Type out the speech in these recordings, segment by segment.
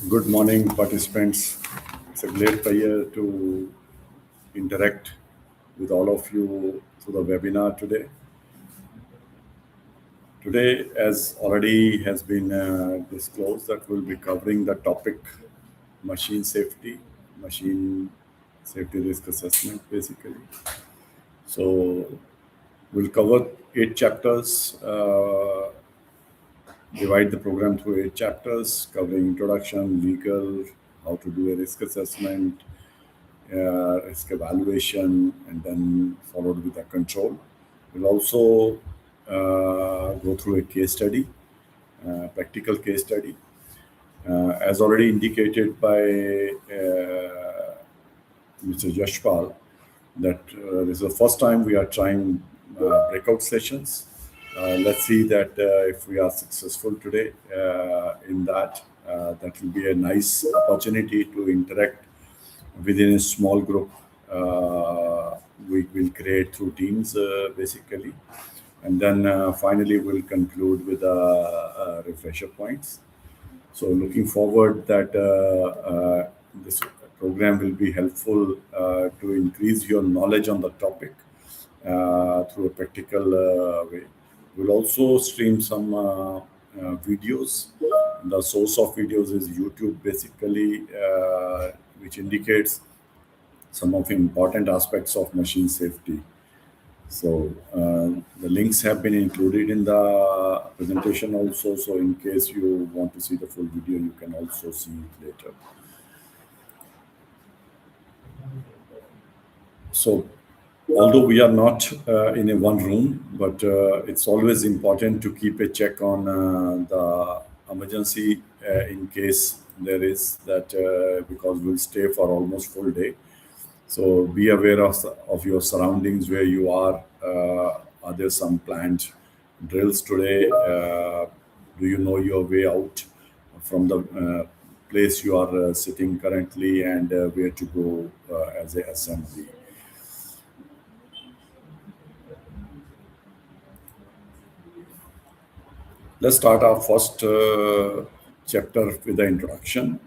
Good morning, participants. It's a great pleasure to interact with all of you through the webinar today. Today, as already has been disclosed, that we'll be covering the topic machine safety, machine safety risk assessment, basically. So we'll cover 8 chapters, divide the program through 8 chapters, covering introduction, legal, how to do a risk assessment, risk evaluation, and then followed with a control. We'll also go through a case study, practical case study. As already indicated by Mr. Yashpal, that this is the first time we are trying breakout sessions. Let's see that if we are successful today in that, that will be a nice opportunity to interact within a small group. We will create through teams, basically, and then finally we'll conclude with refresher points. So looking forward that this program will be helpful to increase your knowledge on the topic through a practical way. We'll also stream some videos. The source of videos is YouTube, basically, which indicates some of the important aspects of machine safety. So the links have been included in the presentation also. So in case you want to see the full video, you can also see it later. So although we are not in a one room, but it's always important to keep a check on the emergency in case there is that, because we'll stay for almost full day. So be aware of your surroundings where you are. Are there some planned drills today? Do you know your way out from the place you are sitting currently, and where to go as a assembly? Let's start our first chapter with the introduction.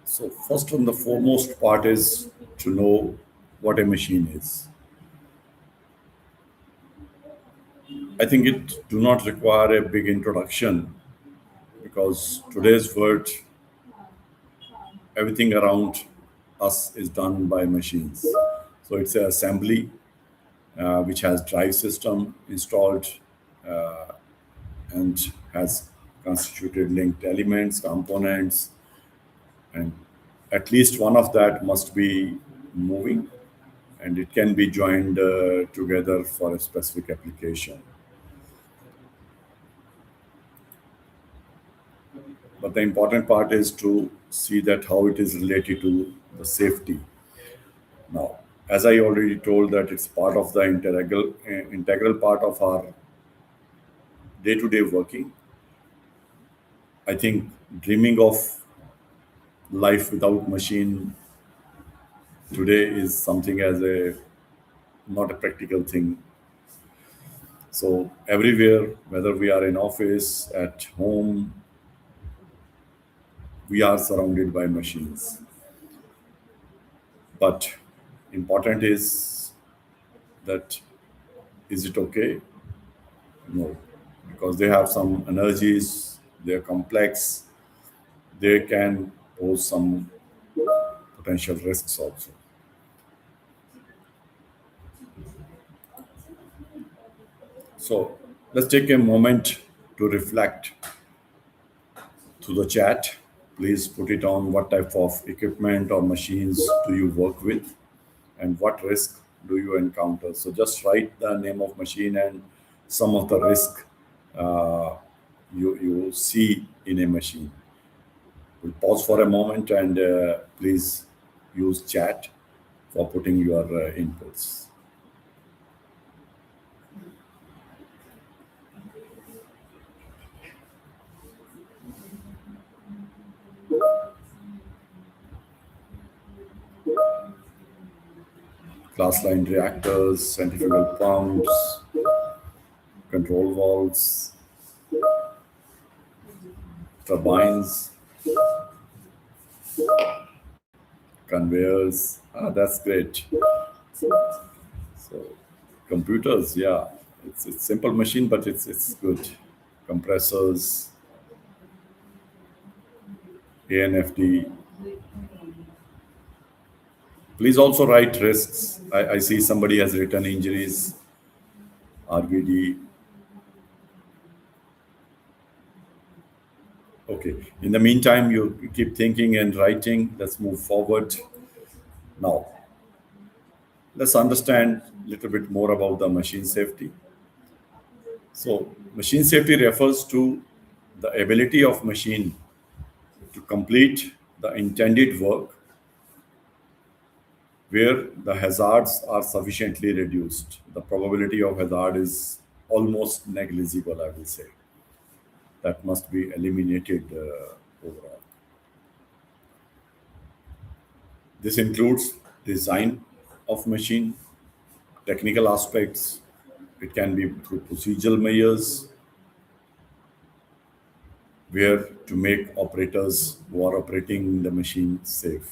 So first and the foremost part is to know what a machine is. I think it do not require a big introduction because today's world, everything around us is done by machines. So it's an assembly which has drive system installed and has constituted linked elements, components, and at least one of that must be moving, and it can be joined together for a specific application. But the important part is to see that how it is related to the safety. Now, as I already told, that it's part of the integral part of our day-to-day working. I think dreaming of life without machine today is something as a not a practical thing. So everywhere, whether we are in office, at home, we are surrounded by machines. But important is that, is it okay? No, because they have some energies, they're complex, they can pose some potential risks also. So let's take a moment to reflect to the chat. Please put it on what type of equipment or machines do you work with and what risk do you encounter. So just write the name of machine and some of the risk uh, you see in a machine. We'll pause for a moment and please use chat for putting your inputs. Glass line reactors, centrifugal pumps, control valves, turbines. conveyors. Ah, that's great. So computers, yeah, it's simple machine, but it's good. Compressors, ANFD. Please also write risks. I see somebody has written injuries, RVD. Okay. In the meantime, you keep thinking and writing. Let's move forward. Now, let's understand a little bit more about the machine safety. So, machine safety refers to the ability of machine to complete the intended work where the hazards are sufficiently reduced. The probability of hazard is almost negligible, I will say. That must be eliminated overall. This includes design of machine, technical aspects. It can be through procedural measures where to make operators who are operating the machine safe.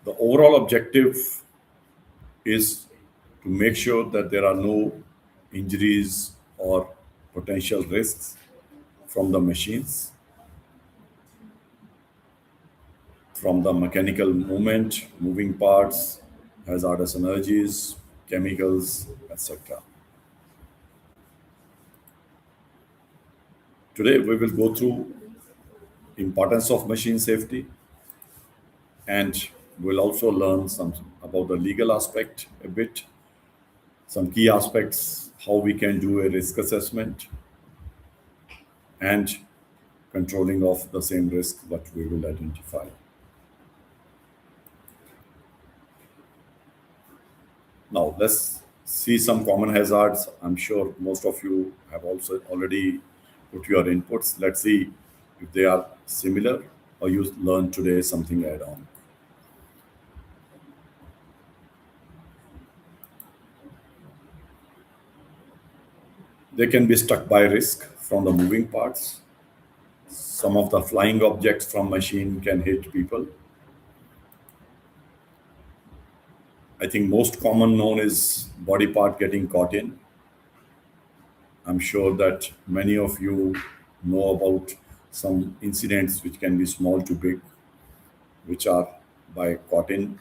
The overall objective is to make sure that there are no injuries or potential risks from the machines, from the mechanical movement, moving parts, hazardous energies, chemicals, etc. Today we will go through importance of machine safety, and we'll also learn some about the legal aspect a bit, some key aspects, how we can do a risk assessment and controlling of the same risk what we will identify. Now let's see some common hazards. I'm sure most of you have also already put your inputs. Let's see if they are similar or you learned today something add on. They can be struck by risk from the moving parts. Some of the flying objects from machine can hit people. I think most common known is body part getting caught in. I'm sure that many of you know about some incidents which can be small to big, which are by caught in.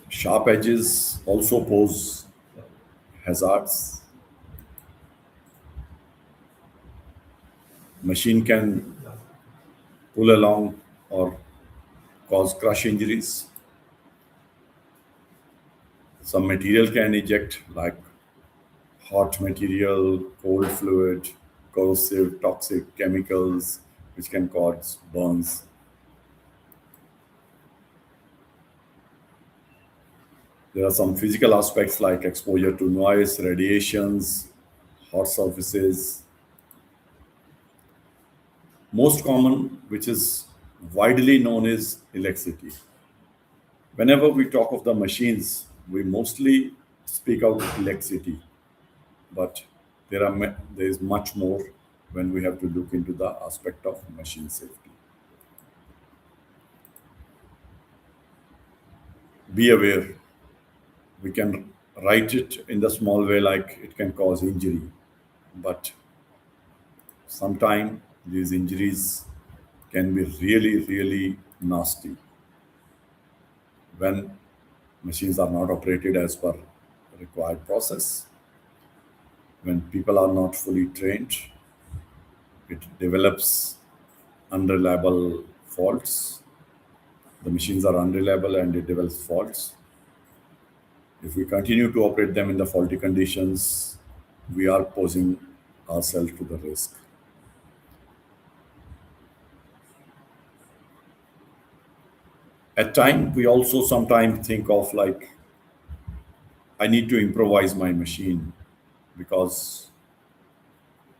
Sharp edges also pose hazards. Machine can pull along or cause crush injuries. Some material can eject, like hot material, cold fluid, corrosive, toxic chemicals, which can cause burns. There are some physical aspects like exposure to noise, radiations, hot surfaces. Most common, which is widely known, is electricity. Whenever we talk of the machines, we mostly speak out electricity, but there is much more when we have to look into the aspect of machine safety. Be aware. We can write it in the small way like it can cause injury, but sometimes these injuries can be really, really nasty when machines are not operated as per required process. When people are not fully trained, it develops unreliable faults. The machines are unreliable and it develops faults. If we continue to operate them in the faulty conditions, we are posing ourselves to the risk. At time, we also sometimes think of like, I need to improvise my machine because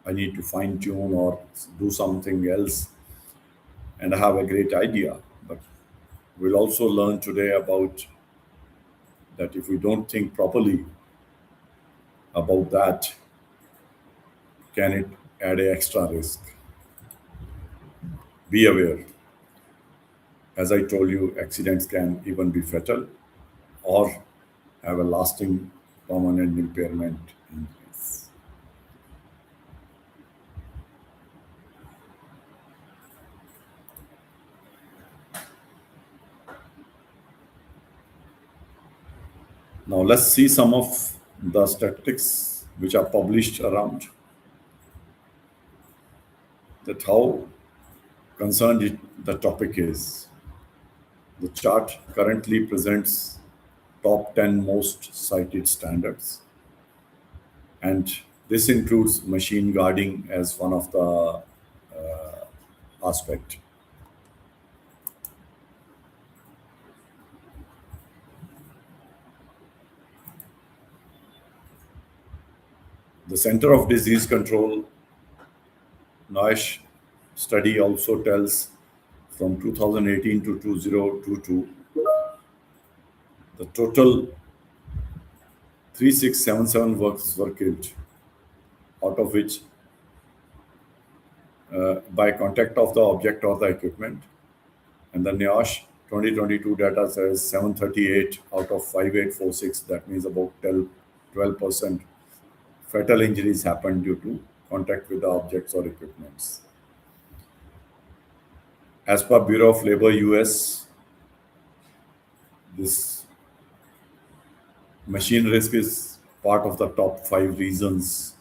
I need to fine tune or do something else, and I have a great idea. But we'll also learn today about that if we don't think properly about that, can it add a extra risk? Be aware. As I told you, accidents can even be fatal or have a lasting permanent impairment injuries. Now let's see some of the statistics which are published around that how concerned the topic is. The chart currently presents top 10 most cited standards, and this includes machine guarding as one of the aspect. The Center of Disease Control NIOSH study also tells from 2018 to 2022, the total 3677 workers were killed, out of which by contact of the object or the equipment. And the NIOSH 2022 data says 738 out of 5846, that means about 12% fatal injuries happened due to contact with the objects or equipments. As per Bureau of Labor US, this machine risk is part of the top 5 reasons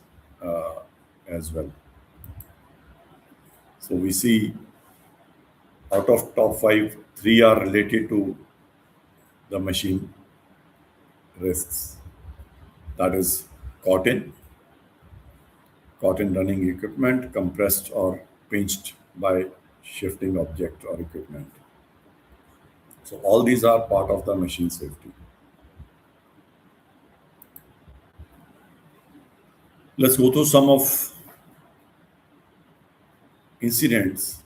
as well. So we see out of top 5, 3 are related to the machine risks. That is cotton, cotton running equipment, compressed or pinched by shifting object or equipment. So all these are part of the machine safety. Let's go through some of incidents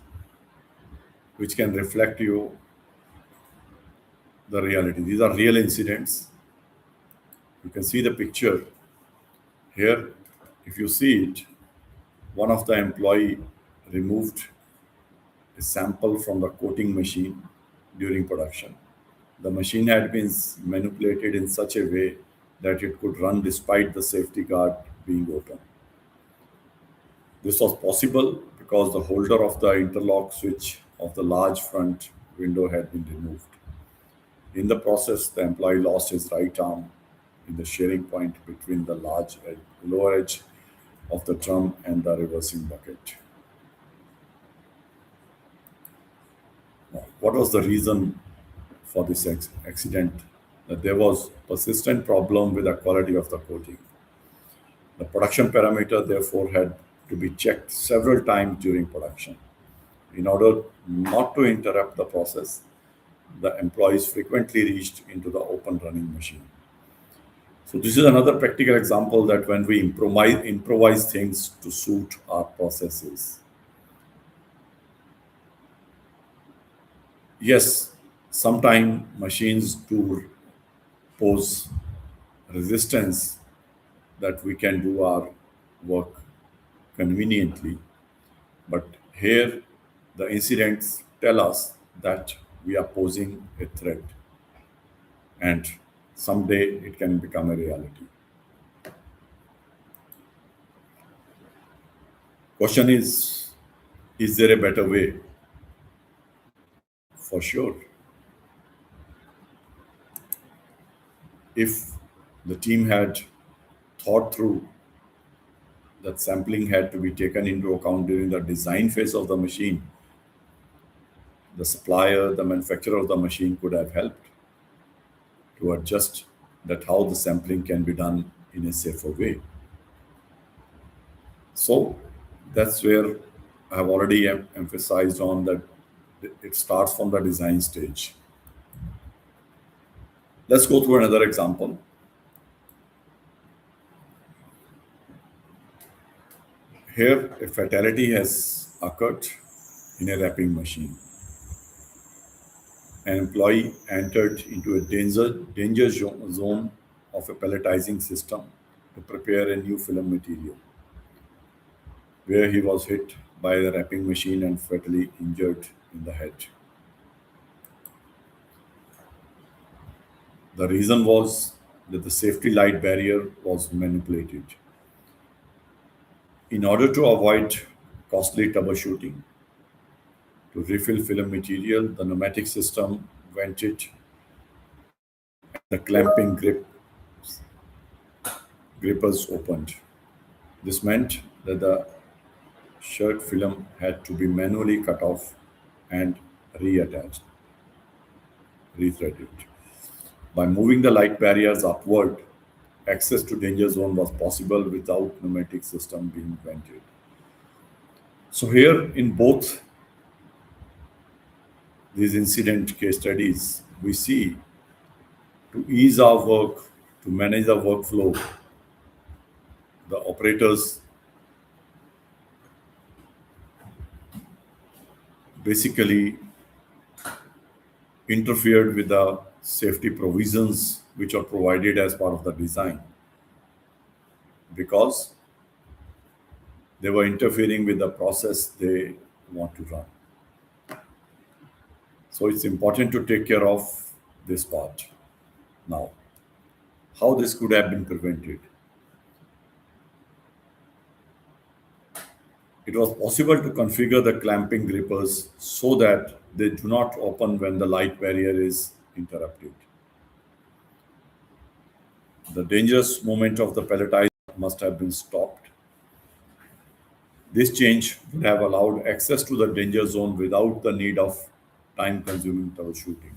which can reflect you the reality. These are real incidents. You can see the picture here. If you see it, one of the employee removed a sample from the coating machine during production. The machine had been manipulated in such a way that it could run despite the safety guard being open. This was possible because the holder of the interlock switch of the large front window had been removed. In the process, the employee lost his right arm in the shearing point between the lower edge of the drum and the reversing bucket. Now, what was the reason for this accident? That there was persistent problem with the quality of the coating. The production parameter, therefore, had to be checked several times during production. In order not to interrupt the process, the employees frequently reached into the open running machine. So this is another practical example that when we improvise things to suit our processes. Yes, sometimes machines do pose resistance that we can do our work conveniently. But here, the incidents tell us that we are posing a threat, and someday it can become a reality. Question is there a better way? For sure. If the team had thought through that sampling had to be taken into account during the design phase of the machine, the supplier, the manufacturer of the machine could have helped to adjust that how the sampling can be done in a safer way. So that's where I have already emphasized on that it starts from the design stage. Let's go through another example. Here, a fatality has occurred in a wrapping machine. An employee entered into a danger zone of a pelletizing system to prepare a new film material. where he was hit by the wrapping machine and fatally injured in the head. The reason was that the safety light barrier was manipulated. In order to avoid costly troubleshooting, to refill film material, the pneumatic system vented the clamping grippers opened. This meant that the shirt film had to be manually cut off and reattached, rethreaded. By moving the light barriers upward, access to danger zone was possible without pneumatic system being vented. So here in both these incident case studies, we see to ease our work, to manage the workflow, the operators basically interfered with the safety provisions which are provided as part of the design because they were interfering with the process they want to run. So it's important to take care of this part. Now, how this could have been prevented? It was possible to configure the clamping grippers so that they do not open when the light barrier is interrupted. The dangerous movement of the pelletizer must have been stopped. This change would have allowed access to the danger zone without the need of time consuming troubleshooting.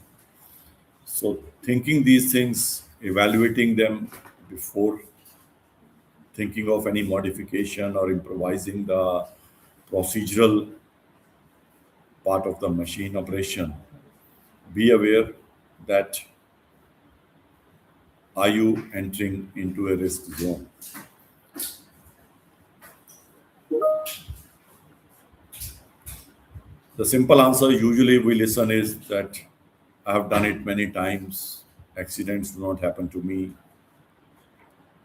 So, thinking these things, evaluating them before thinking of any modification or improvising the procedural part of the machine operation, be aware that are you entering into a risk zone? The simple answer usually we listen is that I have done it many times. Accidents do not happen to me.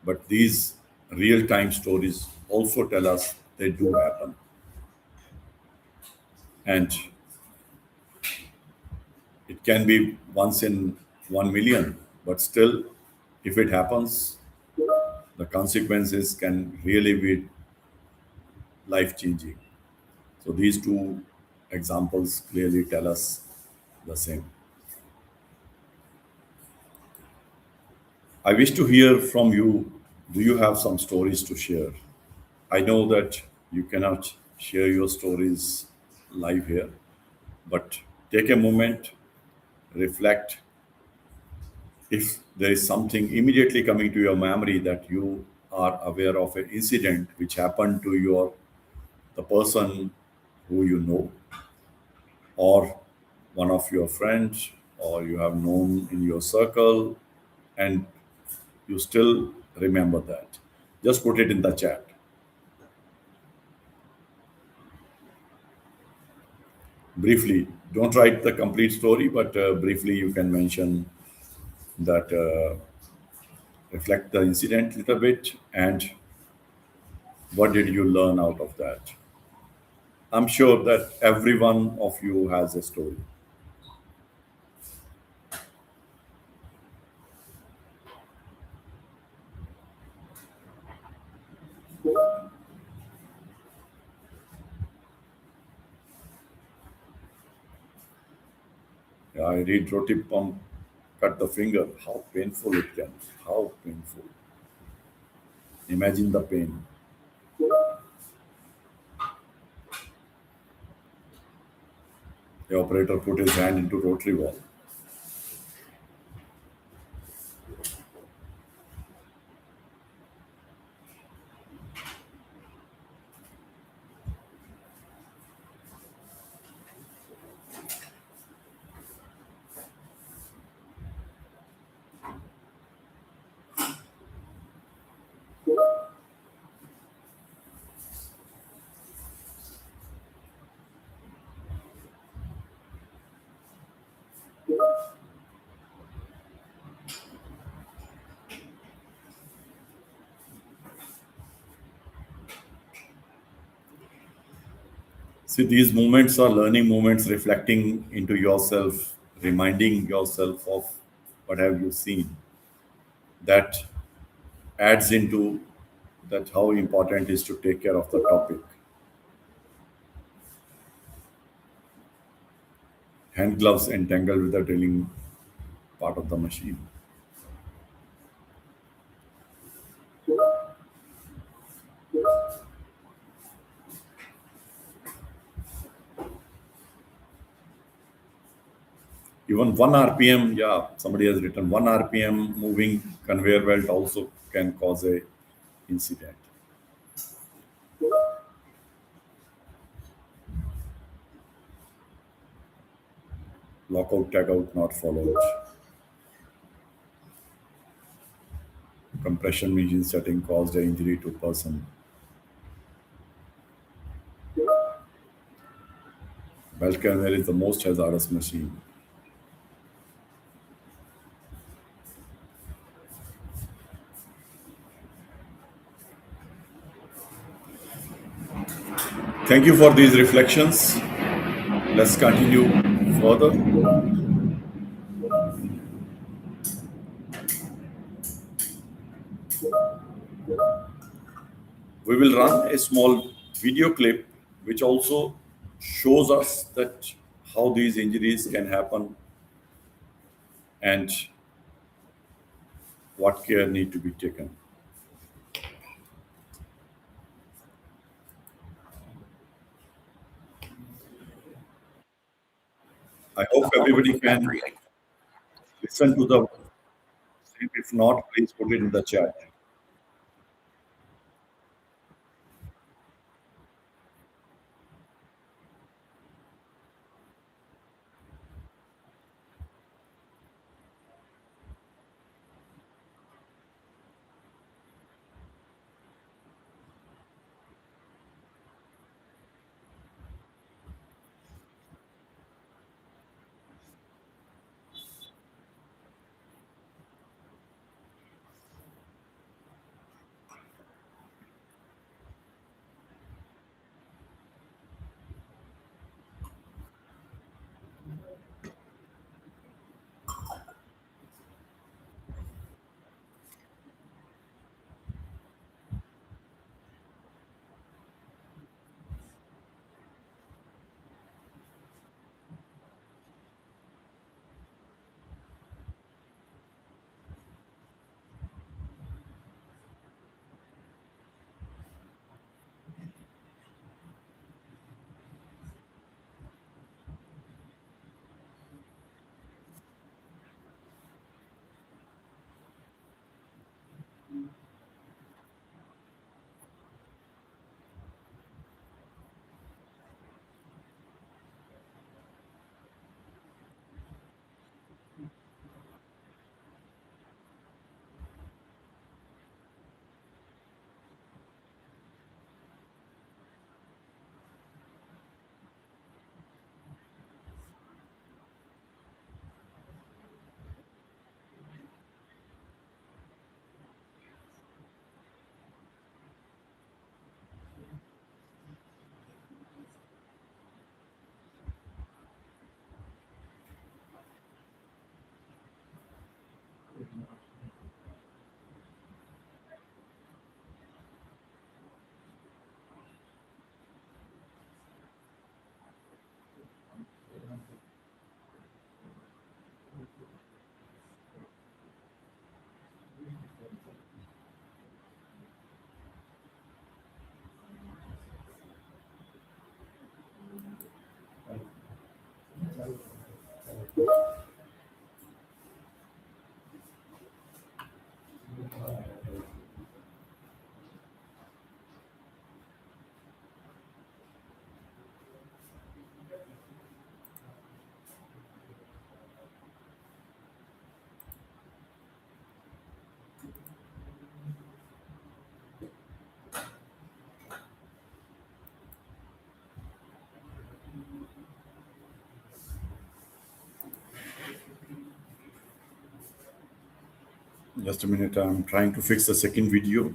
But these real time stories also tell us they do happen. And it can be once in 1 million, but still, if it happens, the consequences can really be life changing. So these two examples clearly tell us the same. I wish to hear from you. Do you have some stories to share? I know that you cannot share your stories live here, but take a moment, reflect. If there is something immediately coming to your memory that you are aware of an incident which happened to the person who you know, or one of your friends, or you have known in your circle, and you still remember that, just put it in the chat. Briefly, don't write the complete story, but briefly you can mention that, reflect the incident a little bit, and what did you learn out of that. I'm sure that every one of you has a story. Yeah, I read roti pump, cut the finger. How painful it can be. How painful. Imagine the pain. The operator put his hand into rotary wall. See, these moments are learning moments, reflecting into yourself, reminding yourself of what have you seen. That adds into that how important is to take care of the topic. Hand gloves entangled with the drilling part of the machine. Even 1 RPM, yeah, somebody has written 1 RPM moving conveyor belt also can cause a incident. Lockout, tagout not followed. Compression machine setting caused an injury to person. Belt conveyor is the most hazardous machine. Thank you for these reflections. Let's continue further. We will run a small video clip which also shows us that how these injuries can happen and what care need to be taken. I hope everybody can listen to the. If not, please put it in the chat. Just a minute, I'm trying to fix the second video.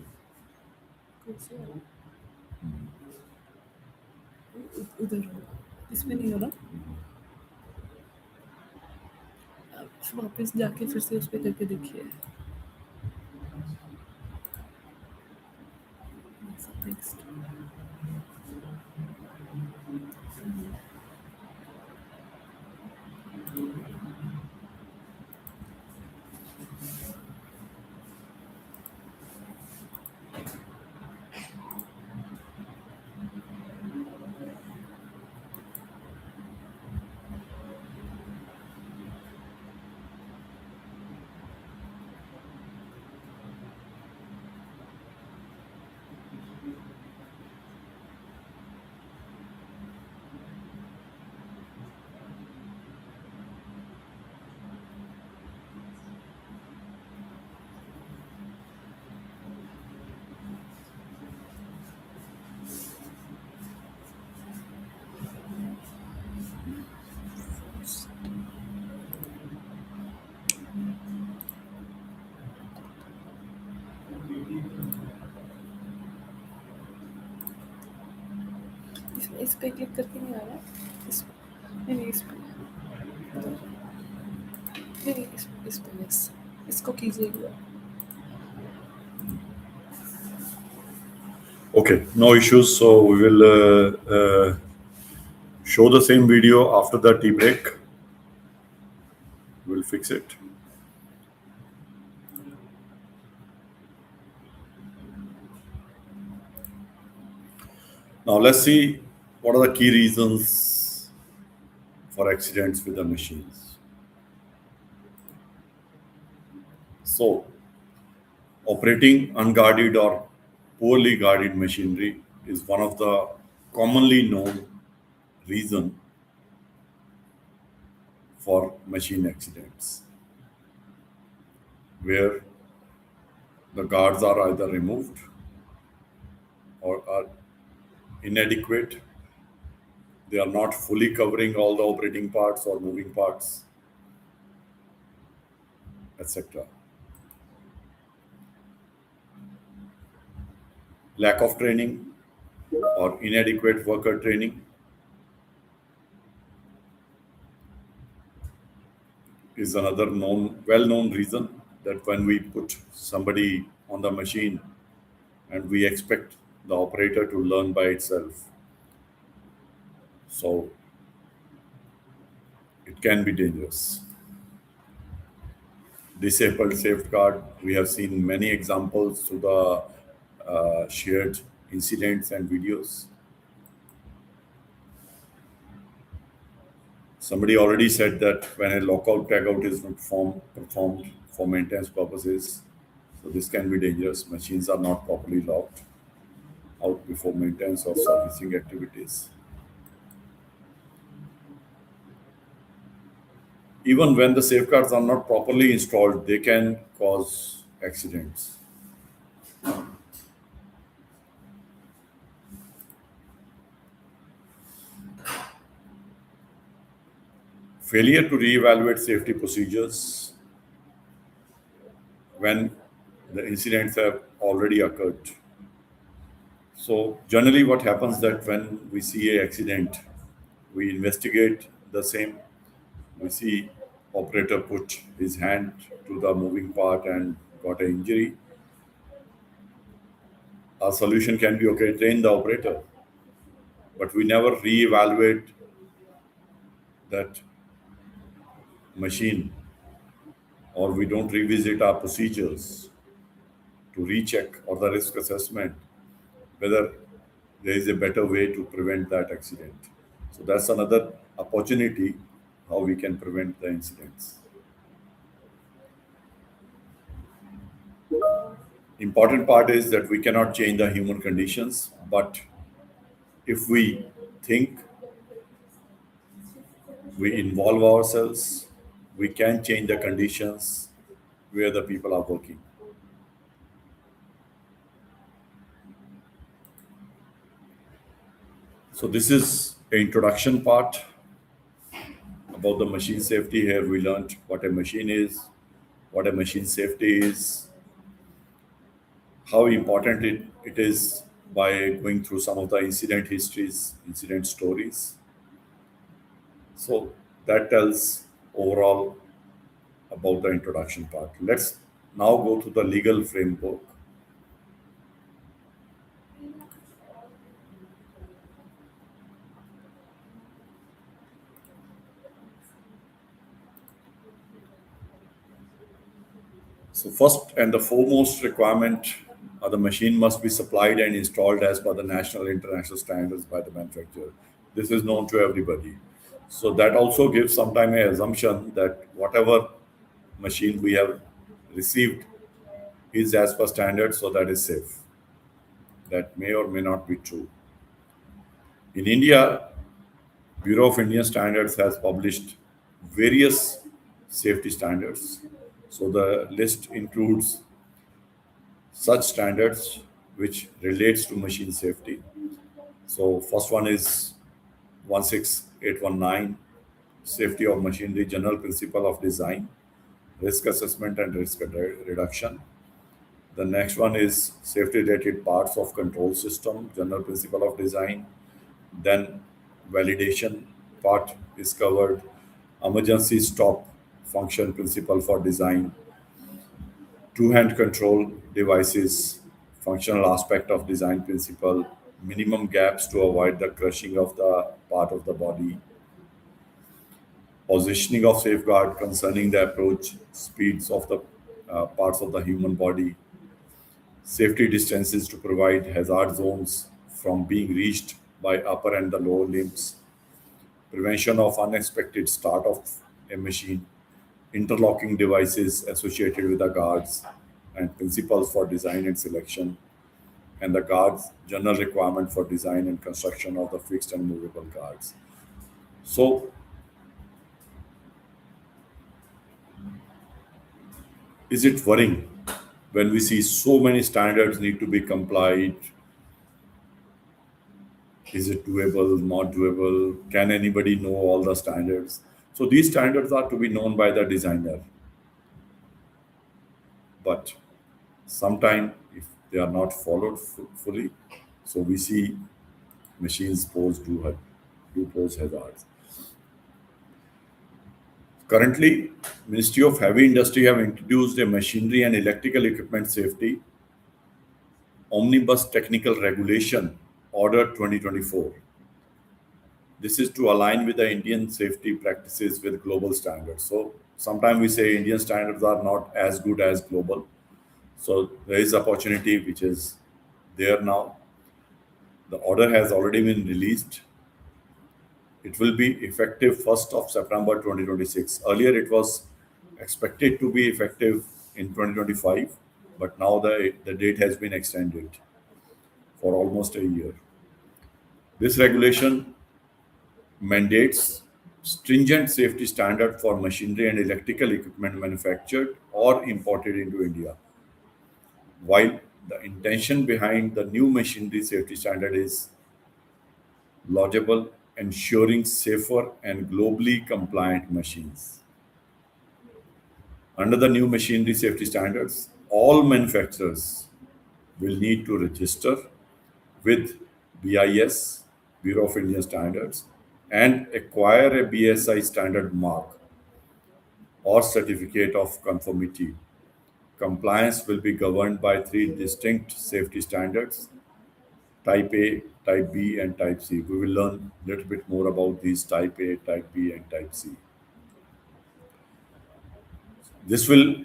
उधर हो, इसमें नहीं हो ना। आप वापस जाके फिर से उस पर करके देखिए। नेक्स्ट। इस पे क्लिक करके नहीं आ रहा। इस नहीं नहीं इस पे उधर। नहीं नहीं इस पे यस, इसको कीजिए एक बार। Okay, no issues. So we will show the same video after the tea break. We'll fix it. Now let's see what are the key reasons for accidents with the machines. So, operating unguarded or poorly guarded machinery is one of the commonly known reason for machine accidents, where the guards are either removed or are inadequate. They are not fully covering all the operating parts or moving parts, etc. Lack of training or inadequate worker training is another well-known reason that when we put somebody on the machine and we expect the operator to learn by itself, so it can be dangerous. Disabled safeguard, we have seen many examples through the shared incidents and videos. Somebody already said that when a lockout tagout is not performed for maintenance purposes, so this can be dangerous. Machines are not properly locked out before maintenance or servicing activities. Even when the safeguards are not properly installed, they can cause accidents. Failure to reevaluate safety procedures when the incidents have already occurred. So generally what happens that when we see a accident, we investigate the same. We see operator put his hand to the moving part and got an injury. Our solution can be okay, train the operator, but we never reevaluate that machine, or we don't revisit our procedures to recheck or the risk assessment whether there is a better way to prevent that accident. So that's another opportunity how we can prevent the incidents. Important part is that we cannot change the human conditions, but if we think, we involve ourselves, we can change the conditions where the people are working. So this is an introduction part about the machine safety. Here we learned what a machine is, what a machine safety is, how important it is by going through some of the incident histories, incident stories. So that tells overall about the introduction part. Let's now go to the legal framework. So first and the foremost requirement the machine must be supplied and installed as per the national and international standards by the manufacturer. This is known to everybody. So that also gives sometime a assumption that whatever machine we have received is as per standard, so that is safe. That may or may not be true. In India, Bureau of Indian Standards has published various safety standards. So the list includes such standards which relates to machine safety. So first one is 16819, safety of machinery, general principle of design, risk assessment and risk reduction. The next one is safety related parts of control system, general principle of design. Then validation part is covered, emergency stop function principle for design, two-hand control devices, functional aspect of design principle, minimum gaps to avoid the crushing of the part of the body, positioning of safeguard concerning the approach speeds of the parts of the human body, safety distances to provide hazard zones from being reached by upper and the lower limbs, prevention of unexpected start of a machine, interlocking devices associated with the guards, and principles for design and selection, and the guards' general requirement for design and construction of the fixed and movable guards. So, is it worrying when we see so many standards need to be complied? Is it doable, not doable? Can anybody know all the standards? So, these standards are to be known by the designer, but sometimes if they are not followed fully, so we see machines do pose hazards. Currently, Ministry of Heavy Industry have introduced a machinery and electrical equipment safety omnibus technical regulation order 2024. This is to align with the Indian safety practices with global standards. So sometimes we say Indian standards are not as good as global. So there is opportunity which is there now. The order has already been released. It will be effective 1st of September 2026. Earlier, it was expected to be effective in 2025, but now the date has been extended for almost a year. This regulation mandates stringent safety standard for machinery and electrical equipment manufactured or imported into India. While the intention behind the new machinery safety standard is laudable, ensuring safer and globally compliant machines. Under the new machinery safety standards, all manufacturers will need to register with BIS, Bureau of Indian Standards, and acquire a BSI standard mark or certificate of conformity. Compliance will be governed by three distinct safety standards: Type A, Type B, and Type C. We will learn a little bit more about these Type A, Type B, and Type C. This will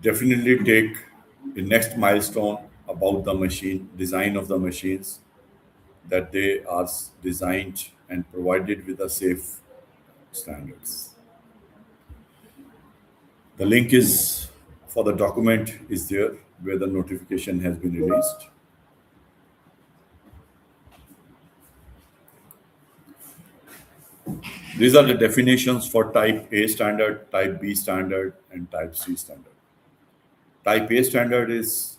definitely take the next milestone about the machine, design of the machines, that they are designed and provided with the safe standards. The link is for the document is there where the notification has been released. These are the definitions for type A standard, type B standard, and type C standard. Type A standard is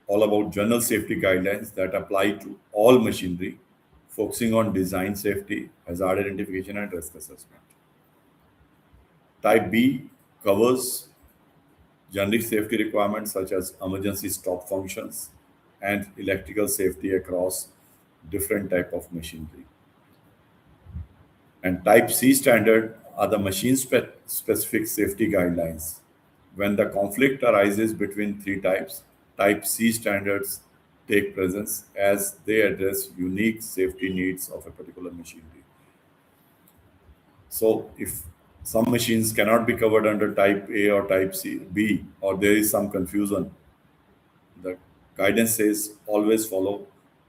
all about general safety guidelines that apply to all machinery, focusing on design safety, hazard identification, and risk assessment. Type B covers generic safety requirements such as emergency stop functions and electrical safety across different type of machinery. And type C standard are the machine specific safety guidelines. When the conflict arises between three types, type C standards take presence as they address unique safety needs of a particular machinery. So if some machines cannot be covered under type A or type C, B, or there is some confusion, the guidance says always follow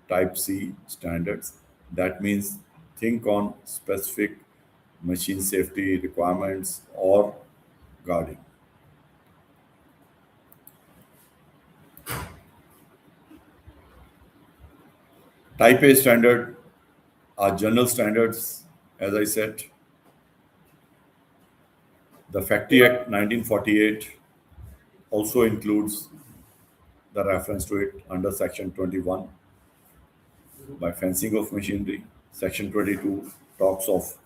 type C standards. That means think on specific machine safety requirements or guarding. Type A standard are general standards, as I said. The Factory Act 1948 also includes the reference to it under Section 21 by fencing of machinery. Section 22 talks of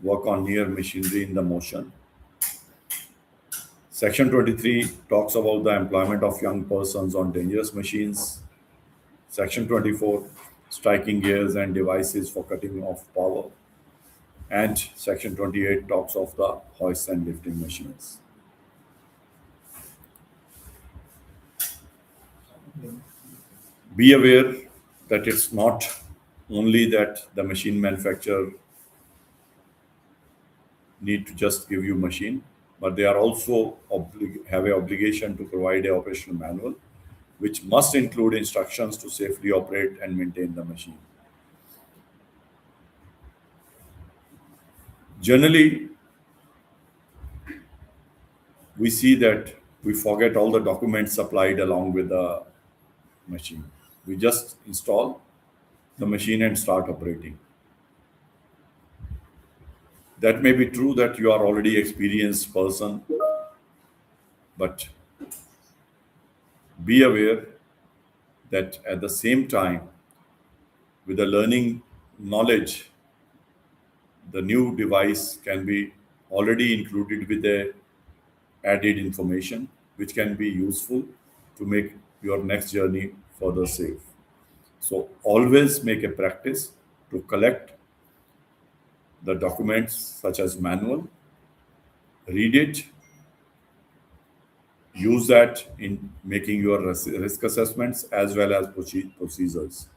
work on near machinery in the motion. Section 23 talks about the employment of young persons on dangerous machines. Section 24, striking gears and devices for cutting off power. And Section 28 talks of the hoist and lifting machines. Be aware that it's not only that the machine manufacturer need to just give you machine, but they are also have a obligation to provide a operational manual, which must include instructions to safely operate and maintain the machine. Generally, we see that we forget all the documents supplied along with the machine. We just install the machine and start operating. That may be true that you are already experienced person, but be aware that at the same time, with the learning knowledge, the new device can be already included with the added information, which can be useful to make your next journey further safe. So always make a practice to collect the documents such as manual, read it, use that in making your risk assessments as well as procedures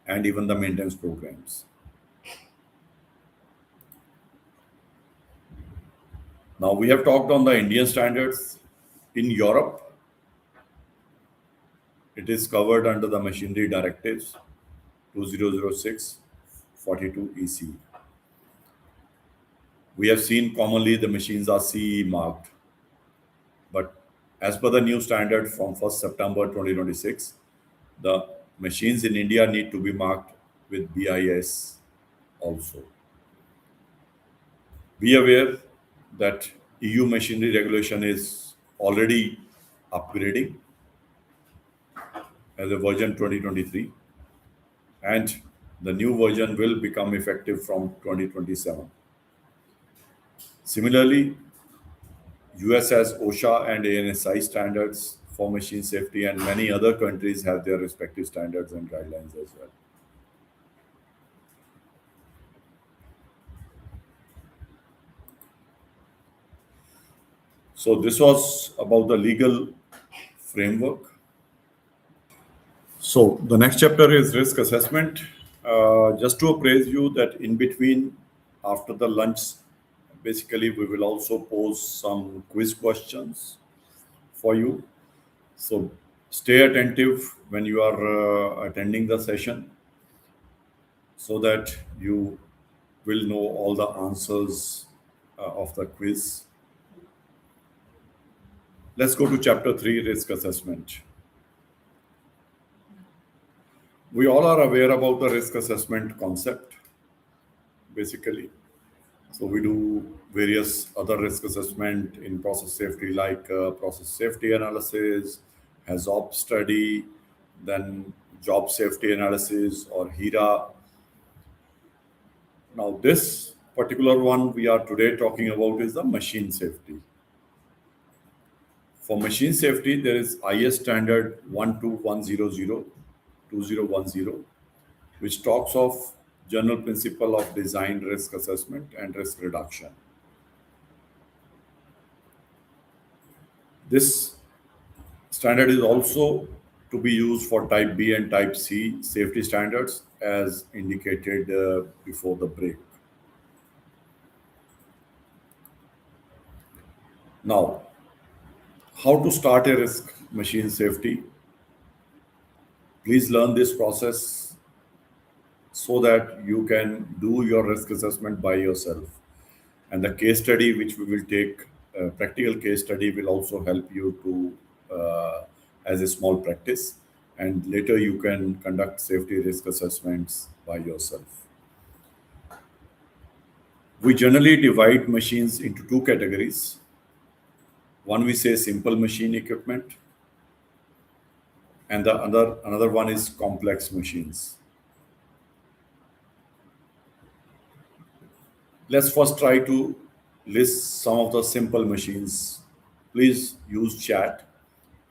and even the maintenance programs. Now we have talked on the Indian standards. In Europe, it is covered under the Machinery Directives 2006 42 EC. We have seen commonly the machines are CE marked, but as per the new standard from 1st September 2026, the machines in India need to be marked with BIS also. Be aware that EU machinery regulation is already upgrading as a version 2023, and the new version will become effective from 2027. Similarly, US has OSHA and ANSI standards for machine safety, and many other countries have their respective standards and guidelines as well. So this was about the legal framework. So the next chapter is risk assessment. Just to appraise you that in between, after the lunch, basically we will also pose some quiz questions for you. So stay attentive when you are attending the session so that you will know all the answers of the quiz. Let's go to chapter 3, risk assessment. We all are aware about the risk assessment concept, basically. So we do various other risk assessment in process safety, like process safety analysis, HAZOP study, then job safety analysis or HERA. Now this particular one we are today talking about is the machine safety. For machine safety, there is IS standard 12100 which talks of general principle of design risk assessment and risk reduction. This standard is also to be used for type B and type C safety standards as indicated before the break. Now, how to start a risk machine safety? Please learn this process so that you can do your risk assessment by yourself. And the case study, which we will take, practical case study, will also help you to as a small practice. And later you can conduct safety risk assessments by yourself. We generally divide machines into two categories. One we say simple machine equipment, and the other another one is complex machines. Let's first try to list some of the simple machines. Please use chat.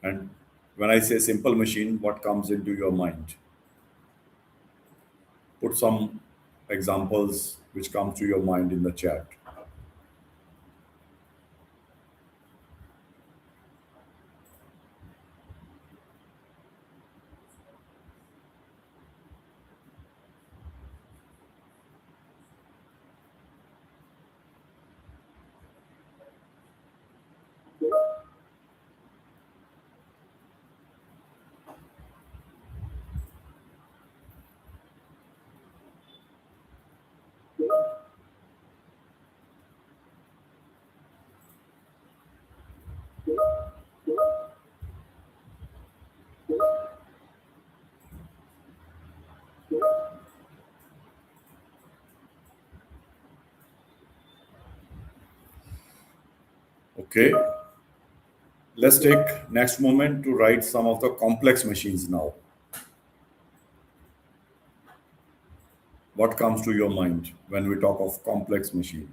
And when I say simple machine, what comes into your mind? Put some examples which come to your mind in the chat. Okay, let's take next moment to write some of the complex machines now. What comes to your mind when we talk of complex machine?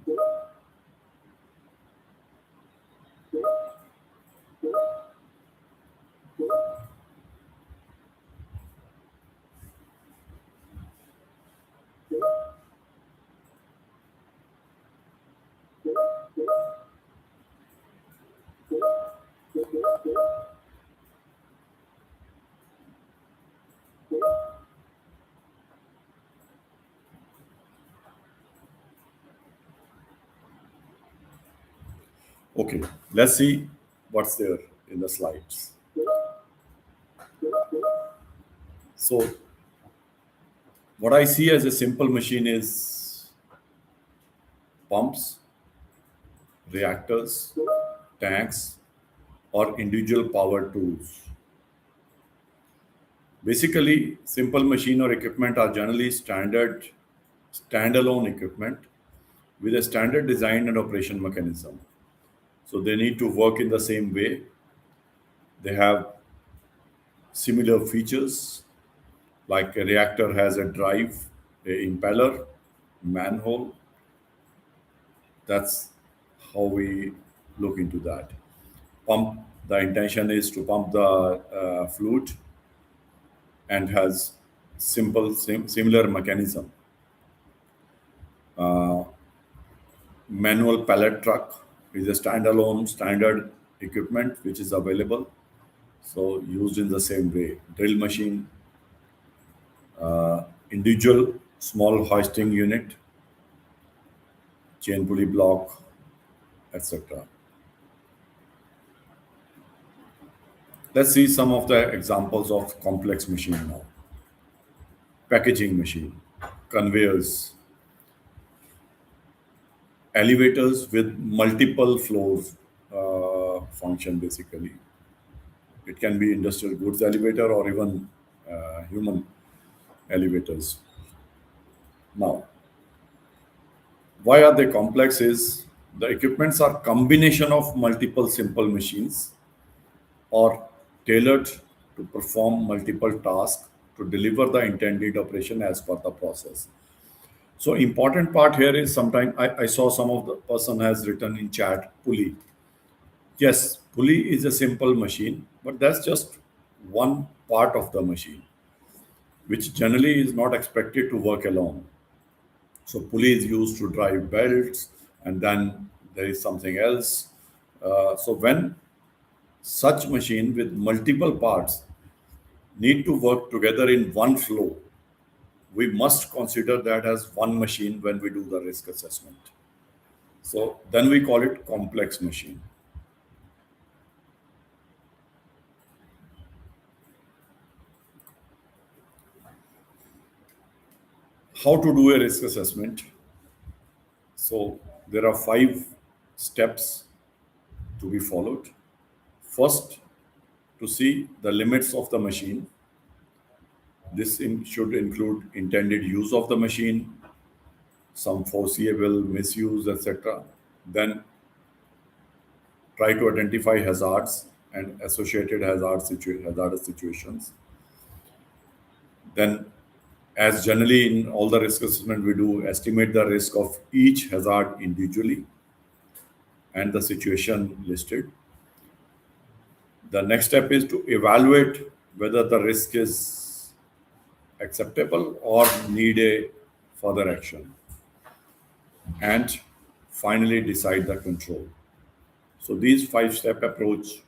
Okay, let's see what's there in the slides. So, what I see as a simple machine is pumps, reactors, tanks, or individual power tools. Basically, simple machine or equipment are generally standard standalone equipment with a standard design and operation mechanism. So they need to work in the same way. They have similar features like a reactor has a drive, a impeller, manhole. That's how we look into that. Pump, the intention is to pump the fluid and has similar mechanism. Manual pallet truck is a standalone standard equipment which is available, so used in the same way. Drill machine, individual small hoisting unit, chain pulley block, etc. Let's see some of the examples of complex machine now. Packaging machine, conveyors, elevators with multiple floors function basically. It can be industrial goods elevator or even human elevators. Now, why are they complex is the equipments are combination of multiple simple machines or tailored to perform multiple tasks to deliver the intended operation as per the process. So important part here is sometimes I saw some of the person has written in chat pulley. Yes, pulley is a simple machine, but that's just one part of the machine, which generally is not expected to work alone. So pulley is used to drive belts, and then there is something else. So when such machine with multiple parts need to work together in one flow, we must consider that as one machine when we do the risk assessment. So then we call it complex machine. How to do a risk assessment? So there are 5 steps to be followed. First, to see the limits of the machine. Should include intended use of the machine, some foreseeable misuse, etc. Then try to identify hazards and associated hazardous situations. Then, as generally in all the risk assessment we do, estimate the risk of each hazard individually and the situation listed. The next step is to evaluate whether the risk is acceptable or need a further action. And finally, decide the control. So these 5-step approach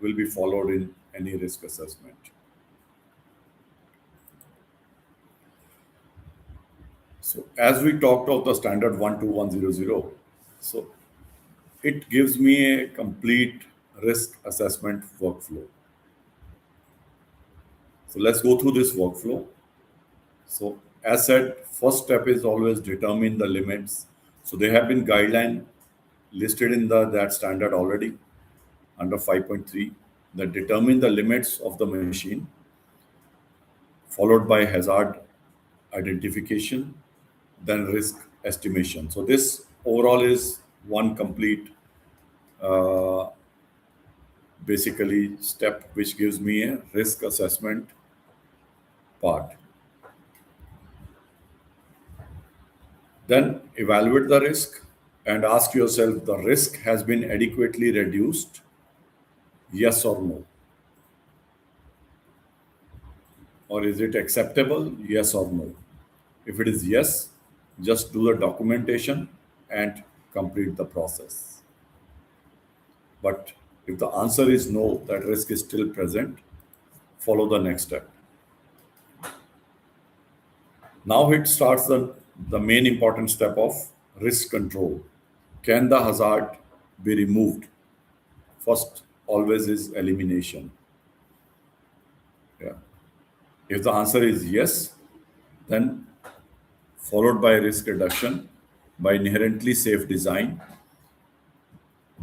will be followed in any risk assessment. So as we talked of the standard 12100, so it gives me a complete risk assessment workflow. So let's go through this workflow. So as said, first step is always determine the limits. So there have been guideline listed in that standard already under 5.3 that determine the limits of the machine, followed by hazard identification, then risk estimation. So this overall is one complete basically step which gives me a risk assessment part. Then evaluate the risk and ask yourself the risk has been adequately reduced, yes or no? Or is it acceptable, yes or no? If it is yes, just do the documentation and complete the process. But if the answer is no, that risk is still present, follow the next step. Now it starts the main important step of risk control. Can the hazard be removed? First, always is elimination. Yeah. If the answer is yes, then followed by risk reduction by inherently safe design,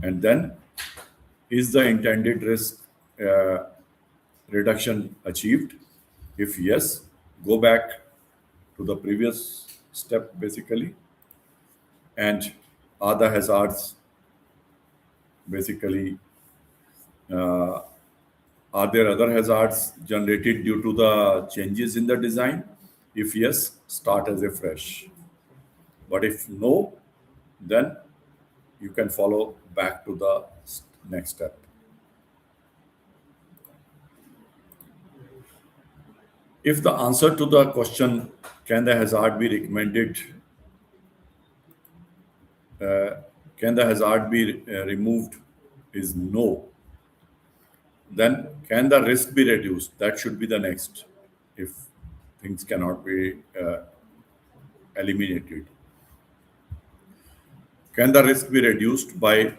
and then is the intended risk uh, reduction achieved? If yes, go back to the previous step basically, and are the hazards basically are there other hazards generated due to the changes in the design? If yes, start as a fresh. But if no, then you can follow back to the next step. If the answer to the question, can the hazard be recommended, can the hazard be removed, is no, then can the risk be reduced? That should be the next, if things cannot be eliminated. Can the risk be reduced by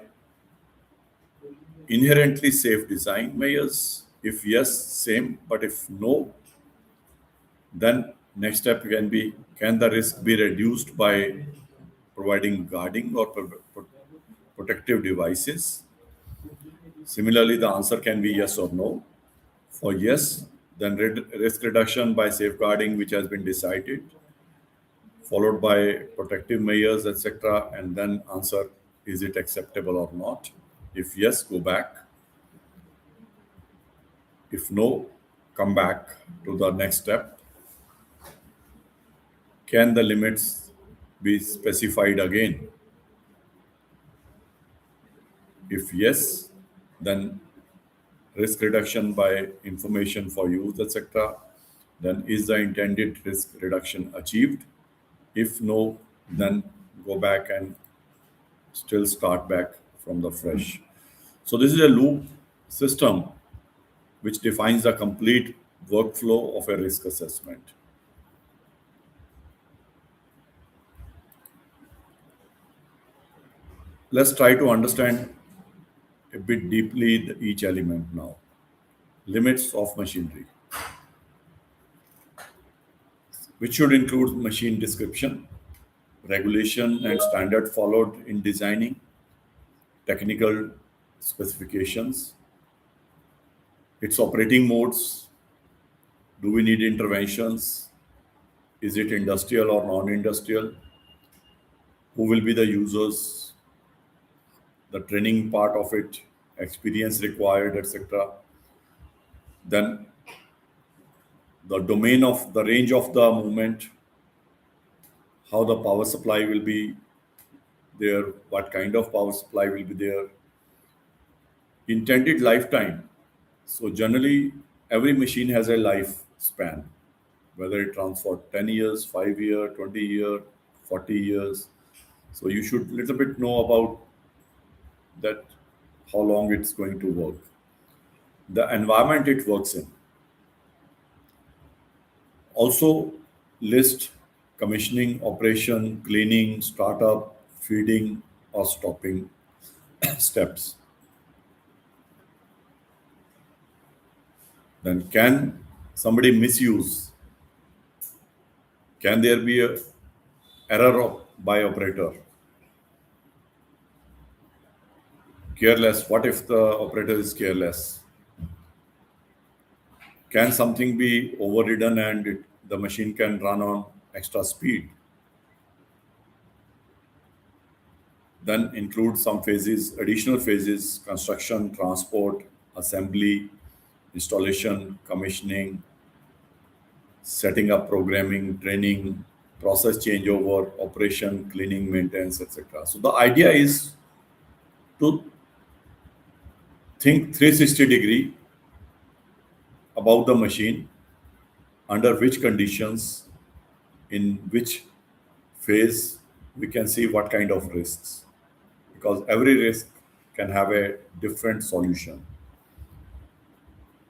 inherently safe design measures? If yes, same, but if no, then next step can be, can the risk be reduced by providing guarding or protective devices? Similarly, the answer can be yes or no. For yes, then risk reduction by safeguarding, which has been decided, followed by protective measures, etc. And then answer, is it acceptable or not? If yes, go back. If no, come back to the next step. Can the limits be specified again? If yes, then risk reduction by information for use, etc. Then is the intended risk reduction achieved? If no, then go back and still start back from the fresh. So this is a loop system which defines the complete workflow of a risk assessment. Let's try to understand a bit deeply each element now. Limits of machinery, which should include machine description, regulation and standard followed in designing, technical specifications, its operating modes, do we need interventions, is it industrial or non-industrial, who will be the users, the training part of it, experience required, etc. Then the domain of the range of the movement, how the power supply will be there, what kind of power supply will be there, intended lifetime. So generally, every machine has a lifespan, whether it runs for 10 years, 5 year, 20 year, 40 years. So you should little bit know about that, how long it's going to work, the environment it works in. Also list commissioning, operation, cleaning, startup, feeding or stopping steps. Then can somebody misuse? Can there be a error by operator? Careless. What if the operator is careless? Can something be overridden and the machine can run on extra speed? Then include some phases, additional phases: construction, transport, assembly, installation, commissioning, setting up, programming, training, process changeover, operation, cleaning, maintenance, etc. So the idea is to think 360-degree about the machine, under which conditions, in which phase we can see what kind of risks, because every risk can have a different solution.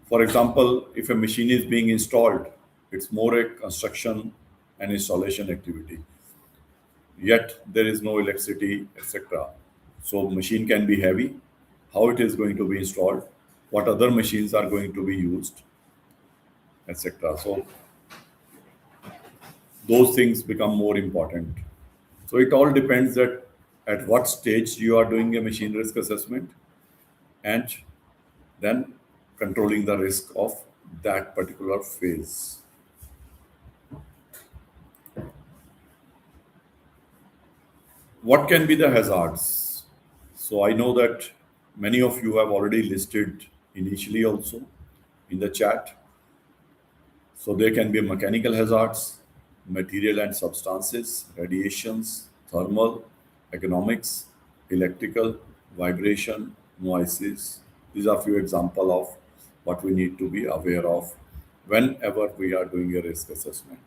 For example, if a machine is being installed, it's more a construction and installation activity, yet there is no electricity, etc. So machine can be heavy, how it is going to be installed, what other machines are going to be used, etc. So those things become more important. So it all depends that at what stage you are doing a machine risk assessment, and then controlling the risk of that particular phase. What can be the hazards? So I know that many of you have already listed initially also in the chat. So there can be mechanical hazards, material and substances, radiations, thermal, economics, electrical, vibration, noises. These are few examples of what we need to be aware of whenever we are doing a risk assessment.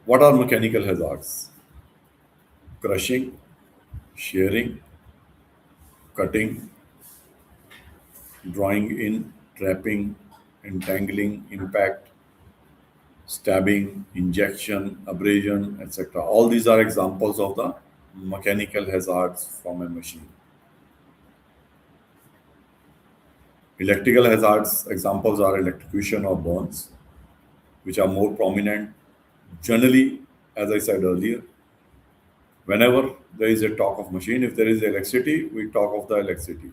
What are mechanical hazards? Crushing, shearing, cutting, drawing in, trapping, entangling, impact, stabbing, injection, abrasion, etc. All these are examples of the mechanical hazards from a machine. Electrical hazards examples are electrocution or burns, which are more prominent. Generally, as I said earlier, whenever there is a talk of machine, if there is electricity, we talk of the electricity.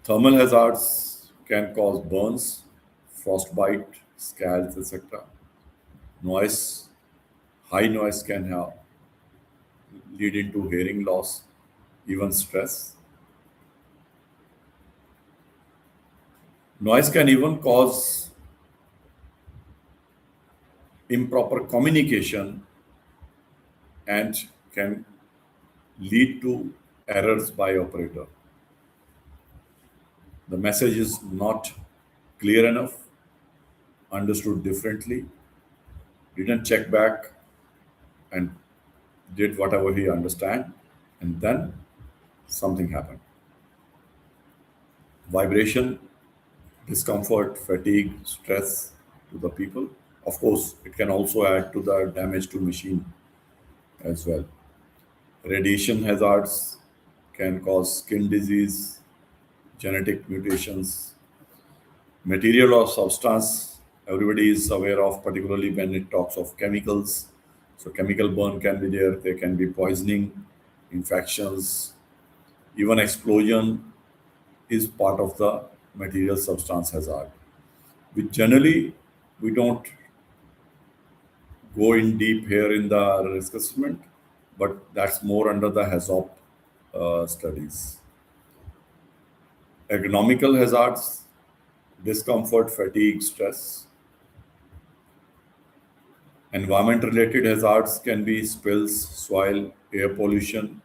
Thermal hazards can cause burns, frostbite, scalds, etc. Noise, high noise can have lead into hearing loss, even stress. Noise can even cause improper communication and can lead to errors by operator. The message is not clear enough, understood differently, didn't check back and did whatever he understand, and then something happened. Vibration, discomfort, fatigue, stress to the people. Of course, it can also add to the damage to machine as well. Radiation hazards can cause skin disease, genetic mutations, material or substance. Everybody is aware of, particularly when it talks of chemicals. So chemical burn can be there. There can be poisoning, infections, even explosion is part of the material substance hazard. We generally we don't go in deep here in the risk assessment, but that's more under the HAZOP studies. Ergonomical hazards, discomfort, fatigue, stress. Environment related hazards can be spills, soil, air pollution,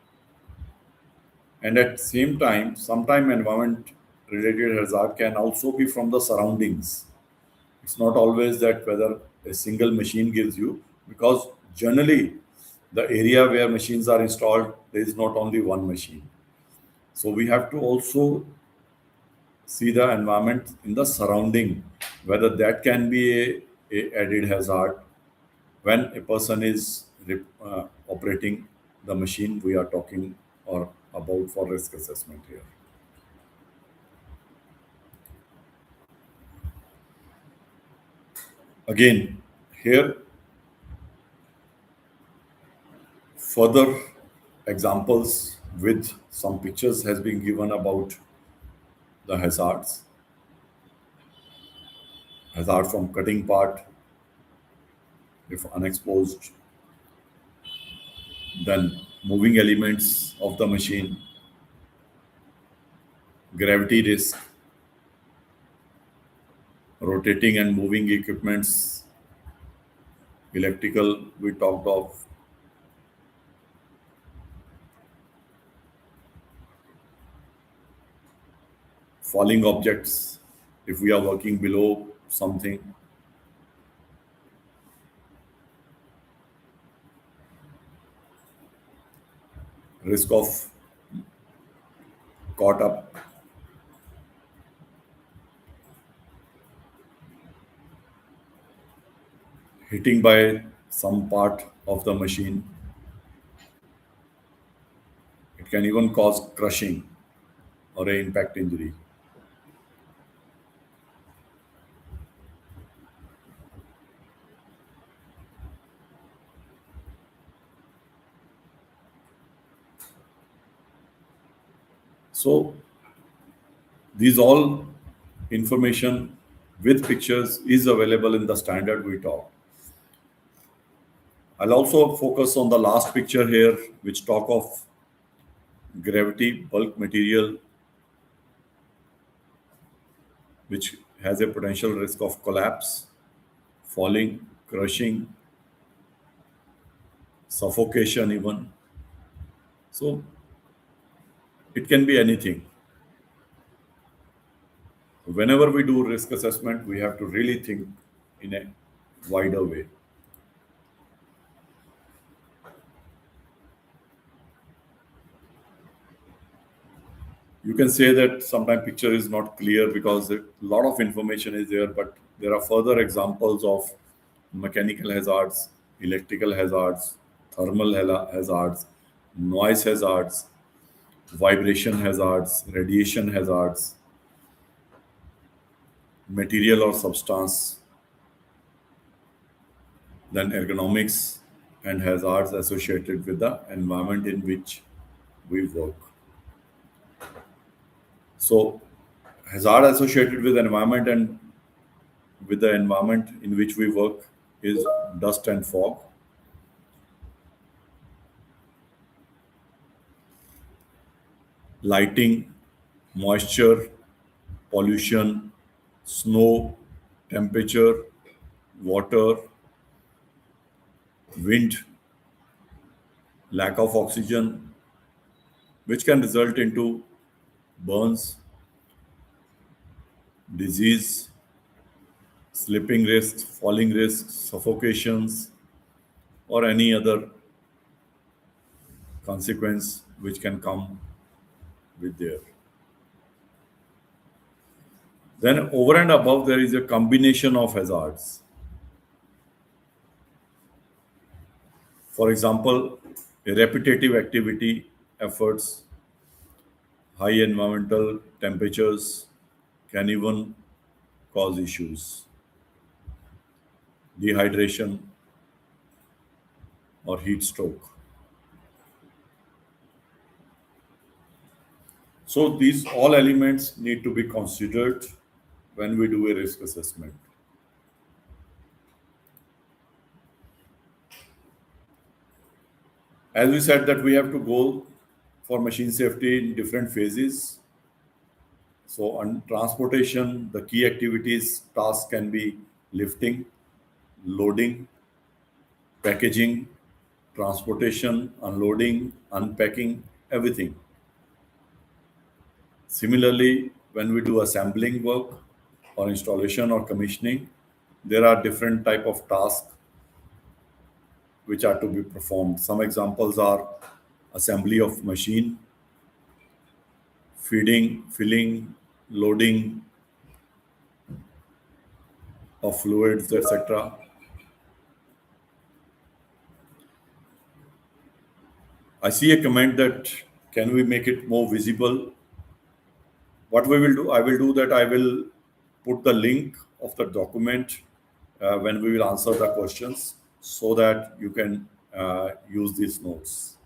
and at the same time, sometime environment related hazard can also be from the surroundings. It's not always that whether a single machine gives you, because generally the area where machines are installed, there is not only one machine. So we have to also see the environment in the surrounding, whether that can be a added hazard when a person is operating the machine we are talking or about for risk assessment here. Again, here further examples with some pictures has been given about the hazards. Hazard from cutting part if unexposed, then moving elements of the machine, gravity risk, rotating and moving equipments, electrical we talked of, falling objects if we are working below something, risk of caught up, hitting by some part of the machine. It can even cause crushing or a impact injury. So these all information with pictures is available in the standard we talk. I'll also focus on the last picture here, which talk of gravity bulk material, which has a potential risk of collapse, falling, crushing, suffocation even. So it can be anything. Whenever we do risk assessment, we have to really think in a wider way. You can say that sometimes picture is not clear because a lot of information is there, but there are further examples of mechanical hazards, electrical hazards, thermal hazards, noise hazards, vibration hazards, radiation hazards, material or substance, then ergonomics and hazards associated with the environment in which we work. So, hazard associated with environment and with the environment in which we work is dust and fog, lighting, moisture, pollution, snow, temperature, water, wind, lack of oxygen, which can result into burns, disease, slipping risks, falling risks, suffocations, or any other consequence which can come with there. Then over and above, there is a combination of hazards. For example, a repetitive activity, efforts, high environmental temperatures can even cause issues, dehydration or heat stroke. So these all elements need to be considered when we do a risk assessment. As we said that we have to go for machine safety in different phases. So on transportation, the key activities tasks can be lifting, loading, packaging, transportation, unloading, unpacking, everything. Similarly, when we do assembling work or installation or commissioning, there are different type of tasks which are to be performed. Some examples are assembly of machine, feeding, filling, loading of fluids, etc. I see a comment that can we make it more visible? What we will do, I will do that. I will put the link of the document when we will answer the questions so that you can use these notes.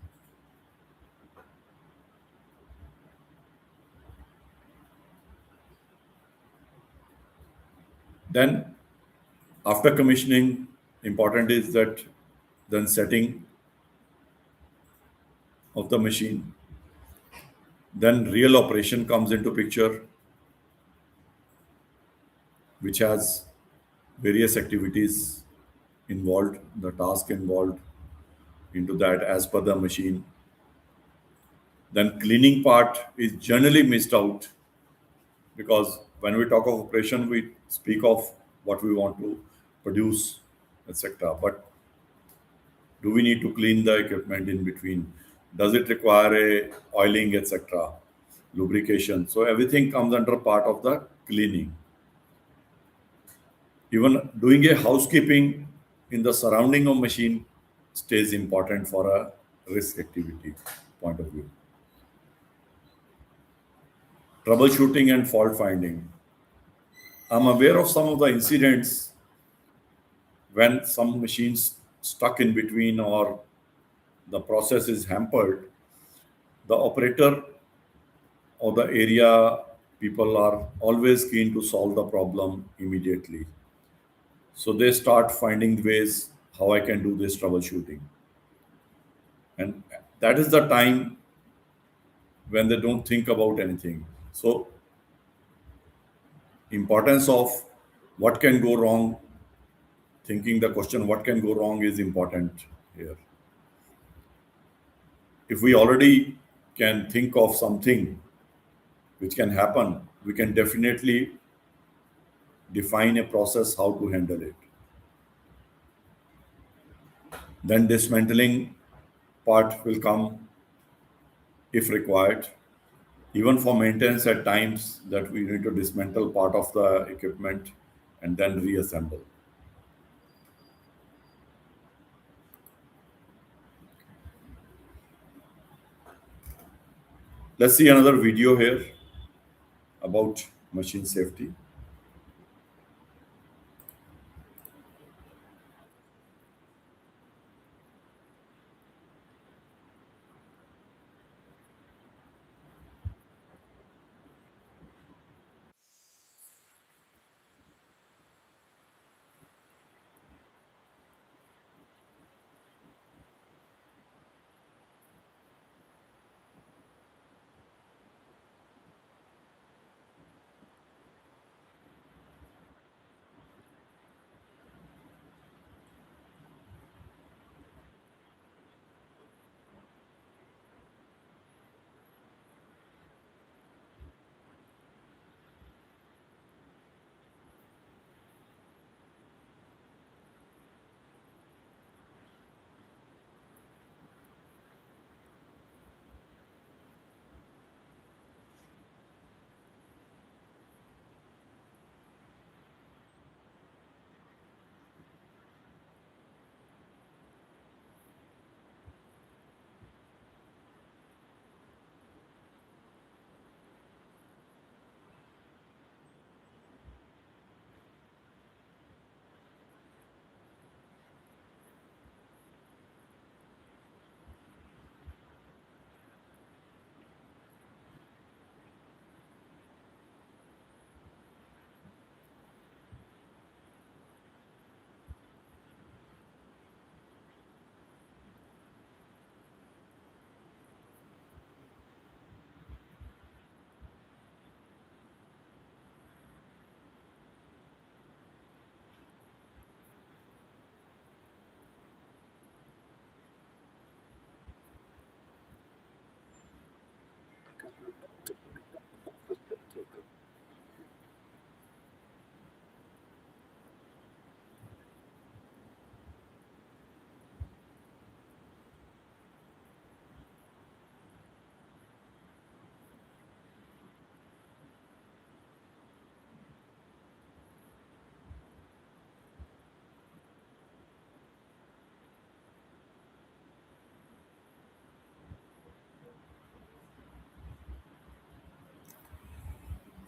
Then, after commissioning, important is that then setting of the machine. Then real operation comes into picture, which has various activities involved, the task involved into that as per the machine. Then cleaning part is generally missed out because when we talk of operation, we speak of what we want to produce, etc. But do we need to clean the equipment in between? Does it require a oiling, etc., lubrication? So everything comes under part of the cleaning. Even doing a housekeeping in the surrounding of machine stays important for a risk activity point of view. Troubleshooting and fault finding. I'm aware of some of the incidents when some machines stuck in between or the process is hampered. The operator or the area people are always keen to solve the problem immediately. So they start finding ways how I can do this troubleshooting. And that is the time when they don't think about anything. So importance of what can go wrong, thinking the question what can go wrong is important here. If we already can think of something which can happen, we can definitely define a process how to handle it. Then dismantling part will come if required. Even for maintenance at times that we need to dismantle part of the equipment and then reassemble. Let's see another video here about machine safety.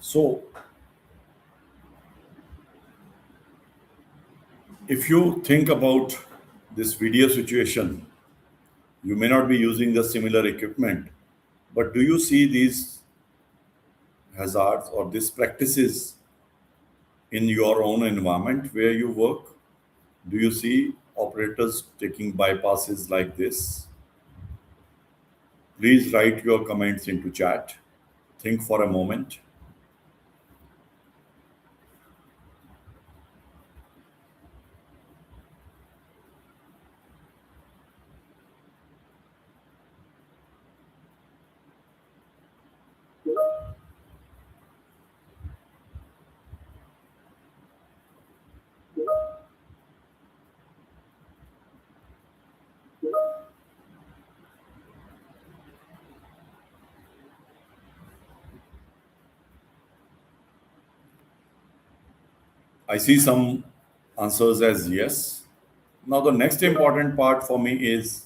So, if you think about this video situation, you may not be using the similar equipment, but do you see these hazards or these practices in your own environment where you work? Do you see operators taking bypasses like this? Please write your comments into chat. Think for a moment. I see some answers as yes. Now, the next important part for me is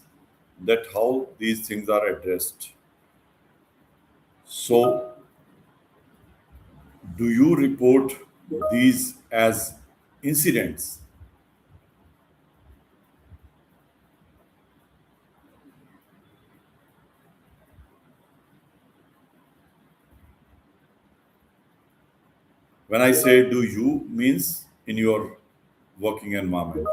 that how these things are addressed. So, do you report these as incidents? When I say do you, means in your working environment.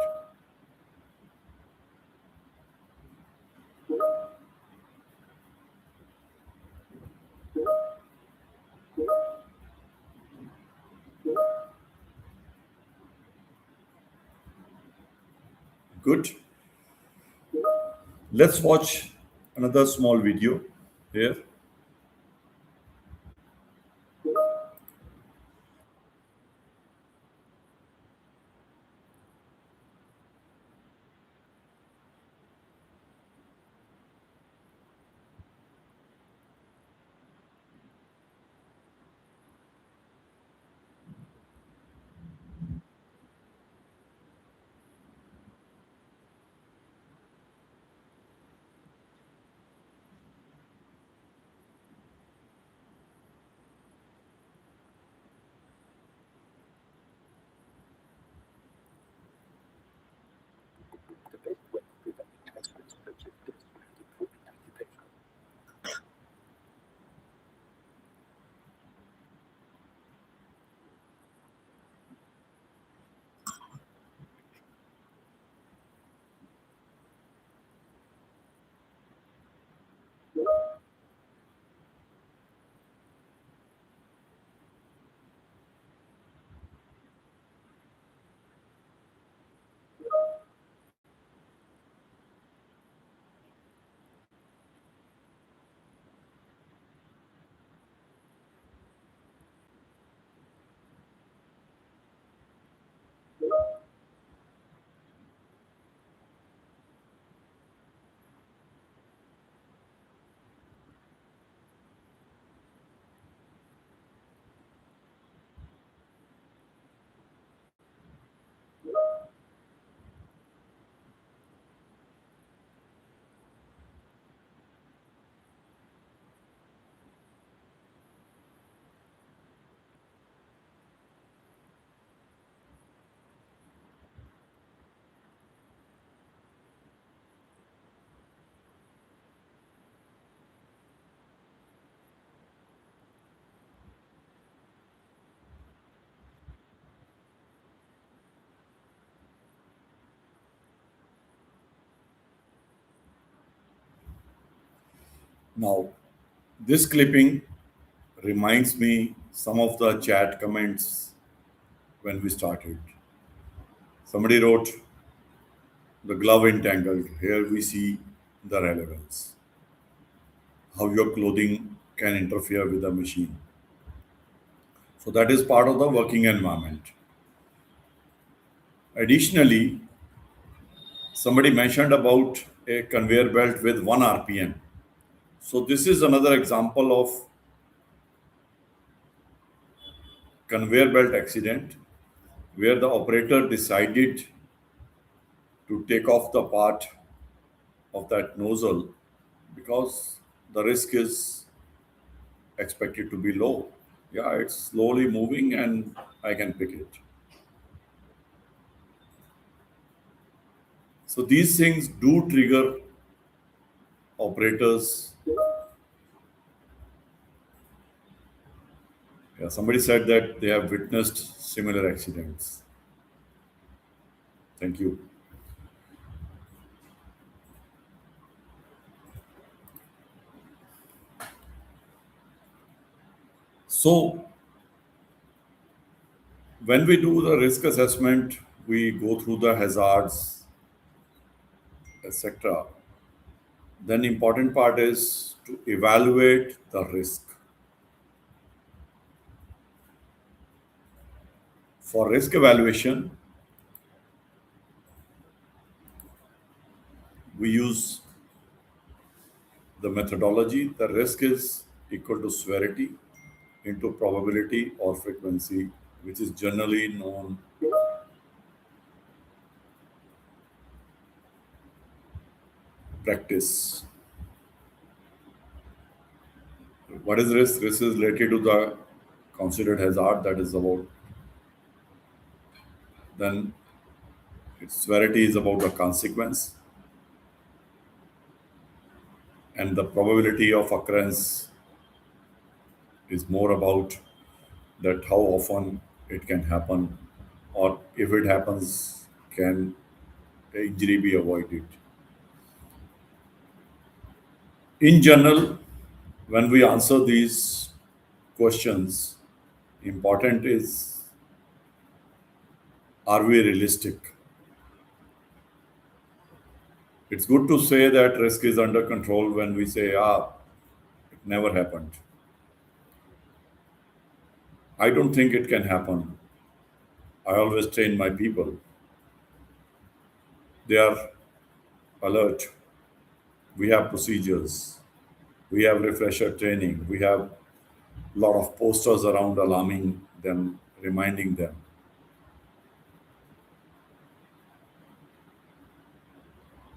Good. Let's watch another small video here. Now, this clipping reminds me some of the chat comments when we started. Somebody wrote, the glove entangled. Here we see the relevance. How your clothing can interfere with the machine. So that is part of the working environment. Additionally, somebody mentioned about a conveyor belt with 1 RPM. So this is another example of conveyor belt accident where the operator decided to take off the part of that nozzle because the risk is expected to be low. Yeah, it's slowly moving and I can pick it. So these things do trigger operators. Yeah, somebody said that they have witnessed similar accidents. Thank you. So when we do the risk assessment, we go through the hazards, etc. Then important part is to evaluate the risk. For risk evaluation, we use the methodology. The risk is equal to severity into probability or frequency, which is generally known practice. What is risk? Risk is related to the considered hazard, that is about, then its severity is about the consequence, and the probability of occurrence is more about that how often it can happen, or if it happens, can the injury be avoided. In general, when we answer these questions, important is, are we realistic? It's good to say that risk is under control when we say, it never happened. I don't think it can happen. I always train my people. They are alert. We have procedures. We have refresher training. We have a lot of posters around alarming them, reminding them.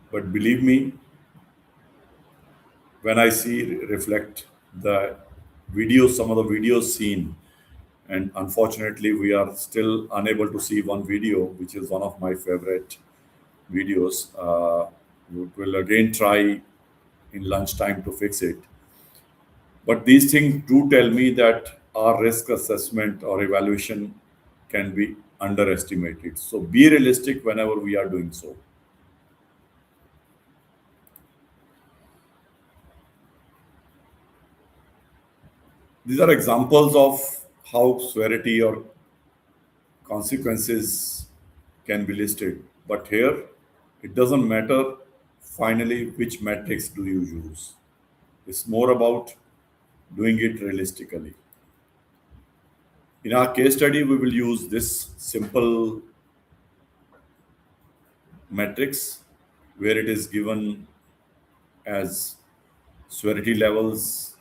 But believe me, when I see reflect the videos, some of the videos seen, and unfortunately, we are still unable to see one video, which is one of my favorite videos. We will again try in lunchtime to fix it. But these things do tell me that our risk assessment or evaluation can be underestimated. So be realistic whenever we are doing so. These are examples of how severity or consequences can be listed. But here, it doesn't matter finally which metrics do you use. It's more about doing it realistically. In our case study, we will use this simple metrics where it is given as severity levels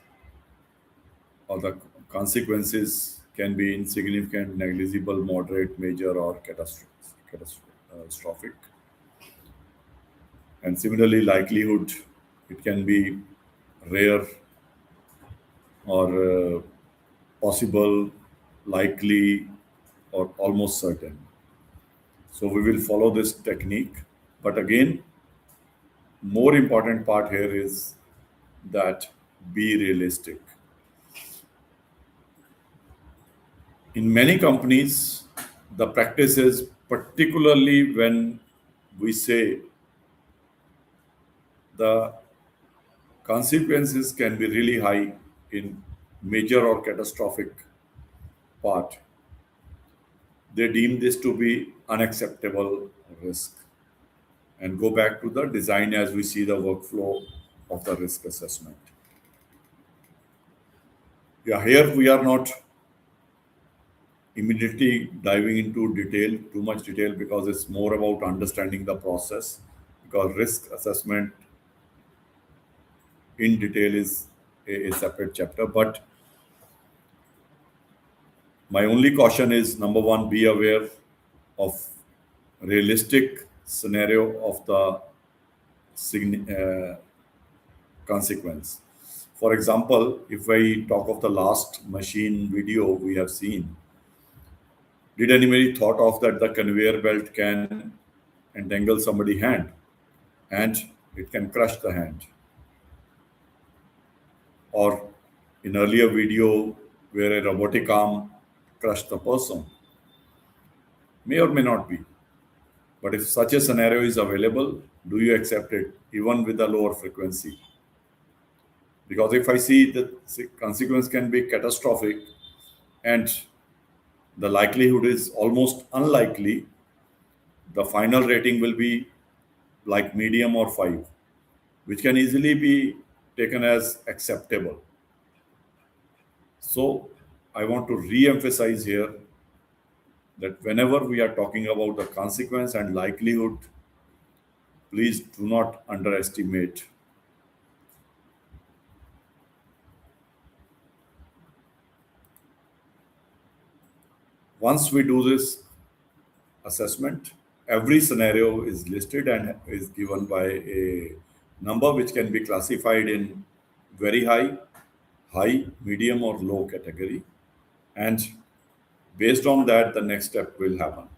or the consequences can be insignificant, negligible, moderate, major, or catastrophic. And similarly, likelihood, it can be rare or possible, likely, or almost certain. So we will follow this technique. But again, more important part here is that be realistic. In many companies, the practice is particularly when we say the consequences can be really high in major or catastrophic part, they deem this to be unacceptable risk and go back to the design as we see the workflow of the risk assessment. Yeah, here we are not immediately diving into detail, too much detail, because it's more about understanding the process. Because risk assessment in detail is a separate chapter. But my only caution is number one, be aware of realistic scenario of the consequence. For example, if I talk of the last machine video we have seen, did anybody thought of that the conveyor belt can entangle somebody's hand and it can crush the hand? Or in earlier video where a robotic arm crushed the person? May or may not be. But if such a scenario is available, do you accept it even with a lower frequency? Because if I see that the consequence can be catastrophic and the likelihood is almost unlikely, the final rating will be like medium or 5, which can easily be taken as acceptable. So I want to re-emphasize here that whenever we are talking about the consequence and likelihood, please do not underestimate. Once we do this assessment, every scenario is listed and is given by a number which can be classified in very high, high, medium, or low category. And based on that, the next step will happen.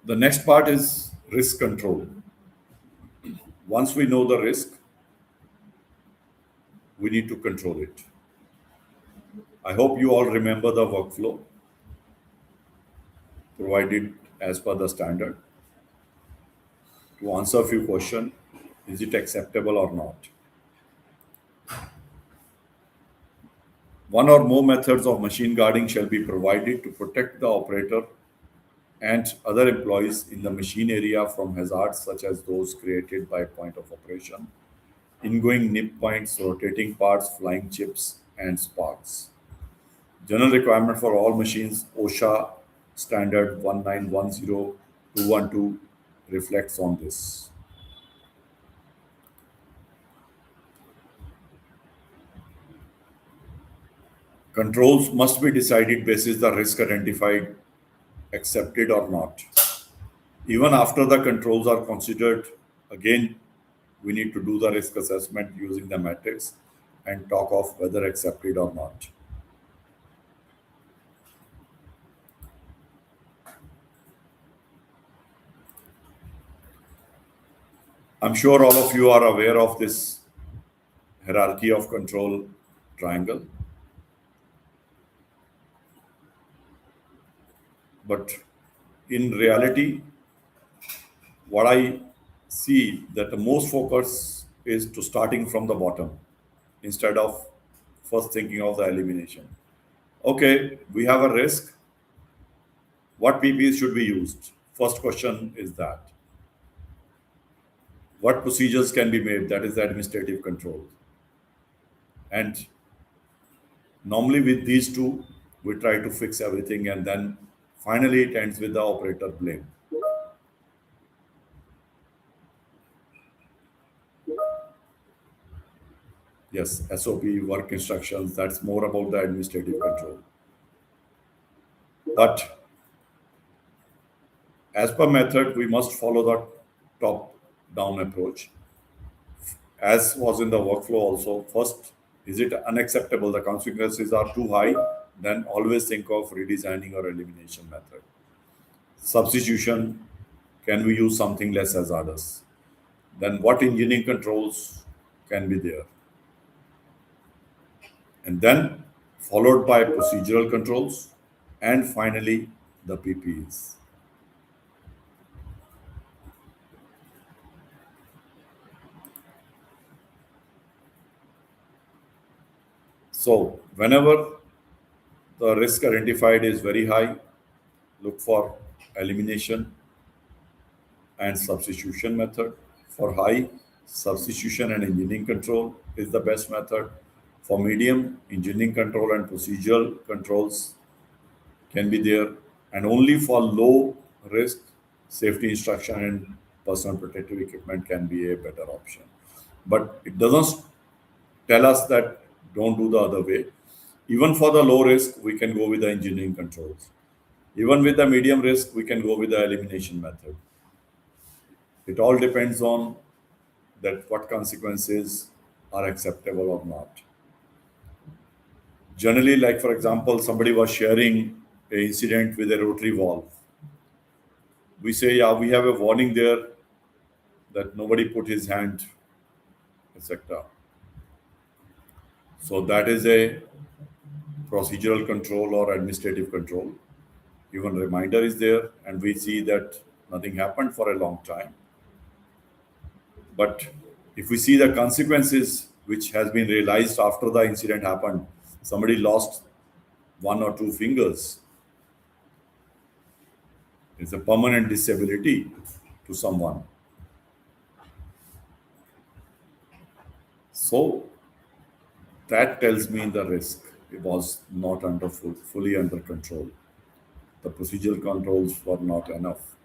The next part is risk control. Once we know the risk, we need to control it. I hope you all remember the workflow provided as per the standard. To answer a few questions, is it acceptable or not? One or more methods of machine guarding shall be provided to protect the operator and other employees in the machine area from hazards such as those created by point of operation, ingoing nip points, rotating parts, flying chips, and sparks. General requirement for all machines, OSHA standard 1910212 reflects on this. Controls must be decided basis the risk identified, accepted or not. Even after the controls are considered, again, we need to do the risk assessment using the matrix and talk of whether accepted or not. I'm sure all of you are aware of this hierarchy of control triangle. But in reality, what I see that the most focus is to starting from the bottom instead of first thinking of the elimination. Okay, we have a risk. What PPs should be used? First question is that. What procedures can be made? That is the administrative control. And normally with these two, we try to fix everything and then finally it ends with the operator blame. Yes, SOP, work instructions, that's more about the administrative control. But as per method, we must follow the top down approach. As was in the workflow also, first, is it unacceptable? The consequences are too high, then always think of redesigning or elimination method. Substitution, can we use something less hazardous? Then what engineering controls can be there? And then followed by procedural controls, and finally the PPEs. So whenever the risk identified is very high, look for elimination and substitution method. For high, substitution and engineering control is the best method. For medium, engineering control and procedural controls can be there. And only for low risk, safety instruction and personal protective equipment can be a better option. But it doesn't tell us that don't do the other way. Even for the low risk, we can go with the engineering controls. Even with the medium risk, we can go with the elimination method. It all depends on that what consequences are acceptable or not. Generally, like for example, somebody was sharing a incident with a rotary valve. We say, yeah, we have a warning there that nobody put his hand, etc. So that is a procedural control or administrative control. Even reminder is there, and we see that nothing happened for a long time. But if we see the consequences which has been realized after the incident happened, somebody lost one or two fingers. It's a permanent disability to someone. So that tells me the risk it was not fully under control. The procedural controls were not enough.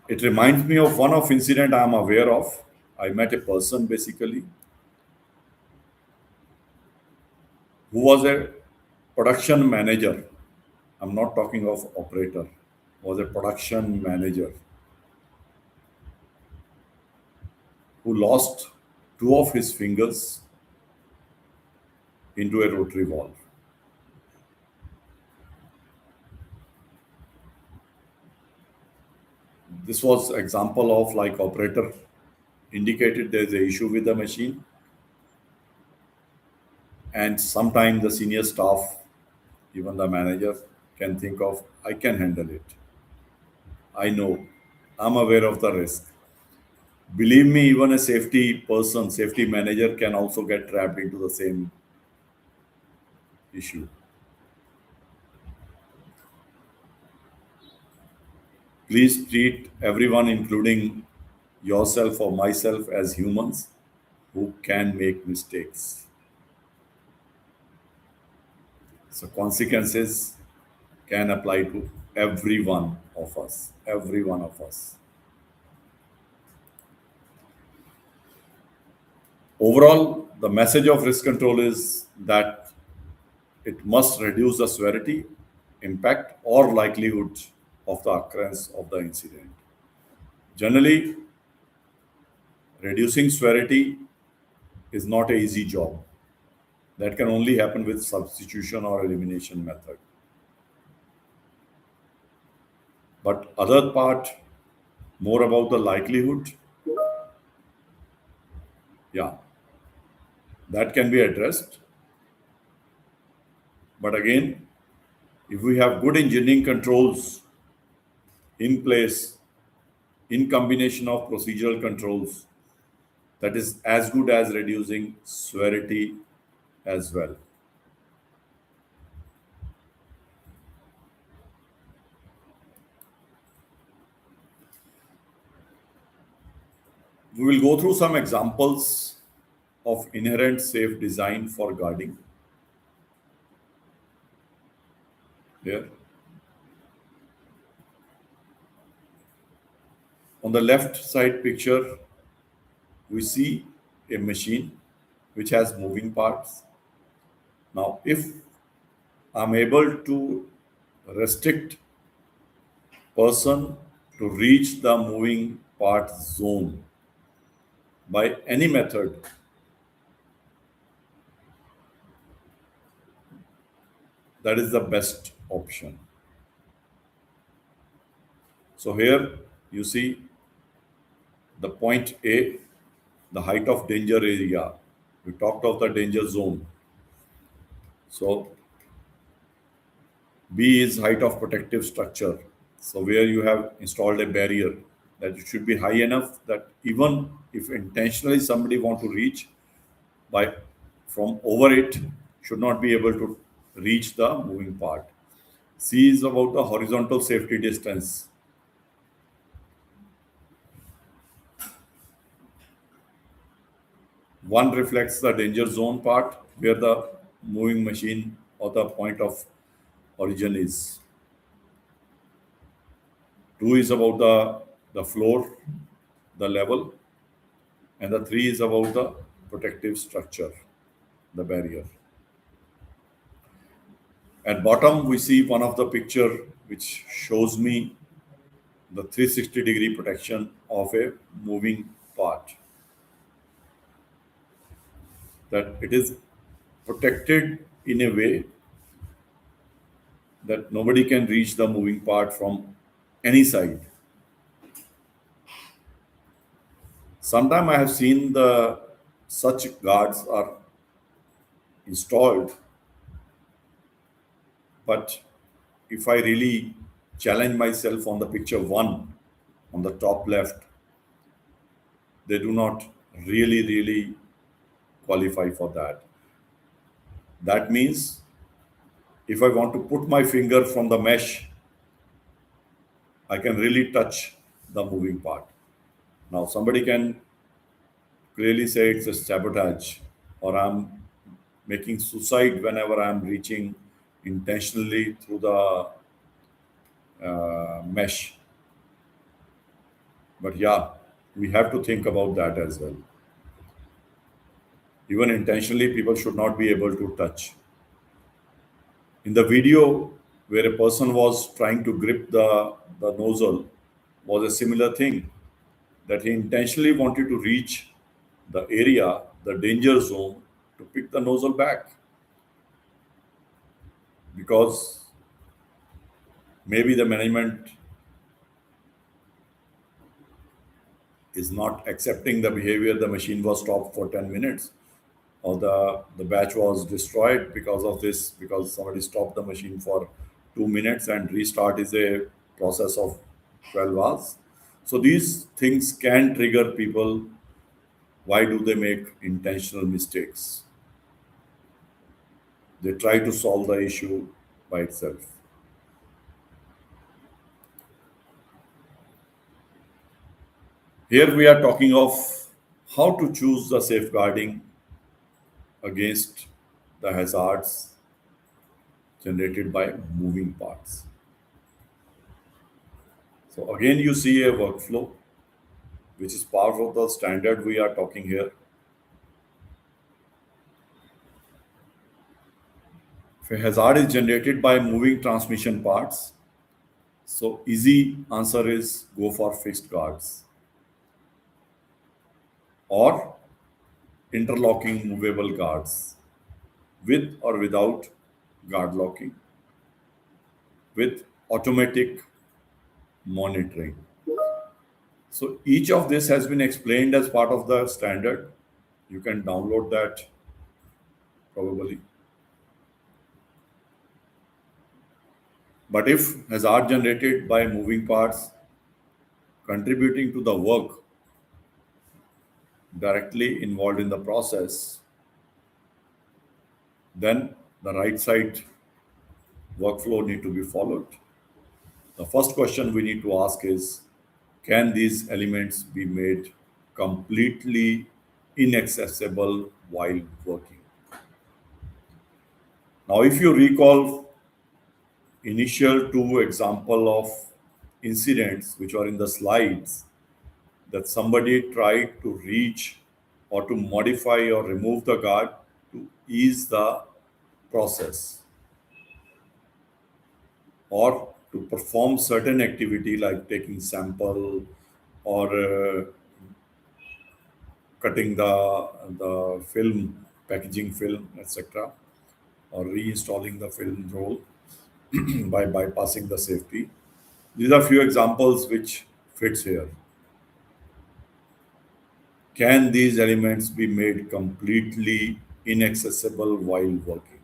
It reminds me of one of incident I am aware of. I met a person basically who was a production manager. I'm not talking of operator. Was a production manager who lost two of his fingers into a rotary valve. This was example of like operator indicated there's a issue with the machine, and sometimes the senior staff, even the manager, can think of I can handle it. I know. I'm aware of the risk. Believe me, even a safety person, safety manager can also get trapped into the same issue. Please treat everyone, including yourself or myself, as humans who can make mistakes. So consequences can apply to every one of us. Every one of us. Overall, the message of risk control is that it must reduce the severity, impact, or likelihood of the occurrence of the incident. Generally, reducing severity is not an easy job. That can only happen with substitution or elimination method. But other part, more about the likelihood, yeah, that can be addressed. But again, if we have good engineering controls in place in combination of procedural controls, that is as good as reducing severity as well. We will go through some examples of inherent safe design for guarding. Here, on the left side picture, we see a machine which has moving parts. Now, if I'm able to restrict person to reach the moving part zone by any method, that is the best option. So here you see the point A, the height of danger area. We talked of the danger zone. So B is height of protective structure. So where you have installed a barrier, that it should be high enough that even if intentionally somebody want to reach by from over it, should not be able to reach the moving part. C is about the horizontal safety distance. One reflects the danger zone part where the moving machine or the point of origin is. Two is about the floor, the level, and the three is about the protective structure, the barrier. At bottom, we see one of the picture which shows me the 360-degree protection of a moving part, that it is protected in a way that nobody can reach the moving part from any side. Sometime I have seen the such guards are installed, but if I really challenge myself on the picture one on the top left, they do not really qualify for that. That means if I want to put my finger from the mesh, I can really touch the moving part. Now, somebody can clearly say it's a sabotage, or I'm making suicide whenever I'm reaching intentionally through the mesh. But yeah, we have to think about that as well. Even intentionally, people should not be able to touch. In the video where a person was trying to grip the nozzle, was a similar thing, that he intentionally wanted to reach the area, the danger zone, to pick the nozzle back, because maybe the management is not accepting the behavior. The machine was stopped for 10 minutes, or the batch was destroyed because of this, because somebody stopped the machine for 2 minutes, and restart is a process of 12 hours. So these things can trigger people. Why do they make intentional mistakes? They try to solve the issue by itself. Here we are talking of how to choose the safeguarding against the hazards generated by moving parts. So again, you see a workflow which is part of the standard we are talking here. If a hazard is generated by moving transmission parts, so easy answer is go for fixed guards or interlocking movable guards, with or without guard locking, with automatic monitoring. So each of this has been explained as part of the standard. You can download that probably. But if hazard generated by moving parts contributing to the work directly involved in the process, then the right side workflow need to be followed. The first question we need to ask is, can these elements be made completely inaccessible while working? Now, if you recall initial two example of incidents which are in the slides, that somebody tried to reach or to modify or remove the guard to ease the process, or to perform certain activity like taking sample, or cutting the film, packaging film, etc., or reinstalling the film roll by bypassing the safety. These are few examples which fits here. Can these elements be made completely inaccessible while working?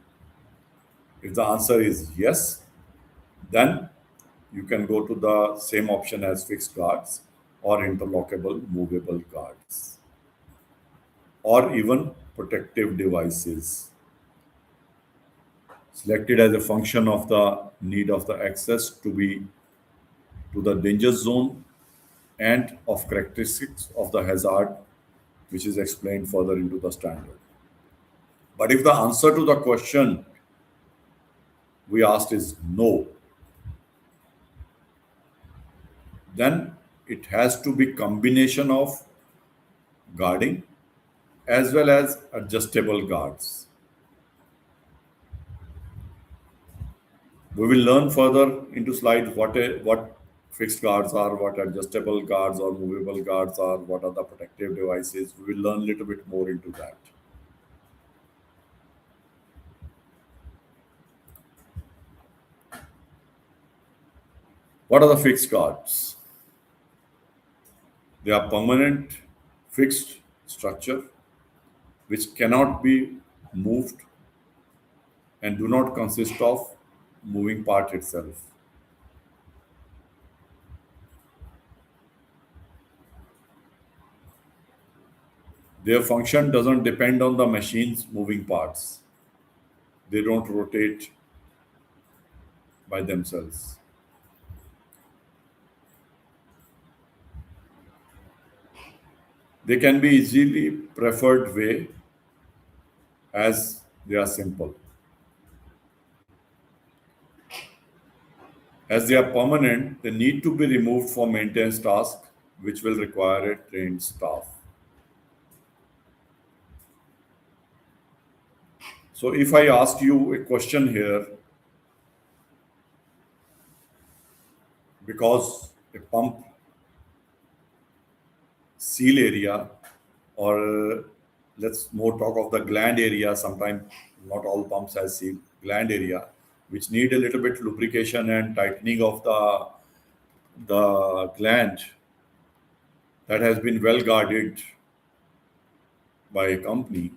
If the answer is yes, then you can go to the same option as fixed guards or interlockable movable guards, or even protective devices selected as a function of the need of the access to be to the danger zone and of characteristics of the hazard, which is explained further into the standard. But if the answer to the question we asked is no, then it has to be combination of guarding as well as adjustable guards. We will learn further into slides what fixed guards are, what adjustable guards or movable guards are, what are the protective devices. We will learn a little bit more into that. What are the fixed guards? They are permanent fixed structure which cannot be moved and do not consist of moving part itself. Their function doesn't depend on the machine's moving parts. They don't rotate by themselves. They can be easily preferred way as they are simple. As they are permanent, they need to be removed for maintenance tasks, which will require a trained staff. So if I ask you a question here, because a pump seal area, or let's more talk of the gland area. Sometimes not all pumps has seal gland area, which need a little bit lubrication and tightening of the gland that has been well guarded by a company,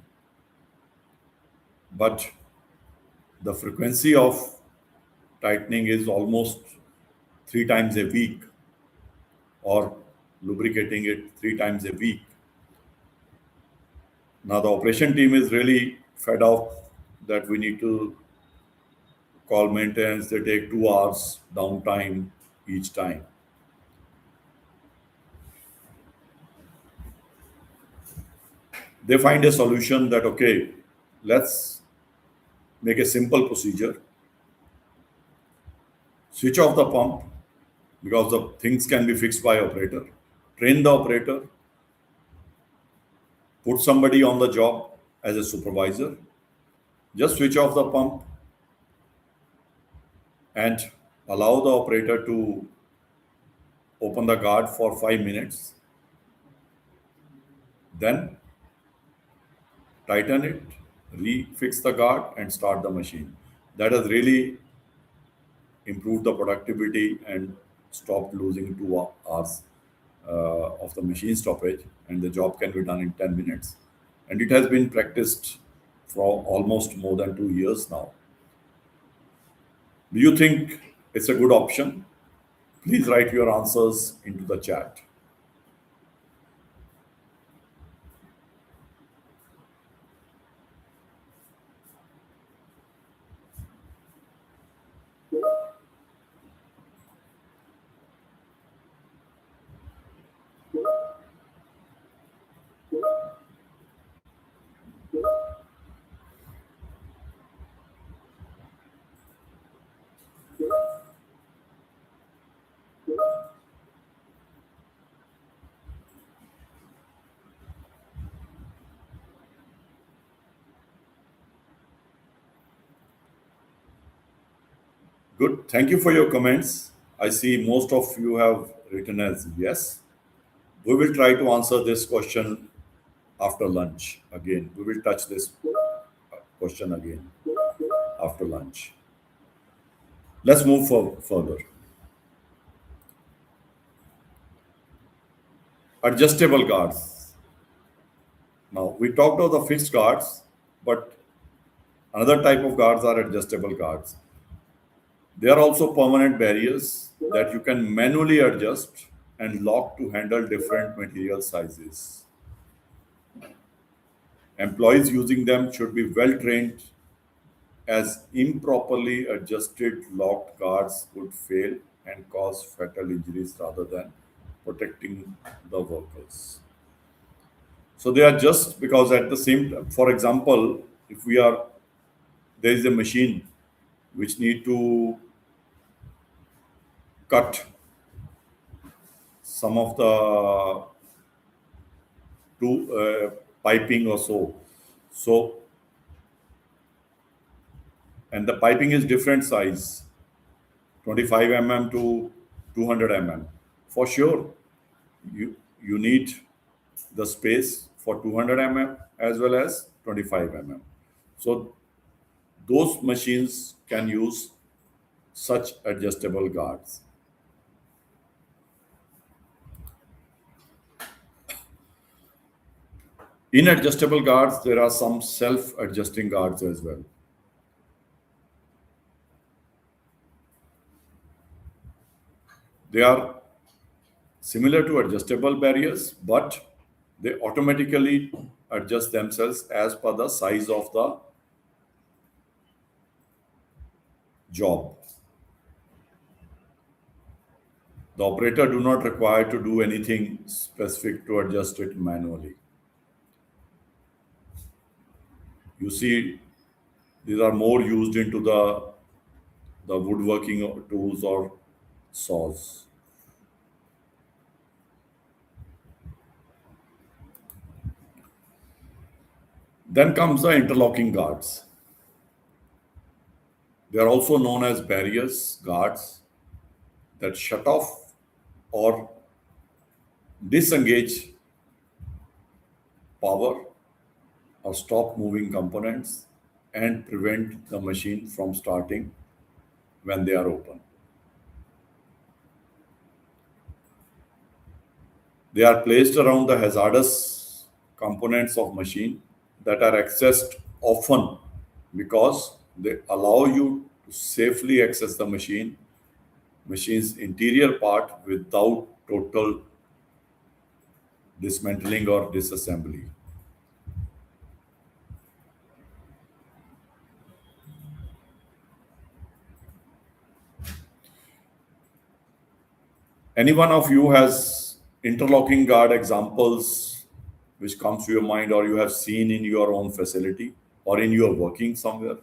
but the frequency of tightening is almost 3 times a week, or lubricating it 3 times a week. Now the operation team is really fed up that we need to call maintenance. They take 2 hours downtime each time. They find a solution that okay, let's make a simple procedure. Switch off the pump because the things can be fixed by operator. Train the operator. Put somebody on the job as a supervisor. Just switch off the pump and allow the operator to open the guard for 5 minutes. Then tighten it, refix the guard, and start the machine. That has really improved the productivity and stopped losing 2 hours of the machine stoppage, and the job can be done in 10 minutes. And it has been practiced for almost more than 2 years now. Do you think it's a good option? Please write your answers into the chat. Good. Thank you for your comments. I see most of you have written as yes. We will try to answer this question after lunch again. We will touch this question again after lunch. Let's move further. Adjustable guards. Now, we talked about the fixed guards, but another type of guards are adjustable guards. They are also permanent barriers that you can manually adjust and lock to handle different material sizes. Employees using them should be well trained, as improperly adjusted locked guards could fail and cause fatal injuries rather than protecting the workers. So they are just because at the same time, for example, if we are there is a machine which need to cut some of the piping or so. So and the piping is different size. 25 mm to 200 mm. For sure, you need the space for 200 mm as well as 25 mm. So those machines can use such adjustable guards. In adjustable guards, there are some self-adjusting guards as well. They are similar to adjustable barriers, but they automatically adjust themselves as per the size of the job. The operator do not require to do anything specific to adjust it manually. You see, these are more used into the woodworking tools or saws. Then comes the interlocking guards. They are also known as barriers guards that shut off or disengage power or stop moving components and prevent the machine from starting when they are open. They are placed around the hazardous components of machine that are accessed often because they allow you to safely access the machine's interior part without total dismantling or disassembly. Any one of you has interlocking guard examples which comes to your mind or you have seen in your own facility or in your working somewhere?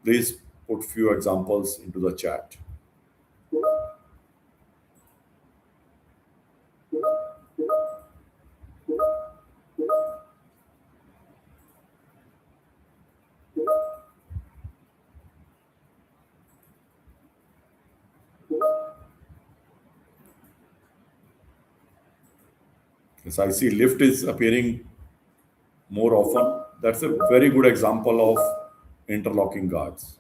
Please put few examples into the chat. Yes, I see lift is appearing more often. That's a very good example of interlocking guards.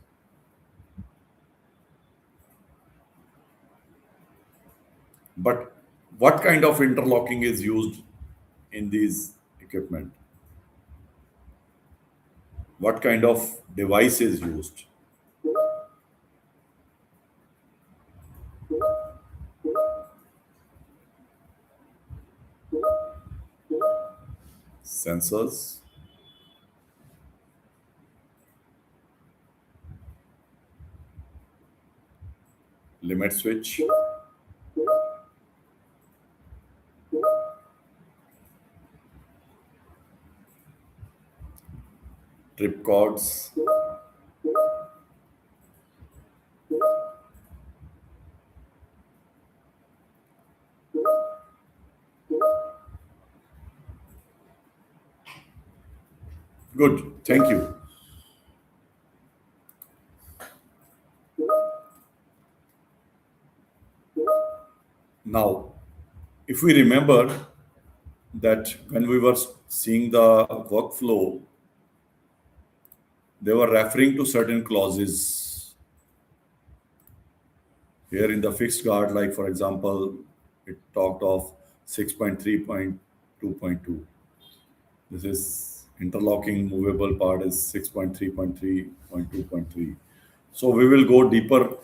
But what kind of interlocking is used in these equipment? What kind of device is used? Sensors, limit switch, trip cords, good, thank you. Now, if we remember that when we were seeing the workflow, they were referring to certain clauses. Here in the fixed guard, like for example, it talked of 6.3.2.2. This is interlocking movable part is 6.3.3.2.3. So we will go deeper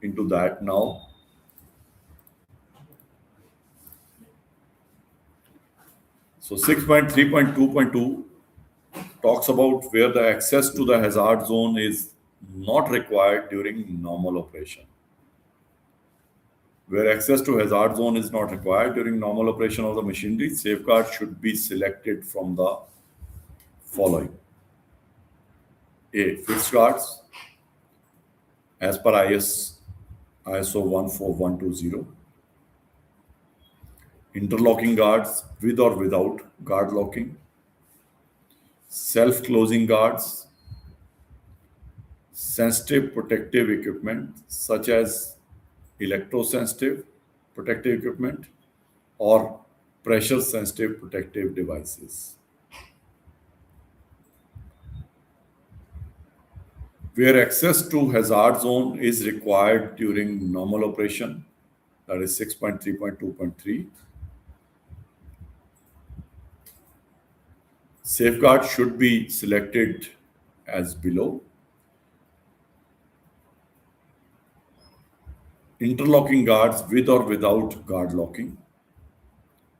into that now. So 6.3.2.2 talks about where the access to the hazard zone is not required during normal operation. Where access to hazard zone is not required during normal operation of the machinery, safeguard should be selected from the following. A. Fixed guards as per ISO 14120. Interlocking guards with or without guard locking. Self-closing guards. sensitive protective equipment such as electrosensitive protective equipment or pressure sensitive protective devices. Where access to hazard zone is required during normal operation, that is 6.3.2.3, safeguard should be selected as below. Interlocking guards with or without guard locking,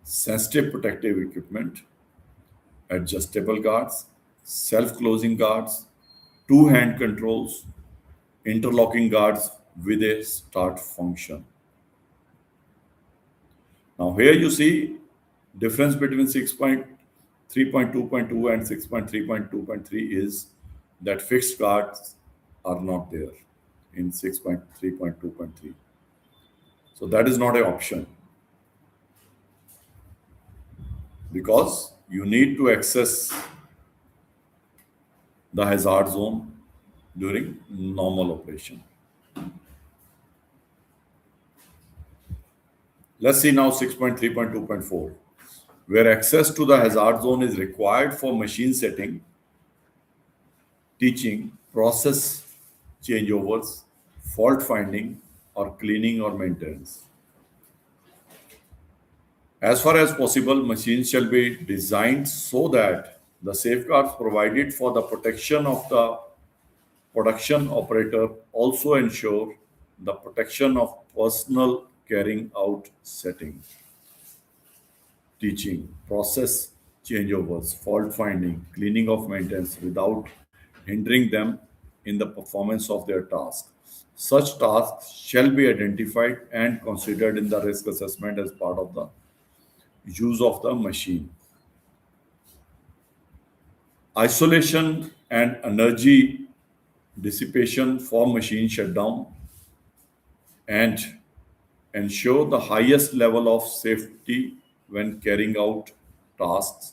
sensitive protective equipment, adjustable guards, self-closing guards, two-hand controls, interlocking guards with a start function. Now here you see difference between 6.3.2.2 and 6.3.2.3 is that fixed guards are not there in 6.3.2.3. So that is not an option because you need to access the hazard zone during normal operation. Let's see now 6.3.2.4, where access to the hazard zone is required for machine setting, teaching, process changeovers, fault finding, or cleaning or maintenance. As far as possible, machines shall be designed so that the safeguards provided for the protection of the production operator also ensure the protection of personnel carrying out setting, teaching, process changeovers, fault finding, cleaning of maintenance without hindering them in the performance of their task. Such tasks shall be identified and considered in the risk assessment as part of the use of the machine. Isolation and energy dissipation for machine shutdown and ensure the highest level of safety when carrying out tasks,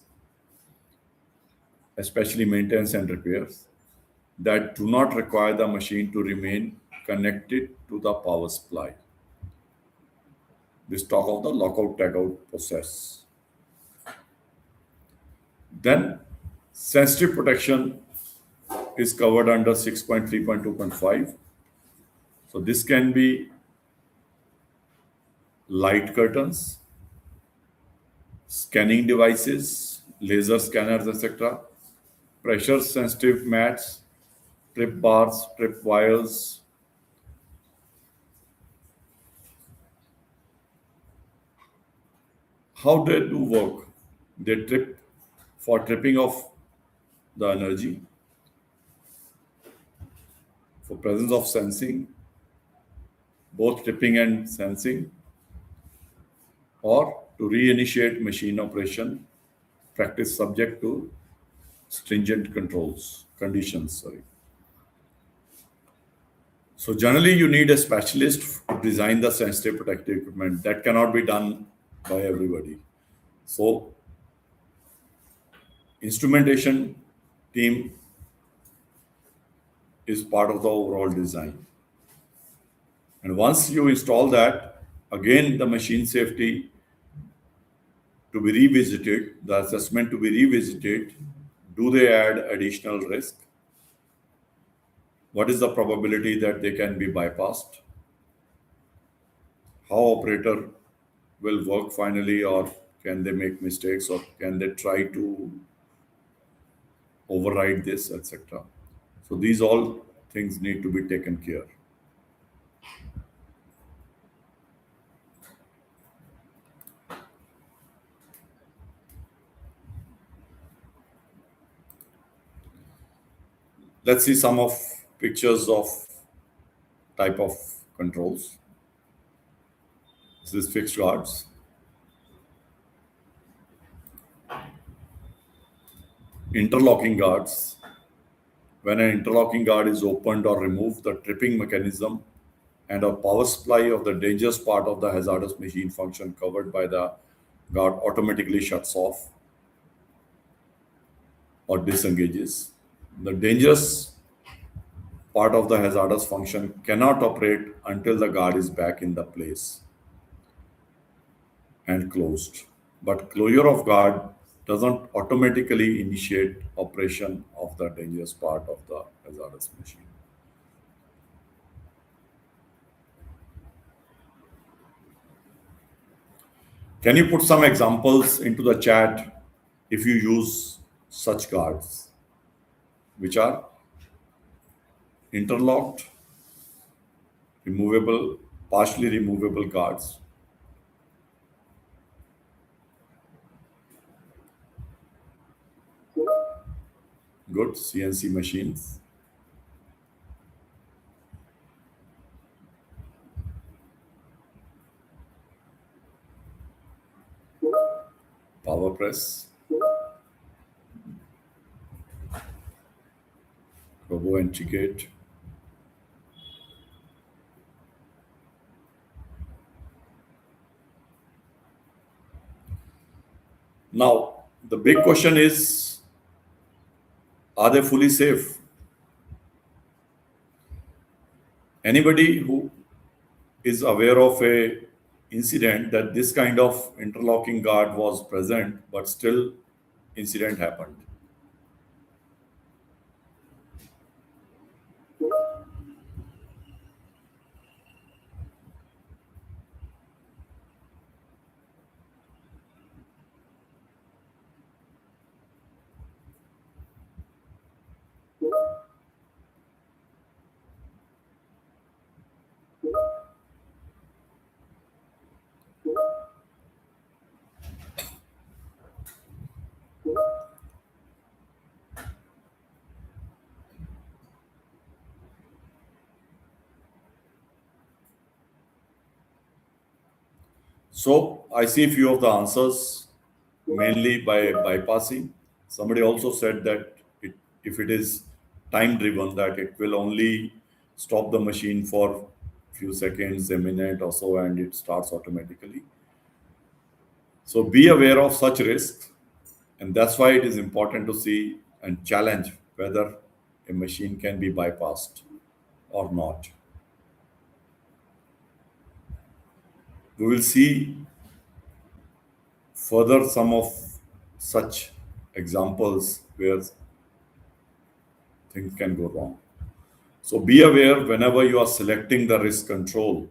especially maintenance and repairs, that do not require the machine to remain connected to the power supply. This talk of the lockout tagout process. Then sensitive protection is covered under 6.3.2.5. So this can be light curtains, scanning devices, laser scanners, etc., pressure sensitive mats, trip bars, trip wires. How they do work? They trip for tripping of the energy, for presence of sensing, both tripping and sensing, or to reinitiate machine operation, practice subject to stringent conditions. Sorry. So generally, you need a specialist to design the sensitive protective equipment. That cannot be done by everybody. So instrumentation team is part of the overall design. And once you install that, again the machine safety to be revisited, the assessment to be revisited. Do they add additional risk? What is the probability that they can be bypassed? How operator will work finally, or can they make mistakes, or can they try to override this, etc. So these all things need to be taken care. Let's see some of pictures of type of controls. This is fixed guards. Interlocking guards. When an interlocking guard is opened or removed, the tripping mechanism and a power supply of the dangerous part of the hazardous machine function covered by the guard automatically shuts off or disengages. The dangerous part of the hazardous function cannot operate until the guard is back in the place and closed. But closure of guard doesn't automatically initiate operation of the dangerous part of the hazardous machine. Can you put some examples into the chat if you use such guards, which are interlocked, removable, partially removable guards? Good. CNC machines, power press, robo entry gate. Now, the big question is, are they fully safe? Anybody who is aware of a incident that this kind of interlocking guard was present, but still incident happened? So I see few of the answers, mainly by bypassing. Somebody also said that if it is time driven, that it will only stop the machine for few seconds, a minute or so, and it starts automatically. So be aware of such risks, and that's why it is important to see and challenge whether a machine can be bypassed or not. We will see further some of such examples where things can go wrong. So be aware whenever you are selecting the risk control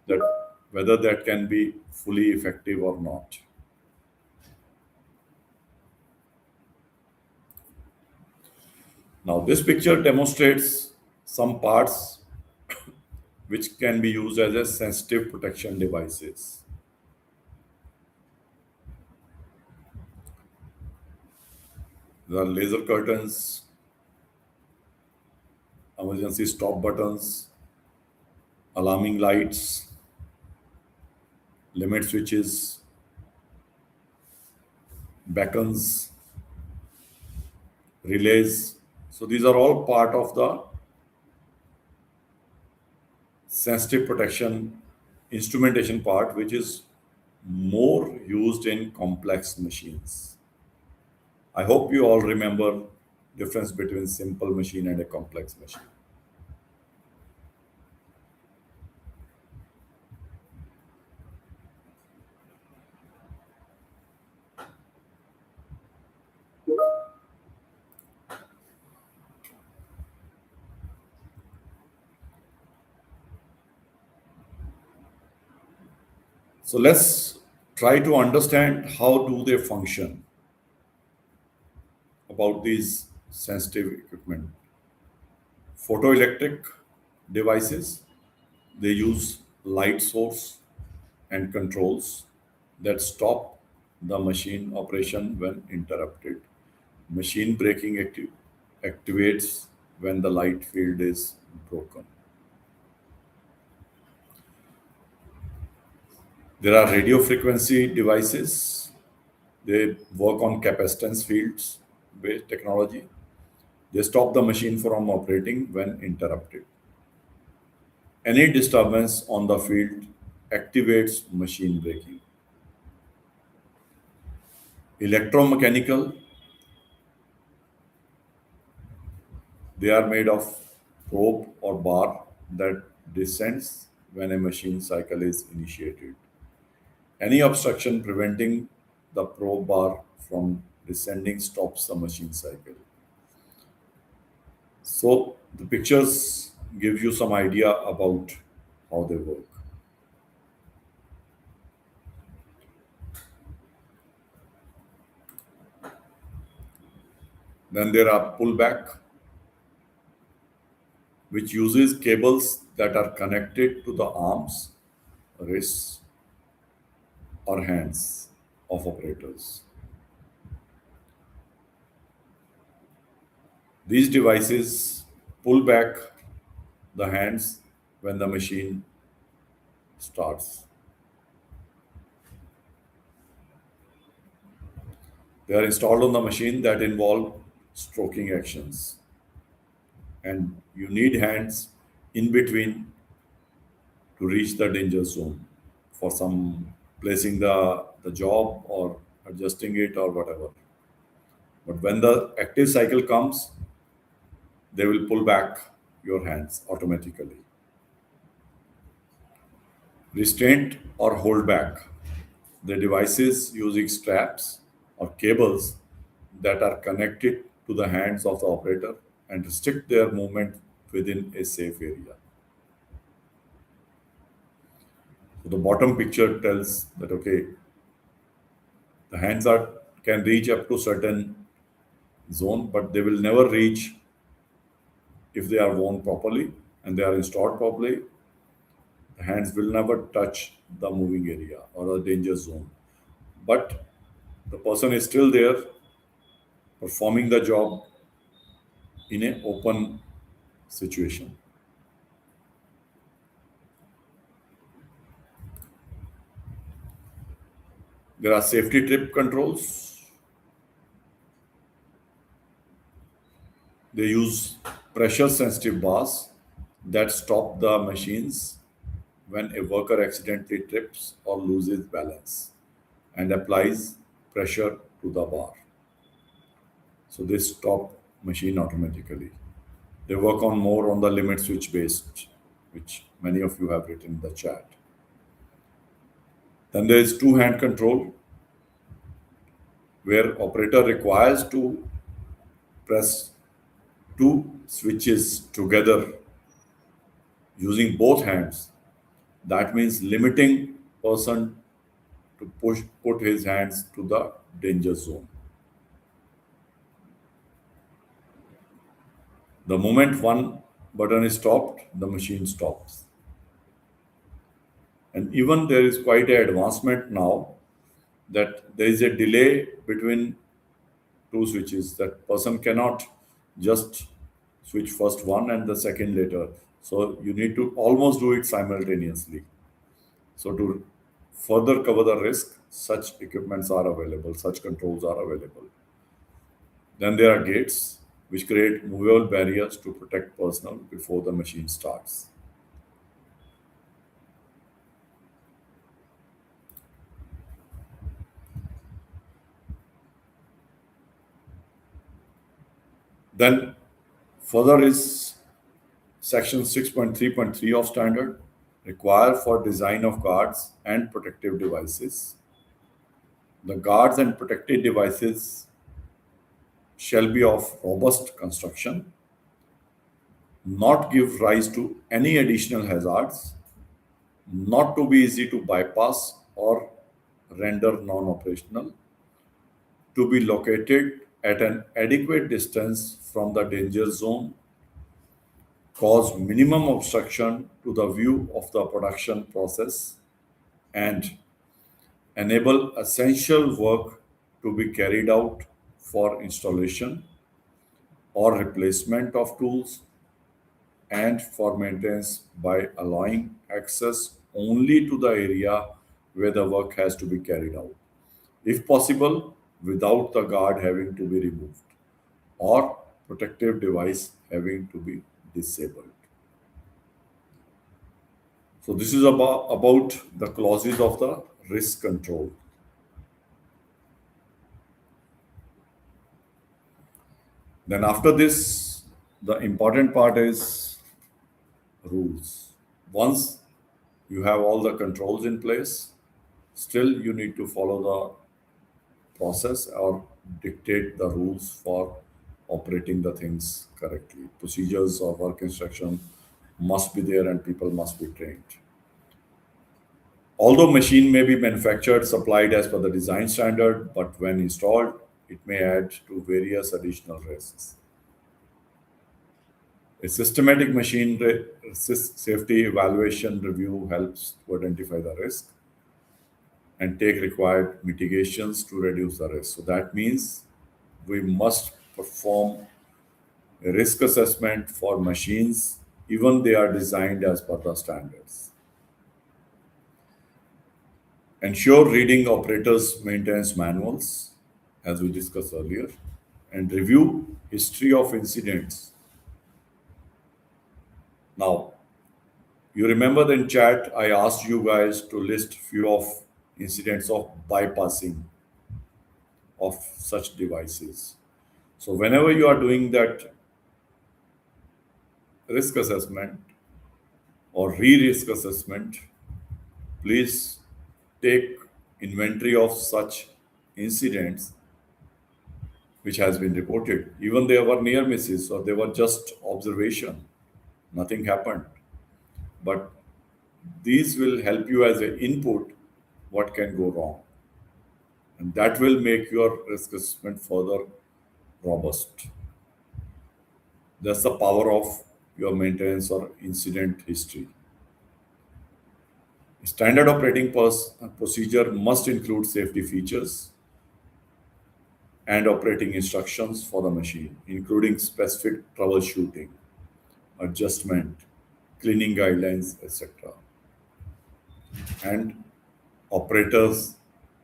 that whether that can be fully effective or not. Now this picture demonstrates some parts which can be used as a sensitive protection devices. There are laser curtains, emergency stop buttons, alarming lights, limit switches, beacons, relays. So these are all part of the sensitive protection instrumentation part, which is more used in complex machines. I hope you all remember difference between simple machine and a complex machine. So let's try to understand how do they function about these sensitive equipment. Photoelectric devices, they use light source and controls that stop the machine operation when interrupted. Machine braking activates when the light field is broken. There are radio frequency devices. They work on capacitance fields based technology. They stop the machine from operating when interrupted. Any disturbance on the field activates machine braking. Electromechanical, they are made of probe or bar that descends when a machine cycle is initiated. Any obstruction preventing the probe bar from descending stops the machine cycle. So the pictures give you some idea about how they work. Then there are pullback, which uses cables that are connected to the arms, wrists, or hands of operators. These devices pull back the hands when the machine starts. They are installed on the machine that involve stroking actions, and you need hands in between to reach the danger zone for some placing the job or adjusting it or whatever. But when the active cycle comes, they will pull back your hands automatically. Restraint or hold back. The devices using straps or cables that are connected to the hands of the operator and restrict their movement within a safe area. So the bottom picture tells that okay, the hands are can reach up to certain zone, but they will never reach if they are worn properly and they are installed properly. The hands will never touch the moving area or a danger zone. But the person is still there performing the job in an open situation. There are safety trip controls. They use pressure sensitive bars that stop the machines when a worker accidentally trips or loses balance and applies pressure to the bar. So they stop machine automatically. They work on more on the limit switch based, which many of you have written in the chat. Then there is two hand control, where operator requires to press two switches together using both hands. That means limiting person to put his hands to the danger zone. The moment one button is stopped, the machine stops. And even there is quite an advancement now that there is a delay between two switches. That person cannot just switch first one and the second later. So you need to almost do it simultaneously. So to further cover the risk, such equipments are available, such controls are available. Then there are gates which create movable barriers to protect personnel before the machine starts. Then further is section 6.3.3 of standard require for design of guards and protective devices. The guards and protective devices shall be of robust construction, not give rise to any additional hazards, not to be easy to bypass or render non-operational, to be located at an adequate distance from the danger zone, cause minimum obstruction to the view of the production process, and enable essential work to be carried out for installation or replacement of tools and for maintenance by allowing access only to the area where the work has to be carried out, if possible, without the guard having to be removed or protective device having to be disabled. So this is about the clauses of the risk control. Then after this, the important part is rules. Once you have all the controls in place, still you need to follow the process or dictate the rules for operating the things correctly. Procedures or work instruction must be there and people must be trained. Although machine may be manufactured, supplied as per the design standard, but when installed, it may add to various additional risks. A systematic safety evaluation review helps to identify the risk and take required mitigations to reduce the risk. So that means we must perform a risk assessment for machines, even they are designed as per the standards. Ensure reading operators maintenance manuals, as we discussed earlier, and review history of incidents. Now, you remember in chat, I asked you guys to list few of incidents of bypassing of such devices. So whenever you are doing that risk assessment or re-risk assessment, please take inventory of such incidents which has been reported. Even they were near misses or they were just observation, nothing happened. But these will help you as an input what can go wrong. And that will make your risk assessment further robust. That's the power of your maintenance or incident history. Standard operating procedure must include safety features and operating instructions for the machine, including specific troubleshooting, adjustment, cleaning guidelines, etc. And operators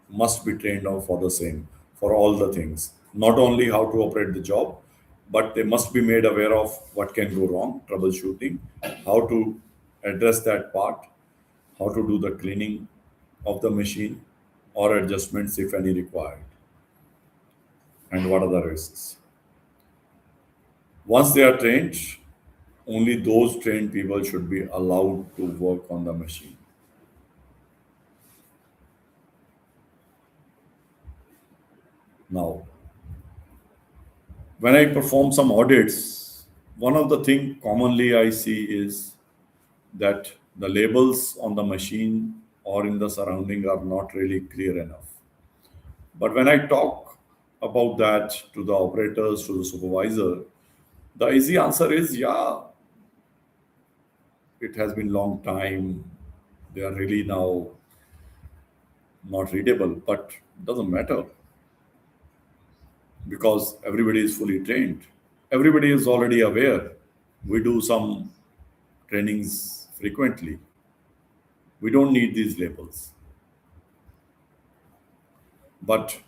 must be trained on for the same, for all the things. Not only how to operate the job, but they must be made aware of what can go wrong, troubleshooting, how to address that part, how to do the cleaning of the machine or adjustments if any required, and what are the risks. Once they are trained, only those trained people should be allowed to work on the machine. Now, when I perform some audits, one of the thing commonly I see is that the labels on the machine or in the surrounding are not really clear enough. But when I talk about that to the operators, to the supervisor, the easy answer is yeah, it has been long time. They are really now not readable, but it doesn't matter because everybody is fully trained. Everybody is already aware. We do some trainings frequently. We don't need these labels. But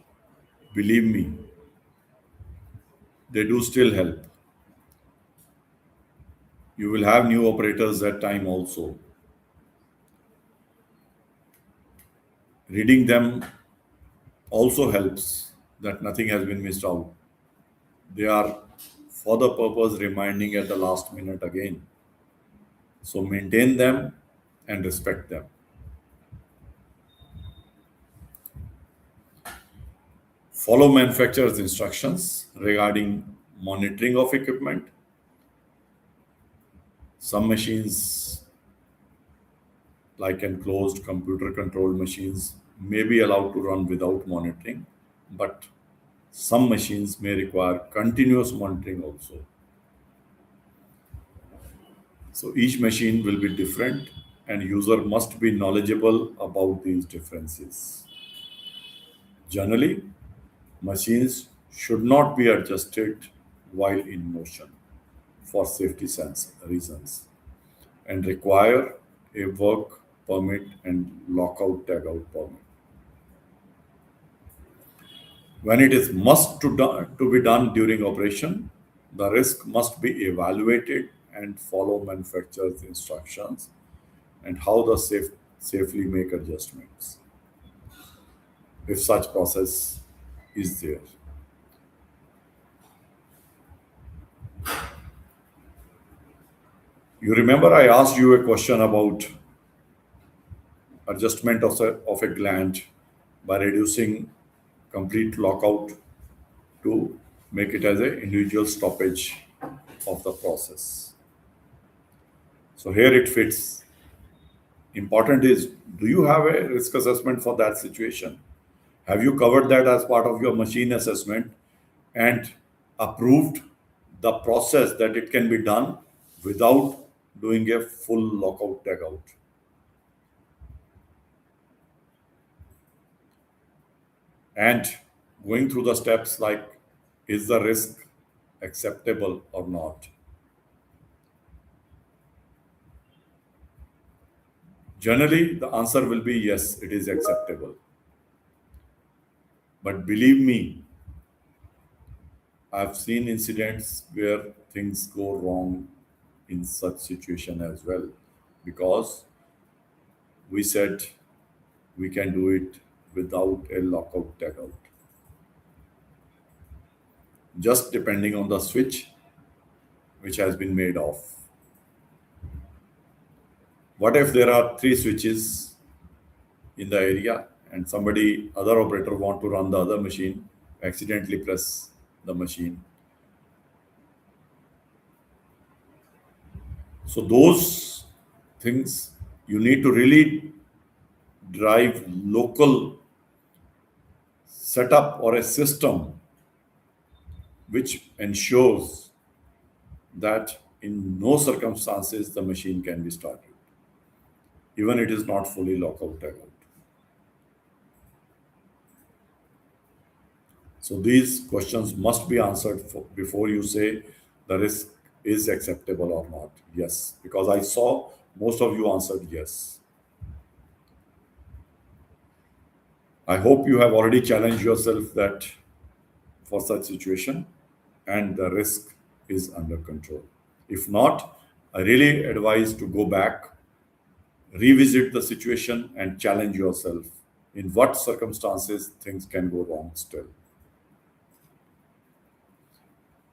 believe me, they do still help. You will have new operators that time also. Reading them also helps that nothing has been missed out. They are for the purpose reminding at the last minute again. So maintain them and respect them. Follow manufacturer's instructions regarding monitoring of equipment. Some machines, like enclosed computer controlled machines, may be allowed to run without monitoring, but some machines may require continuous monitoring also. So each machine will be different and user must be knowledgeable about these differences. Generally, machines should not be adjusted while in motion for safety sense reasons and require a work permit and lockout tagout permit. When it is to be done during operation, the risk must be evaluated and follow manufacturer's instructions and how the safely make adjustments if such process is there. You remember I asked you a question about adjustment of a gland by reducing complete lockout to make it as an individual stoppage of the process. So here it fits. Important is, do you have a risk assessment for that situation? Have you covered that as part of your machine assessment and approved the process that it can be done without doing a full lockout tagout? And going through the steps like, is the risk acceptable or not? Generally, the answer will be yes, it is acceptable. But believe me, I've seen incidents where things go wrong in such situation as well because we said we can do it without a lockout tagout. Just depending on the switch which has been made off. What if there are three switches in the area and somebody, other operator want to run the other machine, accidentally press the machine? So those things you need to really drive local setup or a system which ensures that in no circumstances the machine can be started, even it is not fully lockout tagout. So these questions must be answered before you say the risk is acceptable or not. Yes, because I saw most of you answered yes. I hope you have already challenged yourself that for such situation and the risk is under control. If not, I really advise to go back, revisit the situation and challenge yourself in what circumstances things can go wrong still.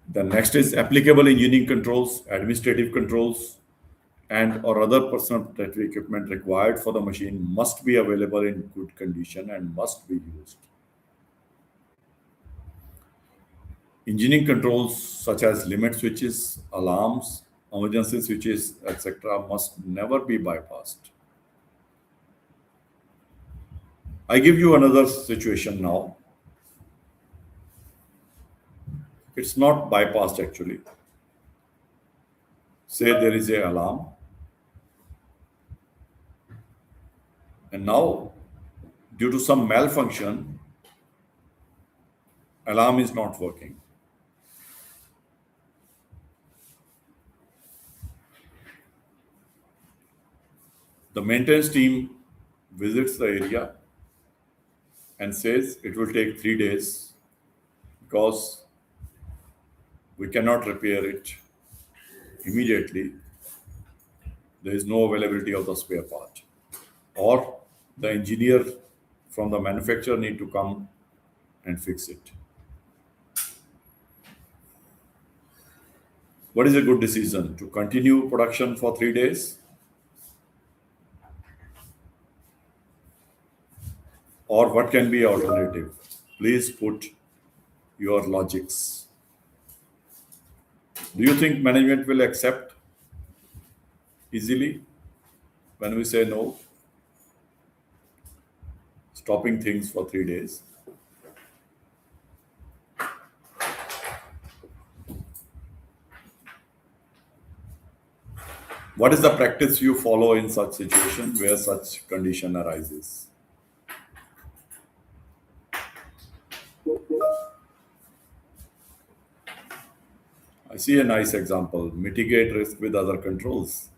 The next is applicable engineering controls, administrative controls, and or other personal protective equipment required for the machine must be available in good condition and must be used. Engineering controls such as limit switches, alarms, emergency switches, etc., must never be bypassed. I give you another situation now. It's not bypassed actually. Say there is a alarm, and now due to some malfunction, alarm is not working. The maintenance team visits the area and says it will take 3 days because we cannot repair it immediately. There is no availability of the spare part. Or the engineer from the manufacturer need to come and fix it. What is a good decision? To continue production for 3 days? Or what can be alternative? Please put your logics. Do you think management will accept easily when we say no? Stopping things for 3 days. What is the practice you follow in such situation where such condition arises? I see a nice example. Mitigate risk with other controls.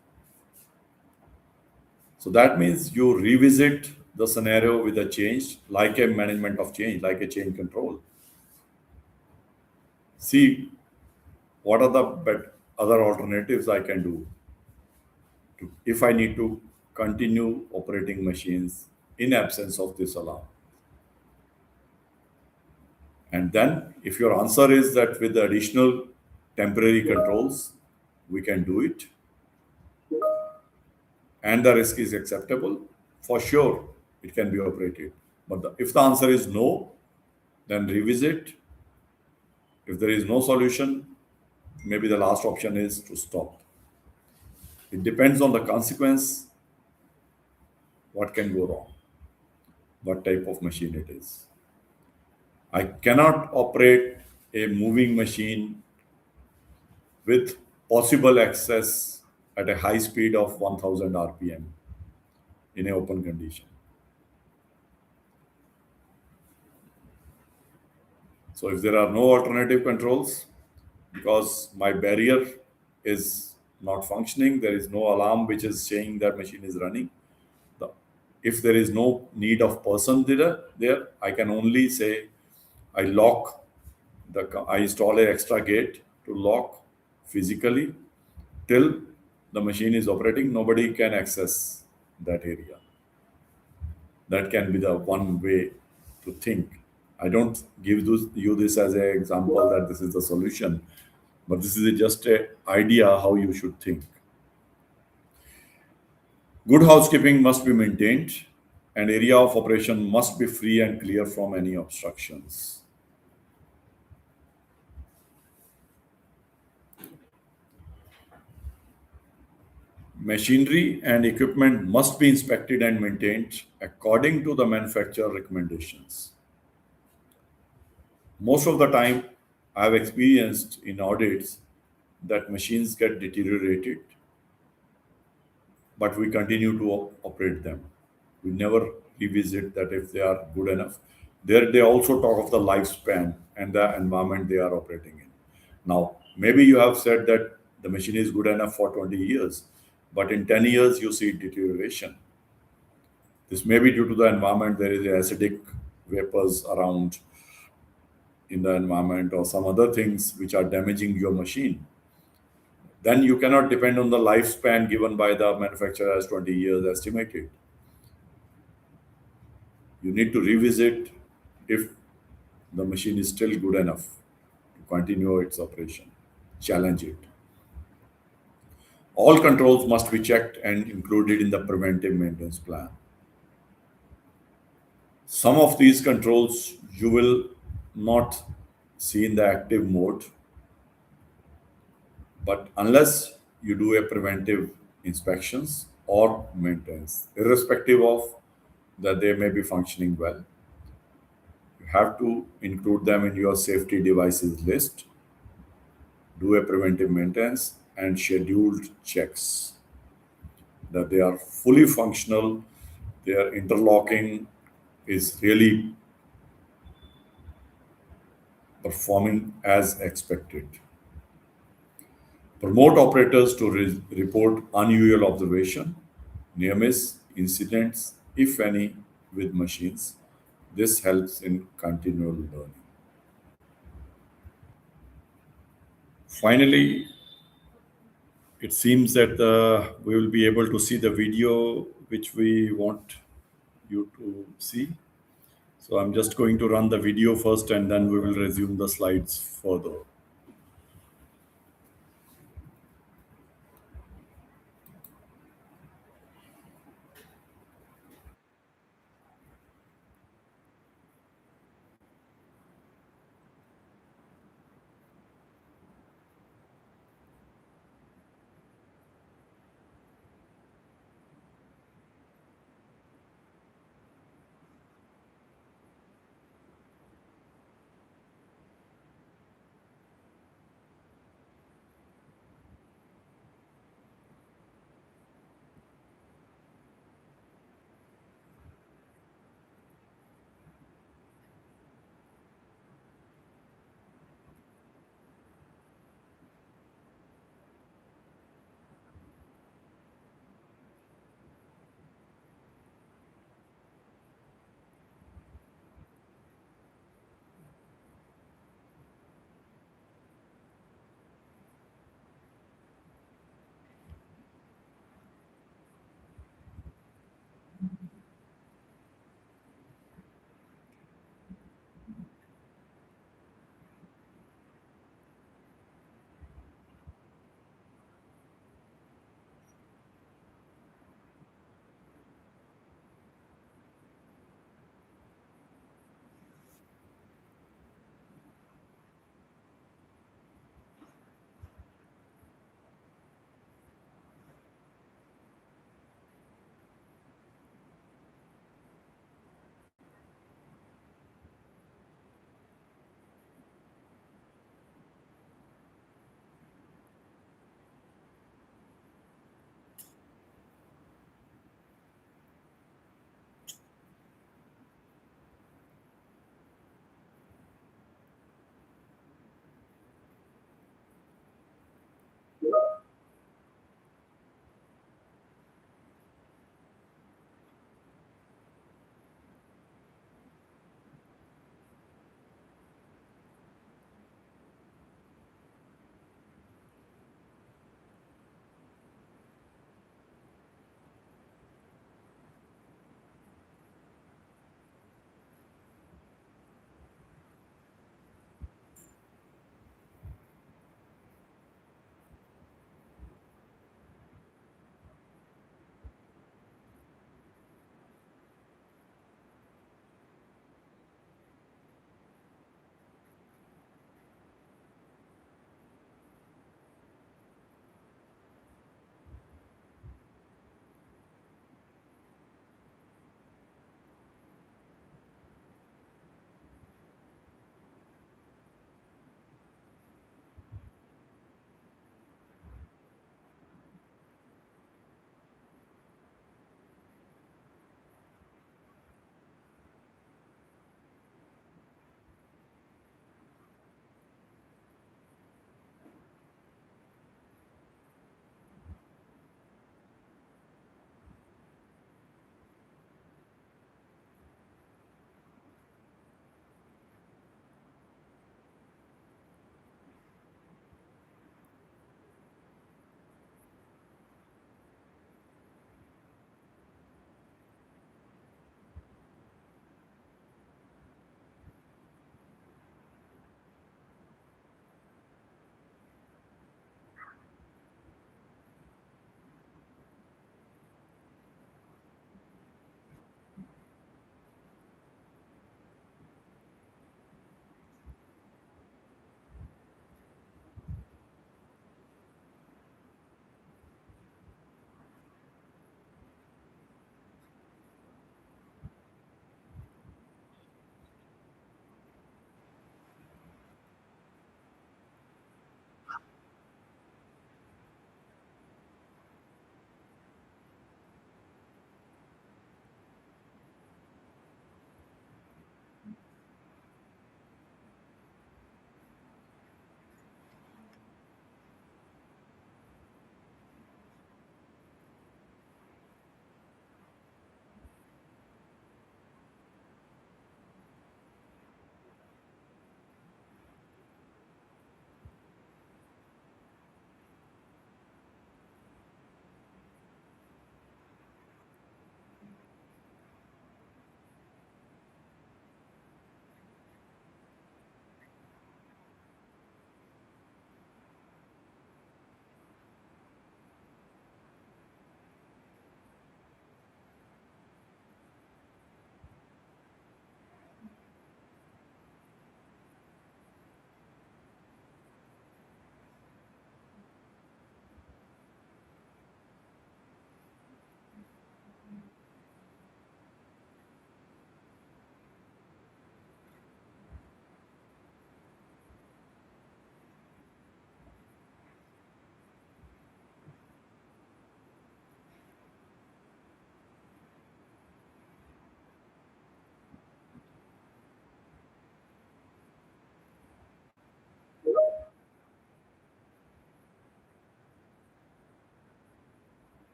So that means you revisit the scenario with a change, like a management of change, like a change control. See what are the other alternatives I can do if I need to continue operating machines in absence of this alarm. And then, if your answer is that with the additional temporary controls, we can do it, and the risk is acceptable, for sure it can be operated. But if the answer is no, then revisit. If there is no solution, maybe the last option is to stop. It depends on the consequence, what can go wrong, what type of machine it is. I cannot operate a moving machine with possible access at a high speed of 1000 rpm in an open condition. So if there are no alternative controls, because my barrier is not functioning, there is no alarm which is saying that machine is running. The- If there is no need of person there, I can only say I lock I install an extra gate to lock physically till the machine is operating. Nobody can access that area. That can be the one way to think. I don't give you this as an example that this is the solution, but this is just an idea how you should think. Good housekeeping must be maintained, and area of operation must be free and clear from any obstructions. Machinery and equipment must be inspected and maintained according to the manufacturer recommendations. Most of the time, I have experienced in audits that machines get deteriorated, but we continue to operate them. We never revisit that if they are good enough. There, they also talk of the lifespan and the environment they are operating in. Now, maybe you have said that the machine is good enough for 20 years, but in 10 years you see deterioration. This may be due to the environment. There is acidic vapors around in the environment or some other things which are damaging your machine. Then you cannot depend on the lifespan given by the manufacturer as 20 years estimated. You need to revisit if the machine is still good enough to continue its operation. Challenge it. All controls must be checked and included in the preventive maintenance plan. Some of these controls you will not see in the active mode, but unless you do a preventive inspections or maintenance, irrespective of that they may be functioning well, you have to include them in your safety devices list, do a preventive maintenance and scheduled checks that they are fully functional, their interlocking is really performing as expected. Promote operators to report unusual observation, near miss incidents, if any, with machines. This helps in continual learning. Finally, it seems that we will be able to see the video which we want you to see. So I'm just going to run the video first and then we will resume the slides further.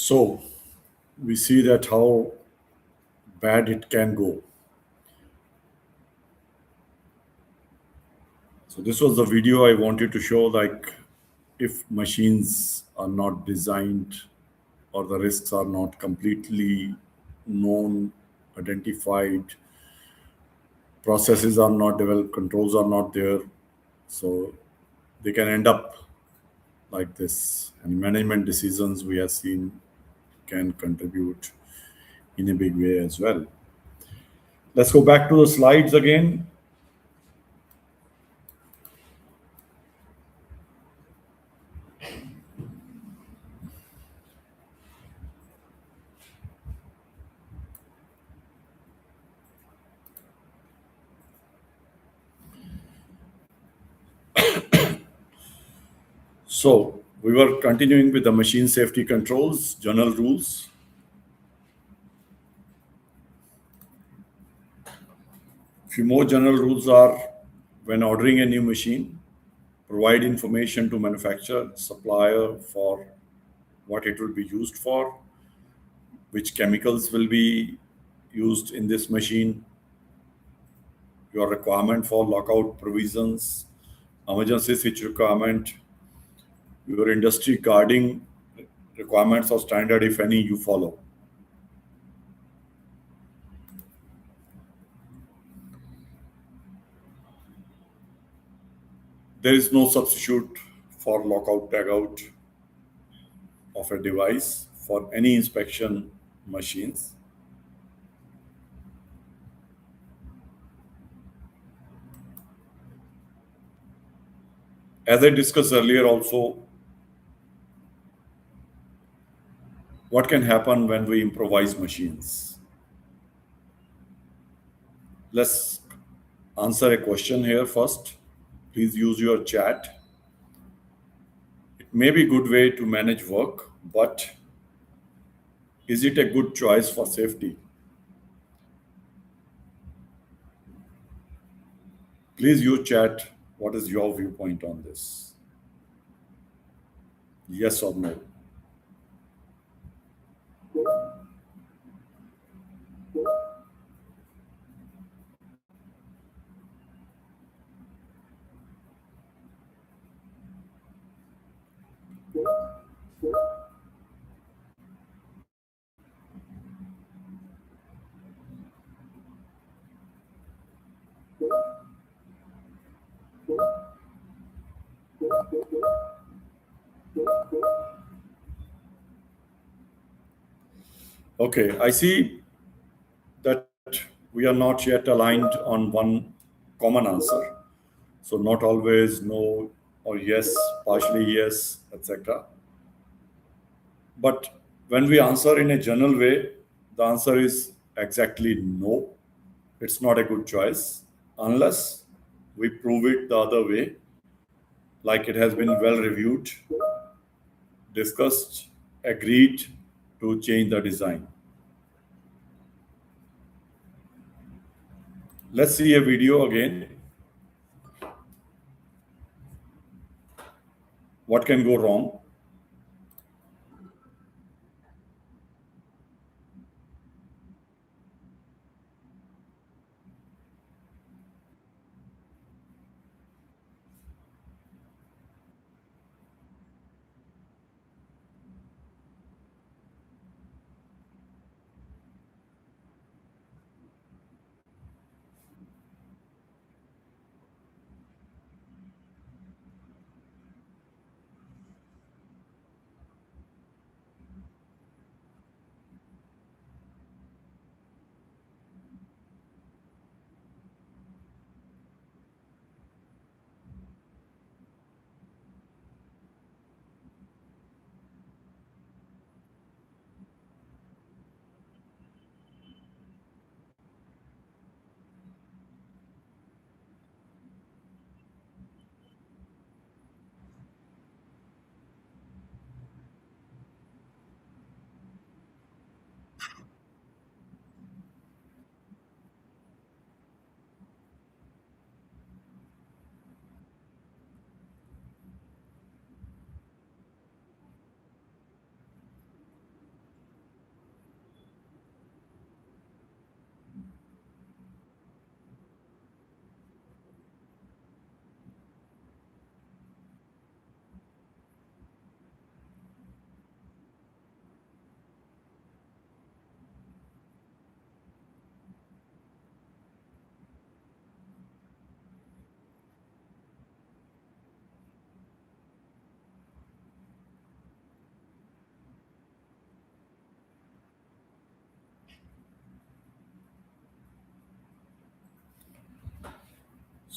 So we see that how bad it can go. So this was the video I wanted to show, like if machines are not designed or the risks are not completely known, identified, processes are not developed, controls are not there, so they can end up like this. And management decisions we have seen can contribute in a big way as well. Let's go back to the slides again. So we were continuing with the machine safety controls, general rules. Few more general rules are: when ordering a new machine, provide information to manufacturer, supplier for what it will be used for, which chemicals will be used in this machine, your requirement for lockout provisions, emergency switch requirement, your industry guarding requirements or standard, if any, you follow. There is no substitute for lockout tagout of a device for any inspection machines. As I discussed earlier, also, what can happen when we improvise machines? Let's answer a question here first. Please use your chat. It may be a good way to manage work, but is it a good choice for safety? Please use chat. What is your viewpoint on this? Yes or no? Okay, I see that we are not yet aligned on one common answer. So not always no or yes, partially yes, etc. But when we answer in a general way, the answer is exactly no. It's not a good choice unless we prove it the other way, like it has been well reviewed, discussed, agreed to change the design. Let's see a video again. What can go wrong?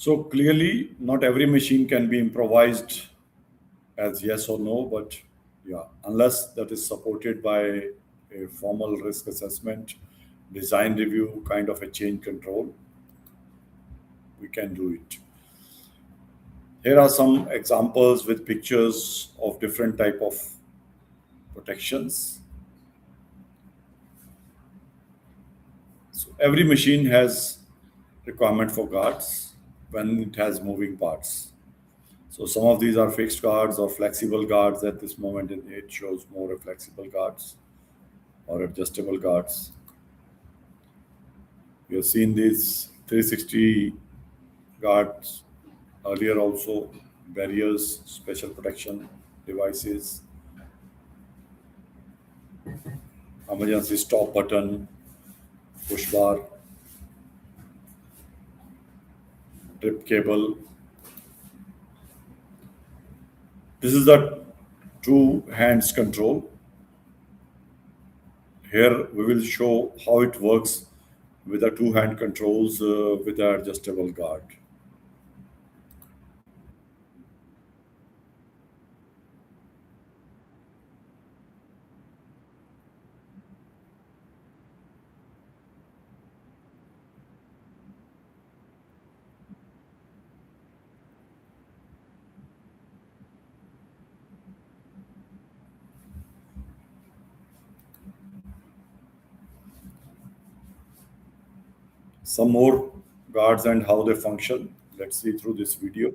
So clearly, not every machine can be improvised as yes or no, but yeah, unless that is supported by a formal risk assessment, design review, kind of a change control, we can do it. Here are some examples with pictures of different type of protections. So every machine has requirement for guards when it has moving parts. So some of these are fixed guards or flexible guards. At this moment, it shows more of flexible guards or adjustable guards. We have seen these 360 guards earlier also, barriers, special protection devices, emergency stop button, push bar, trip cable. This is the two hands control. Here we will show how it works with the two hand controls with the adjustable guard. Some more guards and how they function. Let's see through this video.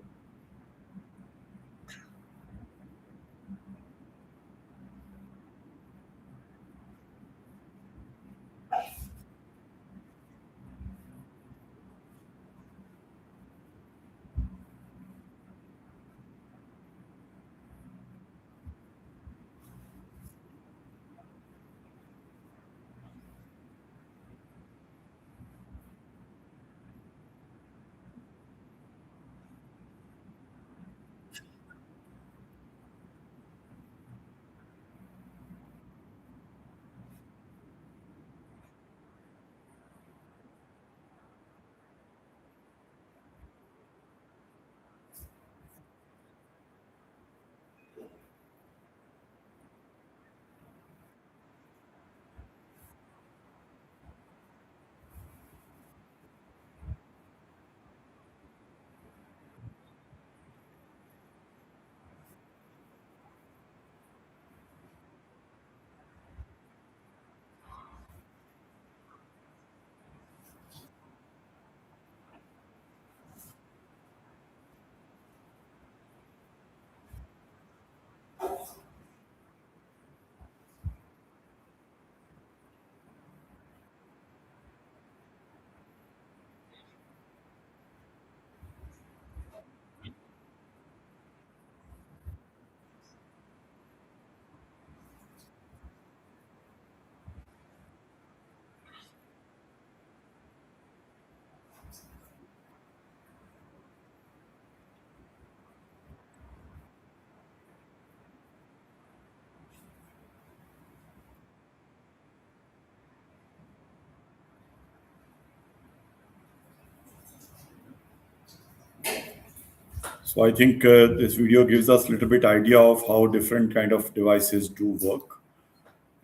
So I think this video gives us a little bit idea of how different kind of devices do work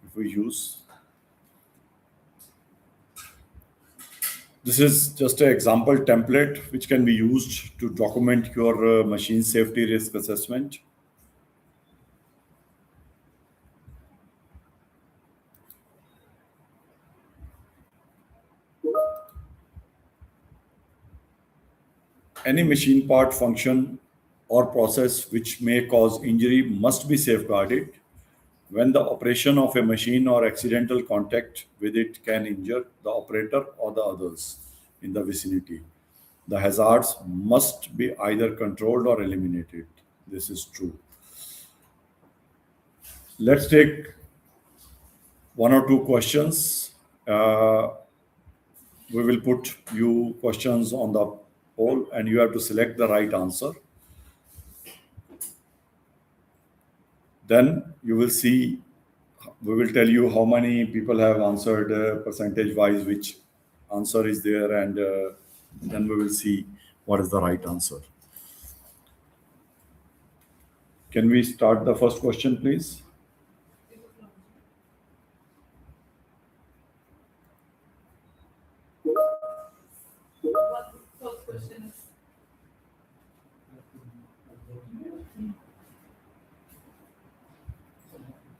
if we use. This is just an example template which can be used to document your machine safety risk assessment. Any machine part, function, or process which may cause injury must be safeguarded. When the operation of a machine or accidental contact with it can injure the operator or the others in the vicinity, the hazards must be either controlled or eliminated. This is true. Let's take one or two questions. We will put you questions on the poll and you have to select the right answer. Then you will see, we will tell you how many people have answered percentage wise, which answer is there, and then we will see what is the right answer. Can we start the first question, please? First question is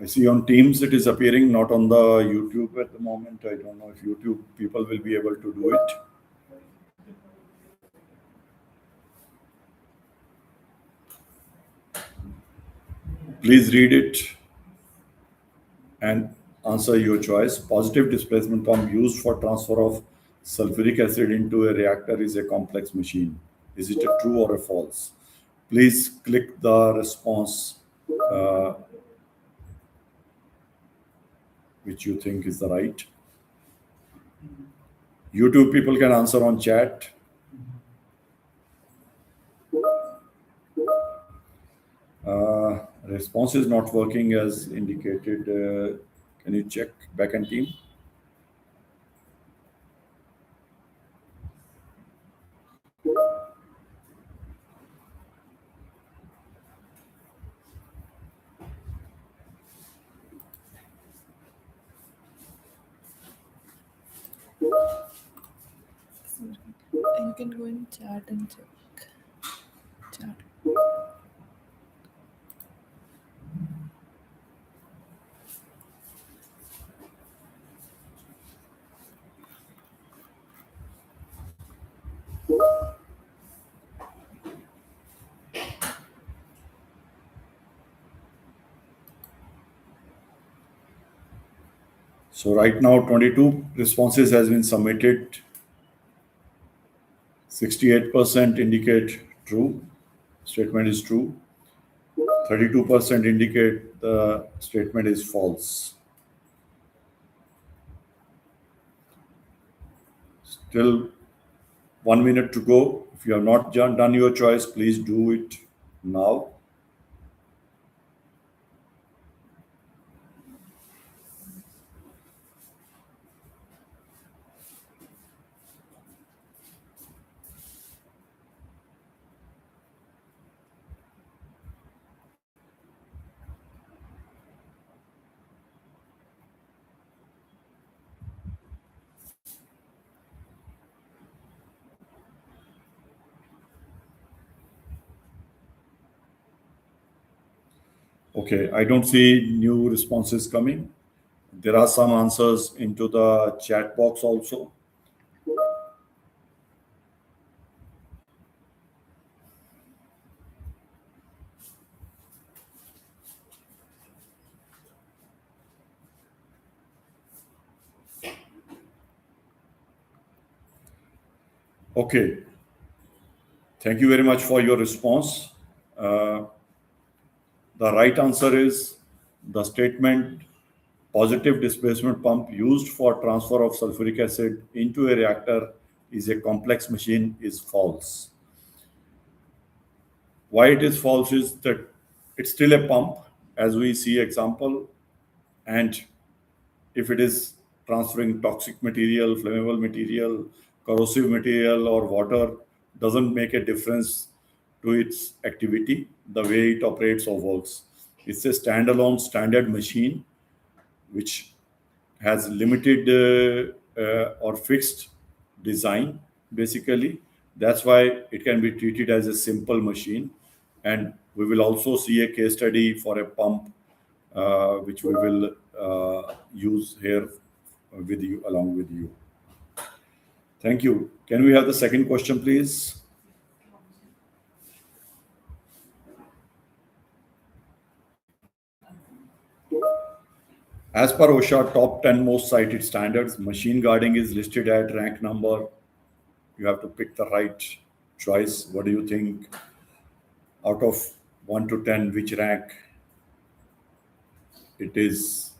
I see on Teams it is appearing, not on the YouTube at the moment. I don't know if YouTube people will be able to do it. Please read it and answer your choice. Positive displacement pump used for transfer of sulfuric acid into a reactor is a complex machine. Is it a true or a false? Please click the response uh, which you think is the right. YouTube people can answer on chat. Response is not working as indicated. Can you check backend team? you can go in chat and check. Chat. So right now 22 responses has been submitted. 68% indicate true. Statement is true. 32% indicate the statement is false. Still 1 minute to go. If you have not done your choice, please do it now. Okay, I don't see new responses coming. There are some answers into the chat box also. Okay, thank you very much for your response. Uh, the right answer is the statement positive displacement pump used for transfer of sulfuric acid into a reactor is a complex machine is false. Why it is false is that it's still a pump, as we see example, and if it is transferring toxic material, flammable material, corrosive material, or water, doesn't make a difference to its activity, the way it operates or works. It's a standalone standard machine which has limited or fixed design, basically. That's why it can be treated as a simple machine. And we will also see a case study for a pump, which we will use here with you, along with you. Thank you. Can we have the second question, please? As per OSHA top 10 most cited standards, machine guarding is listed at rank number. You have to pick the right choice. What do you think? Out of 1 to 10, which rank it is?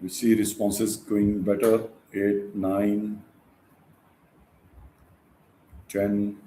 We see responses going better 8, 9, 10.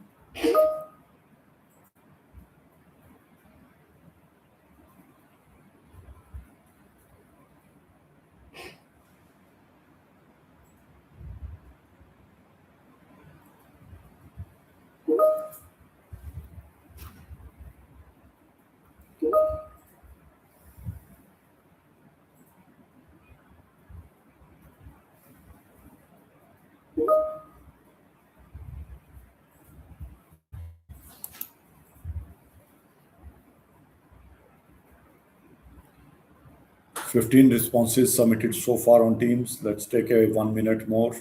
15 responses submitted so far on Teams. Let's take a 1 minute more.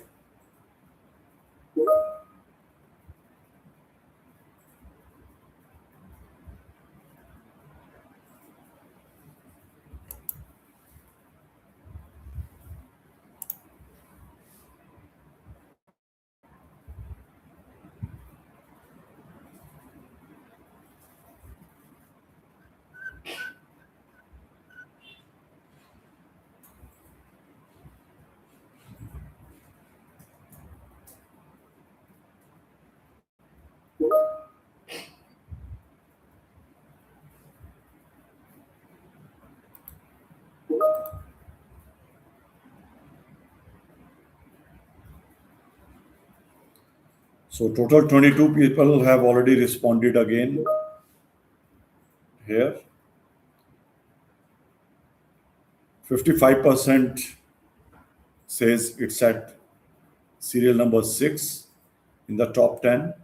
So total 22 people have already responded again here. 55% says it's at serial number 6 in the top 10,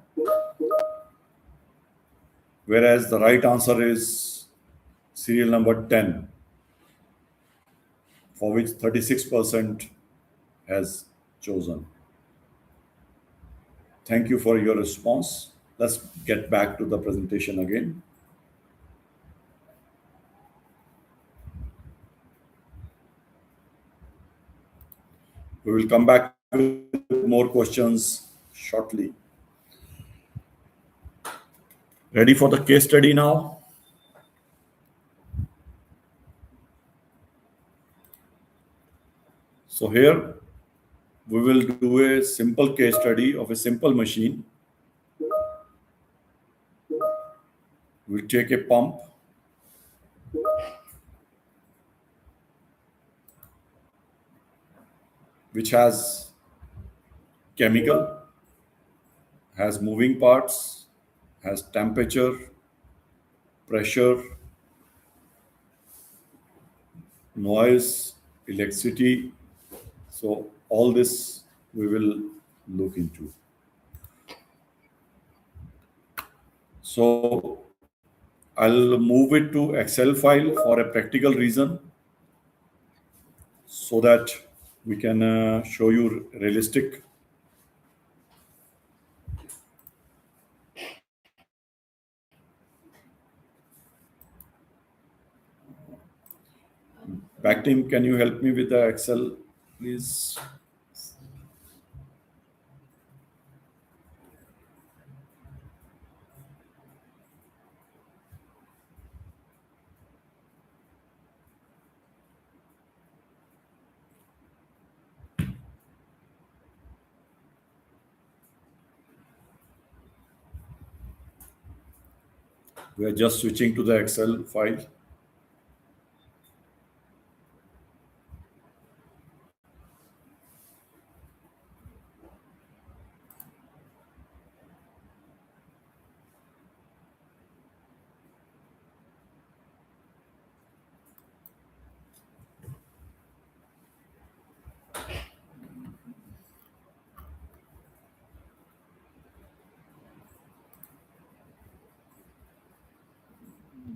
whereas the right answer is serial number 10, for which 36% has chosen. Thank you for your response. Let's get back to the presentation again. We will come back with more questions shortly. Ready for the case study now? So here we will do a simple case study of a simple machine. We'll take a pump, which has chemical, has moving parts, has temperature, pressure, noise, electricity. So all this we will look into. So I'll move it to Excel file for a practical reason, so that we can show you realistic. Back team, can you help me with the Excel, please? We are just switching to the Excel file.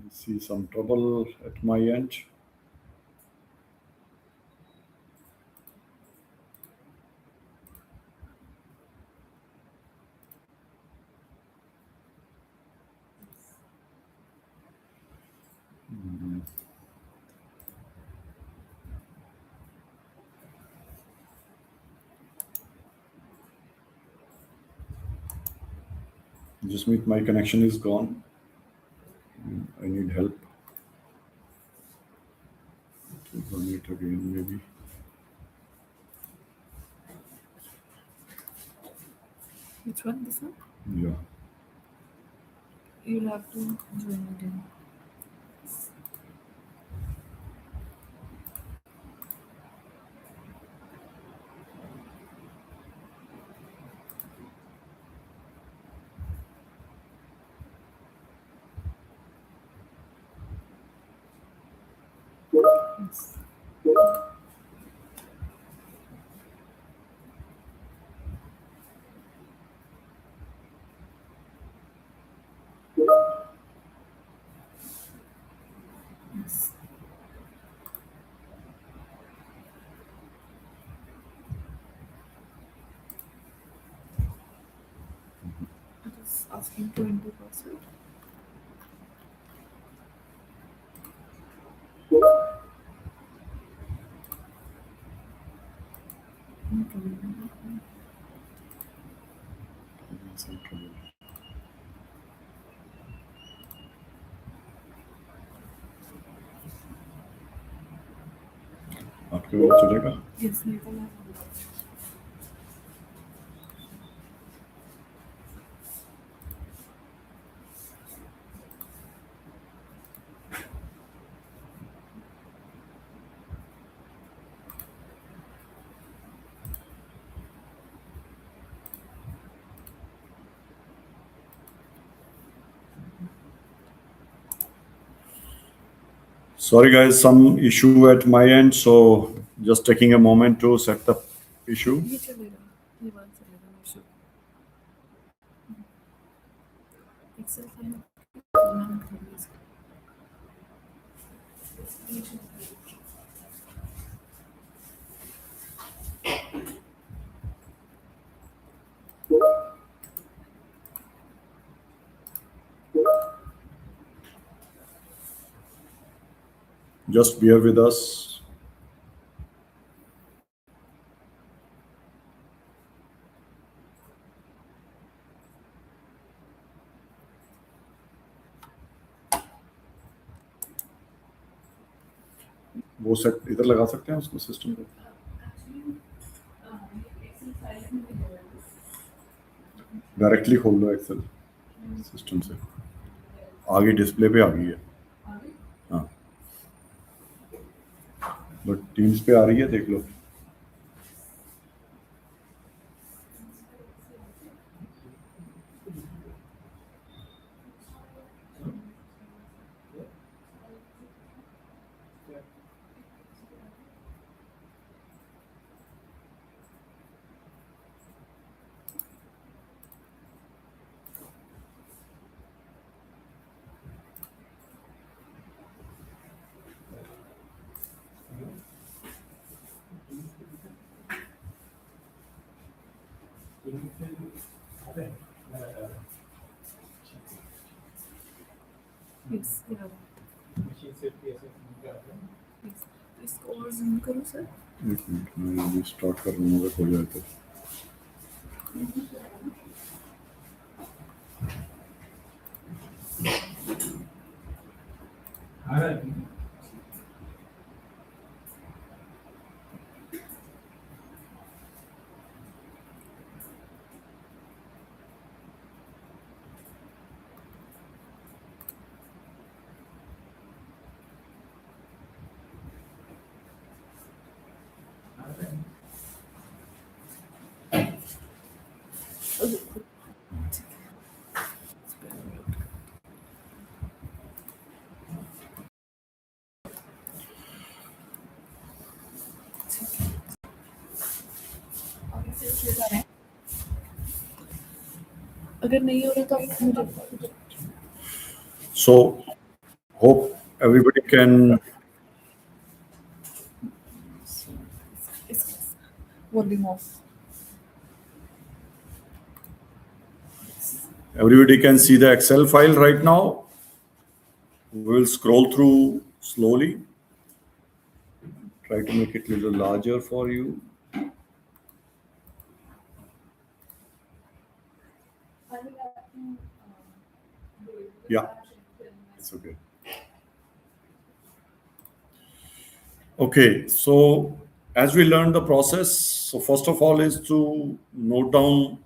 See some trouble at my end. Just meet my connection is gone. I need help. Run it again, maybe. Which one? This one? Yeah. You'll have to join again. Yes. Yes. It is asking to enter password. No problem. Some trouble. आपके वो चलेगा? Yes, नहीं तो मैं Sorry, guys, some issue at my end, so just taking a moment to set the issue. ये चलेगा. ये बात चलेगा. No issue. Excel file. नाम कर लो इसका. ये चलेगा. Just bear with us. वो सेट इधर लगा सकते हैं उसको सिस्टम पे डायरेक्टली खोल लो एक्सेल सिस्टम से आगे डिस्प्ले पे आ गई है हाँ बट टीम्स पे आ रही है देख लो Yes, yeah. Yes. इसको और zoom करो सर. एक मिनट मैं अभी स्टार्ट कर रहा हूँ अगर हो जाए तो अगर नहीं हो रहा तो आप मुझे. So hope everybody can Volume off. everybody can see the Excel file right now. We will scroll through slowly. Try to make it a little larger for you. Yeah, it's okay. Okay, so as we learned the process, so first of all is to note down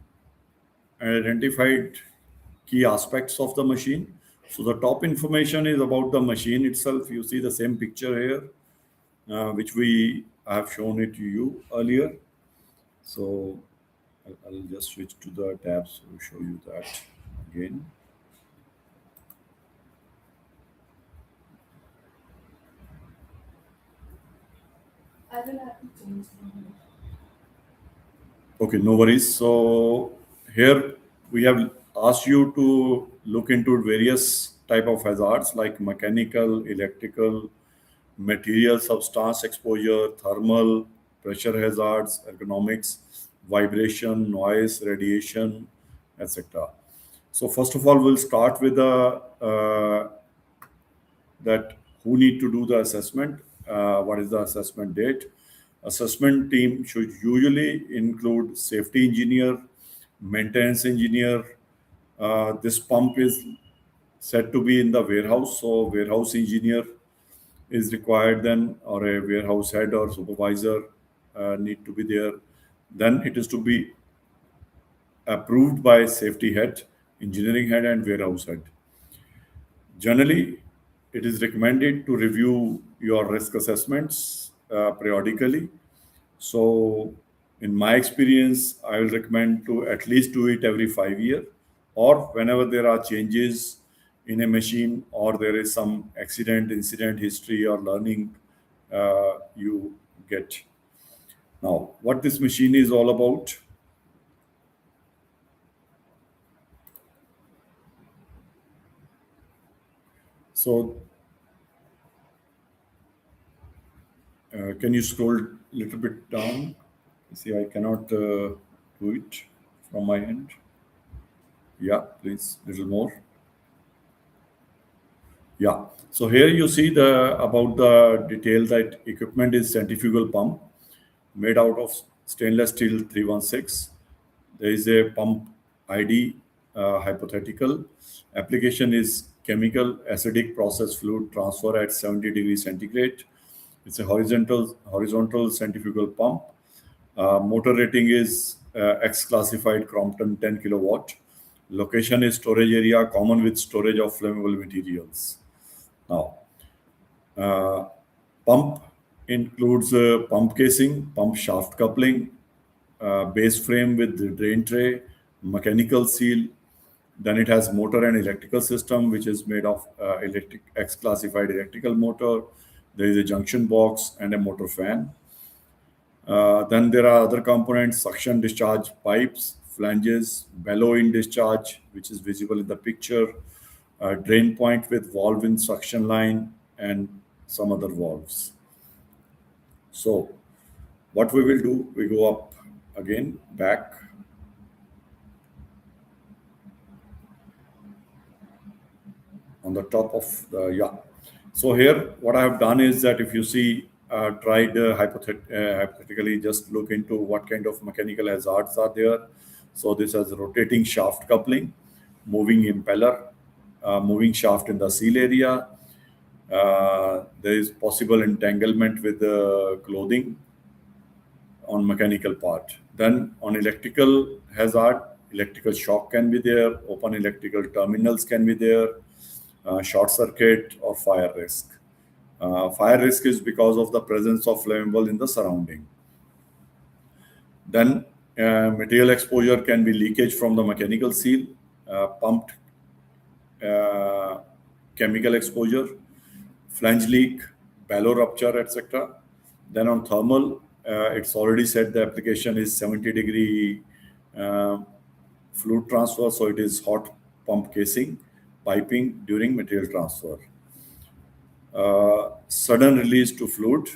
and identified key aspects of the machine. So the top information is about the machine itself. You see the same picture here, which we have shown it to you earlier. So I'll just switch to the tabs to show you that again. I will have to change them. Okay, no worries. So here we have asked you to look into various type of hazards like mechanical, electrical, material substance exposure, thermal, pressure hazards, ergonomics, vibration, noise, radiation, etc. So first of all, we'll start with the that who need to do the assessment, what is the assessment date. Assessment team should usually include safety engineer, maintenance engineer. This pump is said to be in the warehouse, so warehouse engineer is required then, or a warehouse head or supervisor need to be there. Then it is to be approved by safety head, engineering head, and warehouse head. Generally, it is recommended to review your risk assessments periodically. So, in my experience, I will recommend to at least do it every 5 years, or whenever there are changes in a machine or there is some accident, incident history, or learning you get. Now, what this machine is all about. So, can you scroll a little bit down? See, I cannot do it from my end. Yeah, please, little more. Yeah. So here you see the about the detail that equipment is centrifugal pump made out of stainless steel 316. There is a pump ID hypothetical. Application is chemical acidic process fluid transfer at 70 degrees centigrade. It's a horizontal centrifugal pump. Motor rating is X classified Crompton 10 kilowatt. Location is storage area common with storage of flammable materials. Now, uh, pump includes pump casing, pump shaft coupling, base frame with the drain tray, mechanical seal. Then it has motor and electrical system, which is made of electric X classified electrical motor. There is a junction box and a motor fan. Then there are other components: suction discharge pipes, flanges, bellow in discharge, which is visible in the picture, drain point with valve in suction line, and some other valves. So what we will do, we go up again, back on the top of the, yeah. So here, what I have done is that if you see, tried hypothetically just look into what kind of mechanical hazards are there. So this has rotating shaft coupling, moving impeller, moving shaft in the seal area. There is possible entanglement with the clothing on mechanical part. Then on electrical hazard, electrical shock can be there, open electrical terminals can be there, short circuit or fire risk. Fire risk is because of the presence of flammable in the surrounding. Then material exposure can be leakage from the mechanical seal, pumped uh, chemical exposure, flange leak, bellow rupture, etc. Then on thermal, it's already said the application is 70-degree uh, fluid transfer, so it is hot pump casing, piping during material transfer. Sudden release to fluid,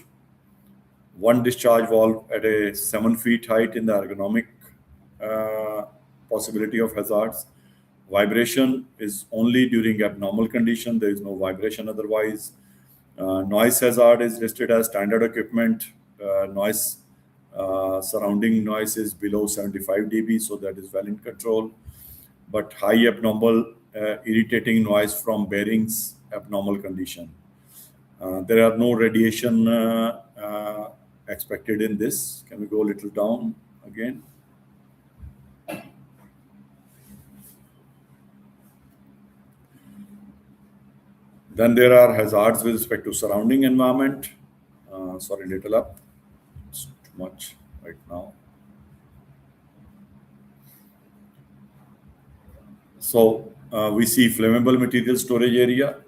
one discharge valve at a 7 feet height in the ergonomic uh, possibility of hazards. Vibration is only during abnormal condition. There is no vibration otherwise. Noise hazard is listed as standard equipment. Noise surrounding noise is below 75 dB, so that is well in control. But high abnormal irritating noise from bearings, abnormal condition. There are no radiation expected in this. Can we go a little down again? Then there are hazards with respect to surrounding environment. Sorry, little up. It's too much right now. So we see flammable material storage area.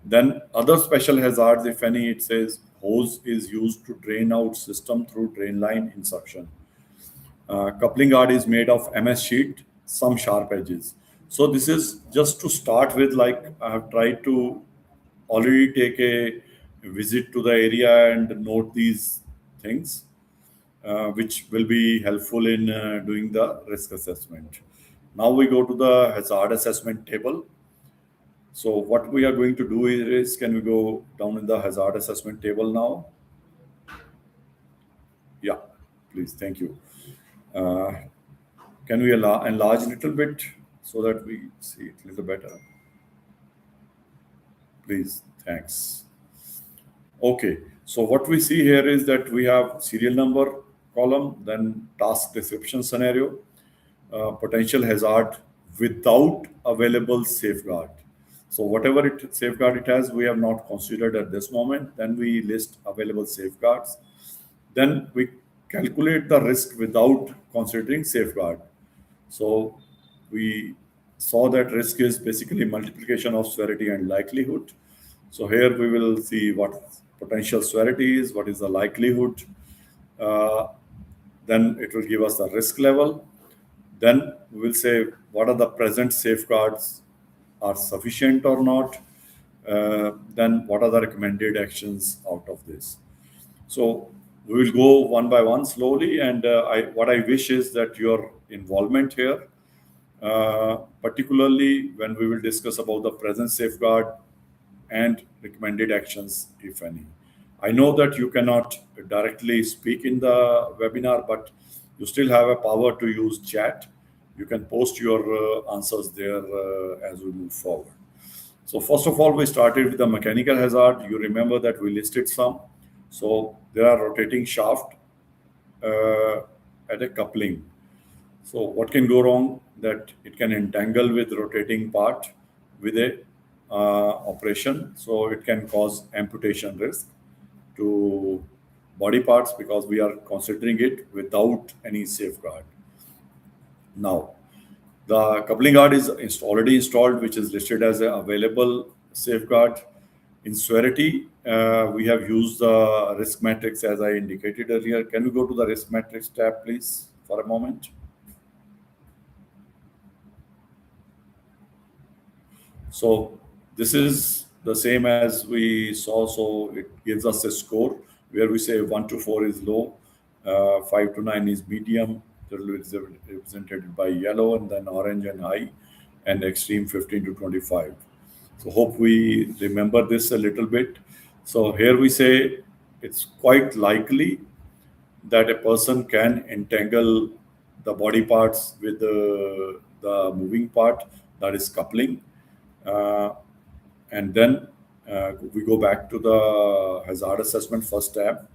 Then other special hazards, if any, it says hose is used to drain out system through drain line in suction. Coupling guard is made of MS sheet, some sharp edges. So this is just to start with. Like I have tried to already take a visit to the area and note these things, which will be helpful in doing the risk assessment. Now we go to the hazard assessment table. So what we are going to do is, can we go down in the hazard assessment table now? Yeah, please. Thank you. Uh, can we enlarge a little bit so that we see it a little better? Please. Thanks. Okay. So what we see here is that we have serial number column, then task description scenario, potential hazard without available safeguard. So whatever it safeguard it has, we have not considered at this moment. Then we list available safeguards. Then we calculate the risk without considering safeguard. So we saw that risk is basically multiplication of severity and likelihood. So here we will see what potential severity is, what is the likelihood. Uh, then it will give us the risk level. Then we will say what are the present safeguards are sufficient or not. Then what are the recommended actions out of this. So we will go one by one slowly. And what I wish is that your involvement here, particularly when we will discuss about the present safeguard and recommended actions, if any. I know that you cannot directly speak in the webinar, but you still have a power to use chat. You can post your answers there as we move forward. So first of all, we started with the mechanical hazard. You remember that we listed some. So there are rotating shaft uh, at a coupling. So what can go wrong? That it can entangle with rotating part with a operation. So it can cause amputation risk to body parts because we are considering it without any safeguard. Now, the coupling guard is already installed, which is listed as an available safeguard. In severity, we have used the risk matrix as I indicated earlier. Can we go to the risk matrix tab, please, for a moment? So this is the same as we saw. So it gives us a score where we say 1 to 4 is low, 5 to 9 is medium, represented by yellow, and then orange and high, and extreme 15 to 25. So hope we remember this a little bit. So here we say it's quite likely that a person can entangle the body parts with the moving part, that is coupling. Uh, and then we go back to the hazard assessment first tab.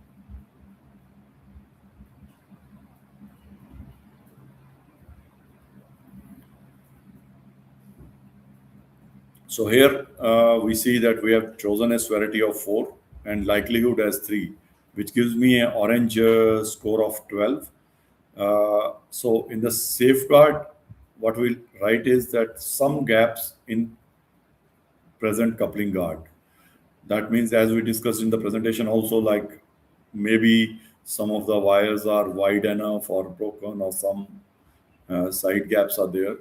So here we see that we have chosen a severity of 4 and likelihood as 3, which gives me an orange score of 12. So in the safeguard, what we'll write is that some gaps in present coupling guard. That means, as we discussed in the presentation, also like maybe some of the wires are wide enough or broken, or some side gaps are there.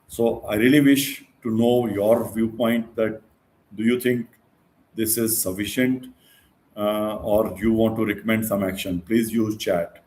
So I really wish to know your viewpoint. That do you think this is sufficient, or you want to recommend some action? Please use chat.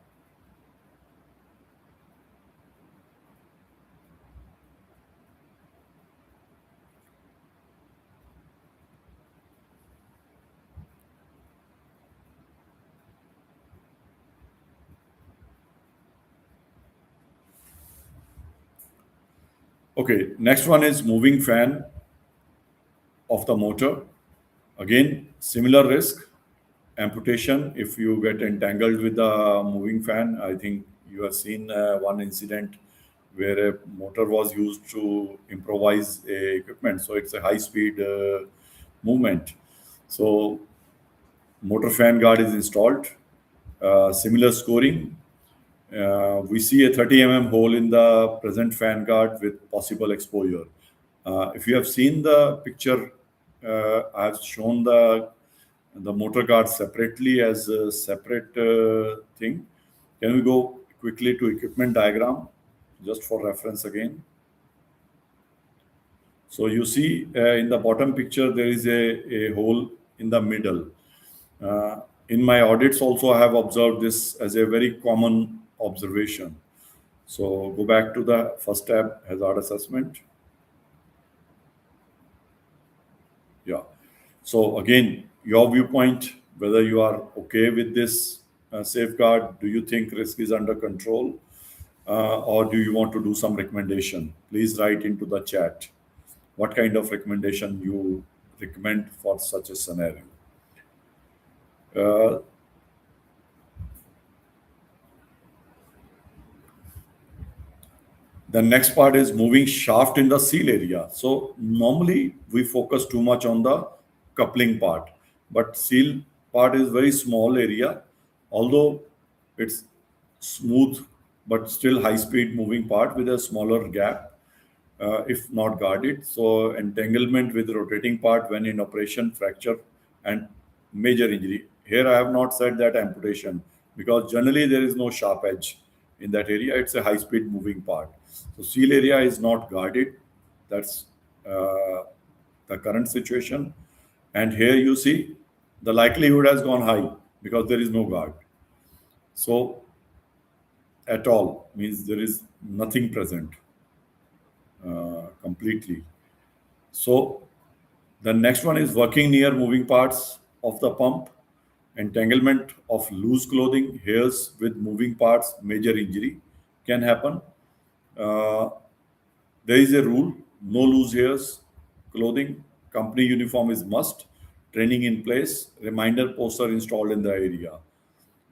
Okay, next one is moving fan of the motor. Again, similar risk, amputation if you get entangled with the moving fan. I think you have seen one incident where a motor was used to improvise a equipment. So it's a high speed movement. So motor fan guard is installed. Similar scoring. We see a 30 hole in the present fan guard with possible exposure. If you have seen the picture, I have shown the motor guard separately as a separate thing. Can we go quickly to equipment diagram, just for reference again? So you see in the bottom picture, there is a hole in the middle. In my audits also, I have observed this as a very common observation. So go back to the first tab, hazard assessment. Yeah. So again, your viewpoint, whether you are okay with this safeguard, do you think risk is under control, or do you want to do some recommendation? Please write into the chat what kind of recommendation you recommend for such a scenario. Uh, The next part is moving shaft in the seal area. So normally we focus too much on the coupling part, but seal part is very small area, although it's smooth but still high speed moving part with a smaller gap if not guarded. So entanglement with rotating part when in operation, fracture and major injury. Here I have not said that amputation because generally there is no sharp edge in that area. It's a high speed moving part. So seal area is not guarded. That's the current situation. And here you see the likelihood has gone high because there is no guard. So at all means there is nothing present completely. So the next one is working near moving parts of the pump, entanglement of loose clothing, hairs with moving parts, major injury can happen. Uh, there is a rule: no loose hairs, clothing, company uniform is must, training in place, reminder poster installed in the area.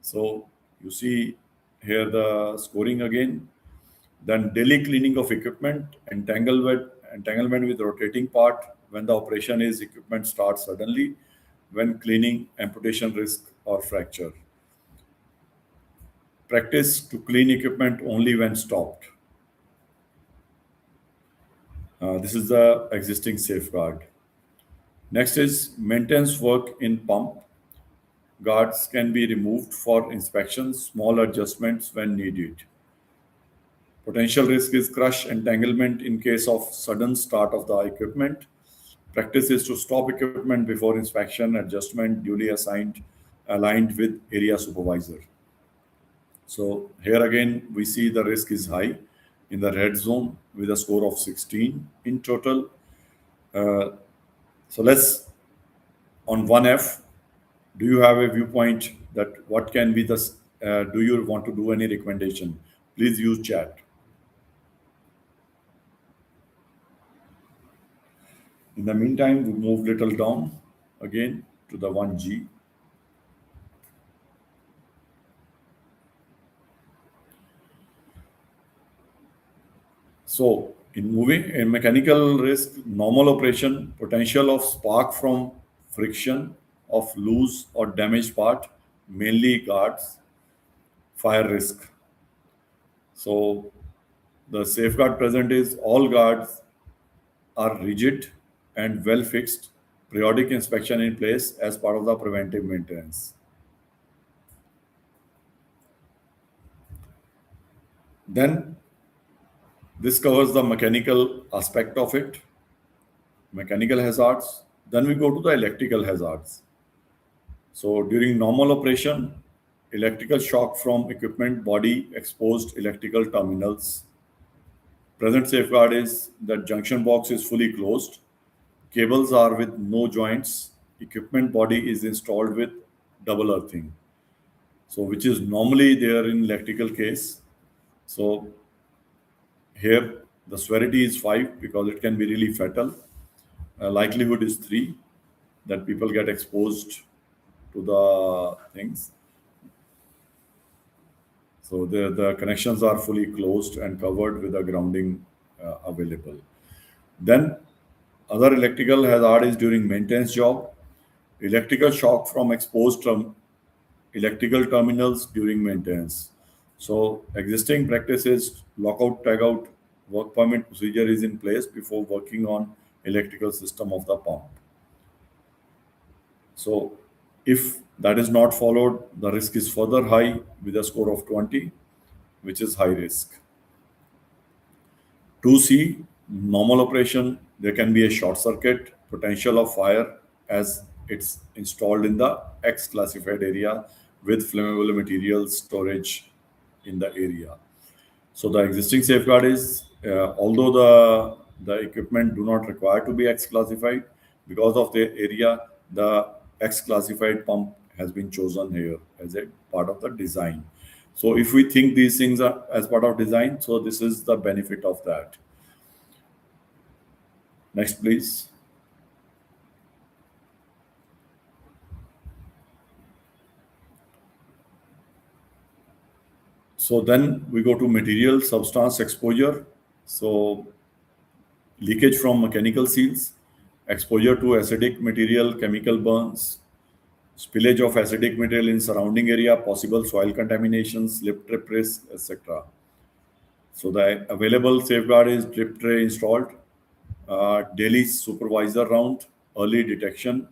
So you see here the scoring again. Then daily cleaning of equipment, entanglement with rotating part. When the operation is, equipment starts suddenly. When cleaning, amputation risk or fracture. Practice to clean equipment only when stopped. This is the existing safeguard. Next is maintenance work in pump. Guards can be removed for inspection, small adjustments when needed. Potential risk is crush entanglement in case of sudden start of the equipment. Practice is to stop equipment before inspection, adjustment duly assigned, aligned with area supervisor. So here again, we see the risk is high in the red zone with a score of 16 in total. Uh, so let's, on 1F, do you have a viewpoint that what can be this? Do you want to do any recommendation? Please use chat. In the meantime, we move little down again to the 1G. So in mechanical risk, normal operation, potential of spark from friction of loose or damaged part, mainly guards, fire risk. So the safeguard present is all guards are rigid and well fixed, periodic inspection in place as part of the preventive maintenance. Then this covers the mechanical aspect of it, mechanical hazards. Then we go to the electrical hazards. So during normal operation, electrical shock from equipment body exposed electrical terminals. Present safeguard is that junction box is fully closed. Cables are with no joints. Equipment body is installed with double earthing. So which is normally there in electrical case. So here the severity is 5 because it can be really fatal. Likelihood is 3 that people get exposed to the things. So the connections are fully closed and covered with the grounding available. Then Other electrical hazard is during maintenance job, electrical shock from exposed electrical terminals during maintenance. So existing practices, lockout, tagout, work permit procedure is in place before working on electrical system of the pump. So if that is not followed, the risk is further high with a score of 20, which is high risk. 2C, normal operation, there can be a short circuit, potential of fire as it's installed in the X classified area with flammable materials storage in the area. So the existing safeguard is, although the equipment do not require to be X classified, because of the area, the X classified pump has been chosen here as a part of the design. So if we think these things are as part of design, so this is the benefit of that. Next, please. So then we go to material substance exposure. So leakage from mechanical seals, exposure to acidic material, chemical burns, spillage of acidic material in surrounding area, possible soil contamination, slip trip risk, etc. So the available safeguard is drip tray installed, daily supervisor round, early detection,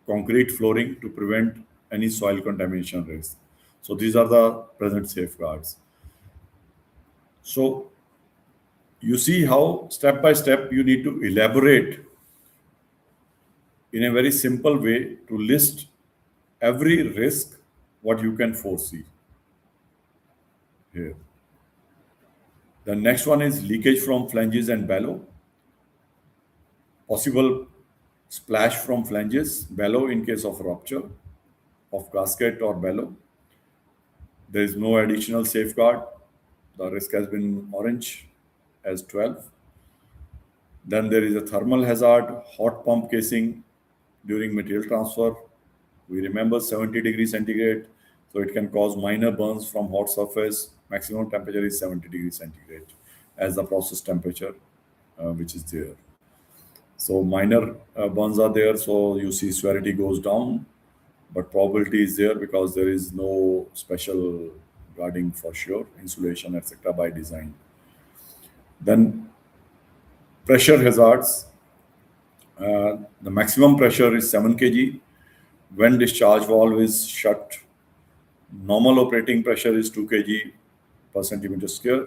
concrete flooring to prevent any soil contamination risk. So these are the present safeguards. So you see how step by step you need to elaborate in a very simple way to list every risk what you can foresee here. The next one is leakage from flanges and bellow. Possible splash from flanges, bellow in case of rupture of gasket or bellow. There is no additional safeguard. The risk has been orange as 12. Then there is a thermal hazard, hot pump casing during material transfer. We remember 70 degrees centigrade, so it can cause minor burns from hot surface. Maximum temperature is 70 degrees centigrade as the process temperature, which is there. So minor burns are there, so you see severity goes down, but probability is there because there is no special guarding for sure, insulation, etc. by design. Then pressure hazards. The maximum pressure is 7 kg. When discharge valve is shut, normal operating pressure is 2 kg per centimeter square.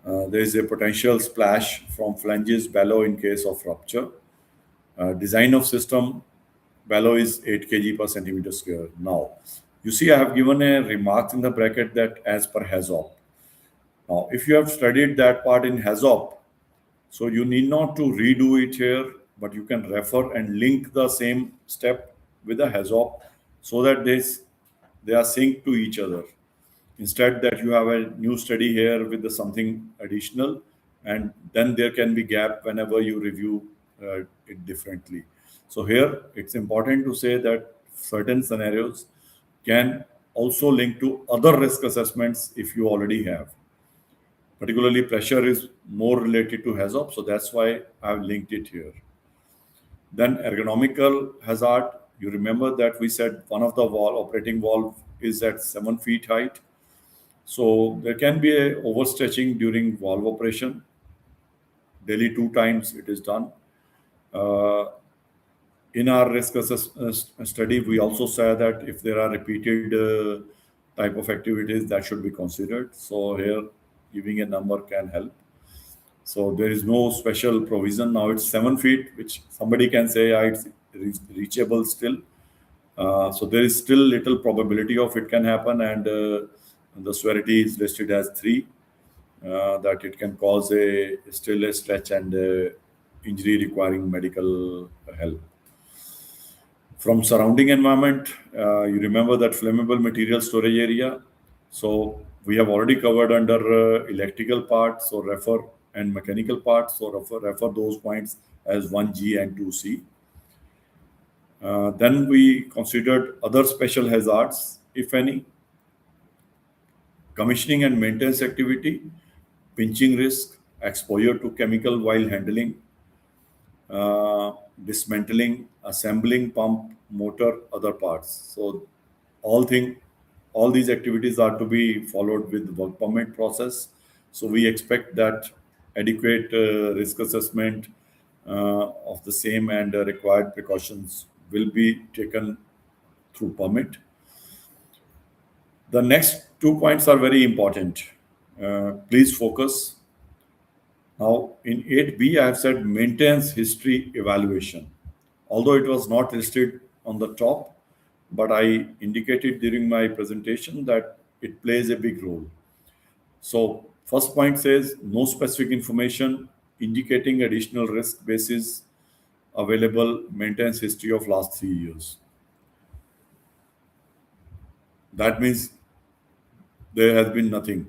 There is a potential splash from flanges bellow in case of rupture. Design of system bellow is 8 kg per centimeter square. Now, you see I have given a remark in the bracket that as per HAZOP. Now, if you have studied that part in HAZOP, so you need not to redo it here, but you can refer and link the same step with the HAZOP so that they are synced to each other. Instead that you have a new study here with the something additional, and then there can be gap whenever you review it differently. So here it's important to say that certain scenarios can also link to other risk assessments if you already have. Particularly pressure is more related to HAZOP, so that's why I've linked it here. Then ergonomical hazard, you remember that we said one of the operating valve is at 7 feet height. So there can be a overstretching during valve operation. Daily 2 times it is done. In our risk study, we also say that if there are repeated type of activities, that should be considered. So here, giving a number can help. So there is no special provision. Now it's 7 feet, which somebody can say it's reachable still. So there is still little probability of it can happen, and the severity is listed as 3. That it can cause still a stretch and injury requiring medical help. From surrounding environment, you remember that flammable material storage area. So we have already covered under electrical part, so refer, and mechanical part, so refer those points as 1G and 2C. Then we considered other special hazards, if any. Commissioning and maintenance activity, pinching risk, exposure to chemical while handling, uh, dismantling, assembling pump, motor, other parts. So all thing, all these activities are to be followed with work permit process. So we expect that adequate risk assessment of the same and required precautions will be taken through permit. The next 2 points are very important. Please focus. Now, in 8B, I have said maintenance history evaluation. Although it was not listed on the top, but I indicated during my presentation that it plays a big role. So, first point says no specific information indicating additional risk basis available maintenance history of last 3 years. That means there has been nothing.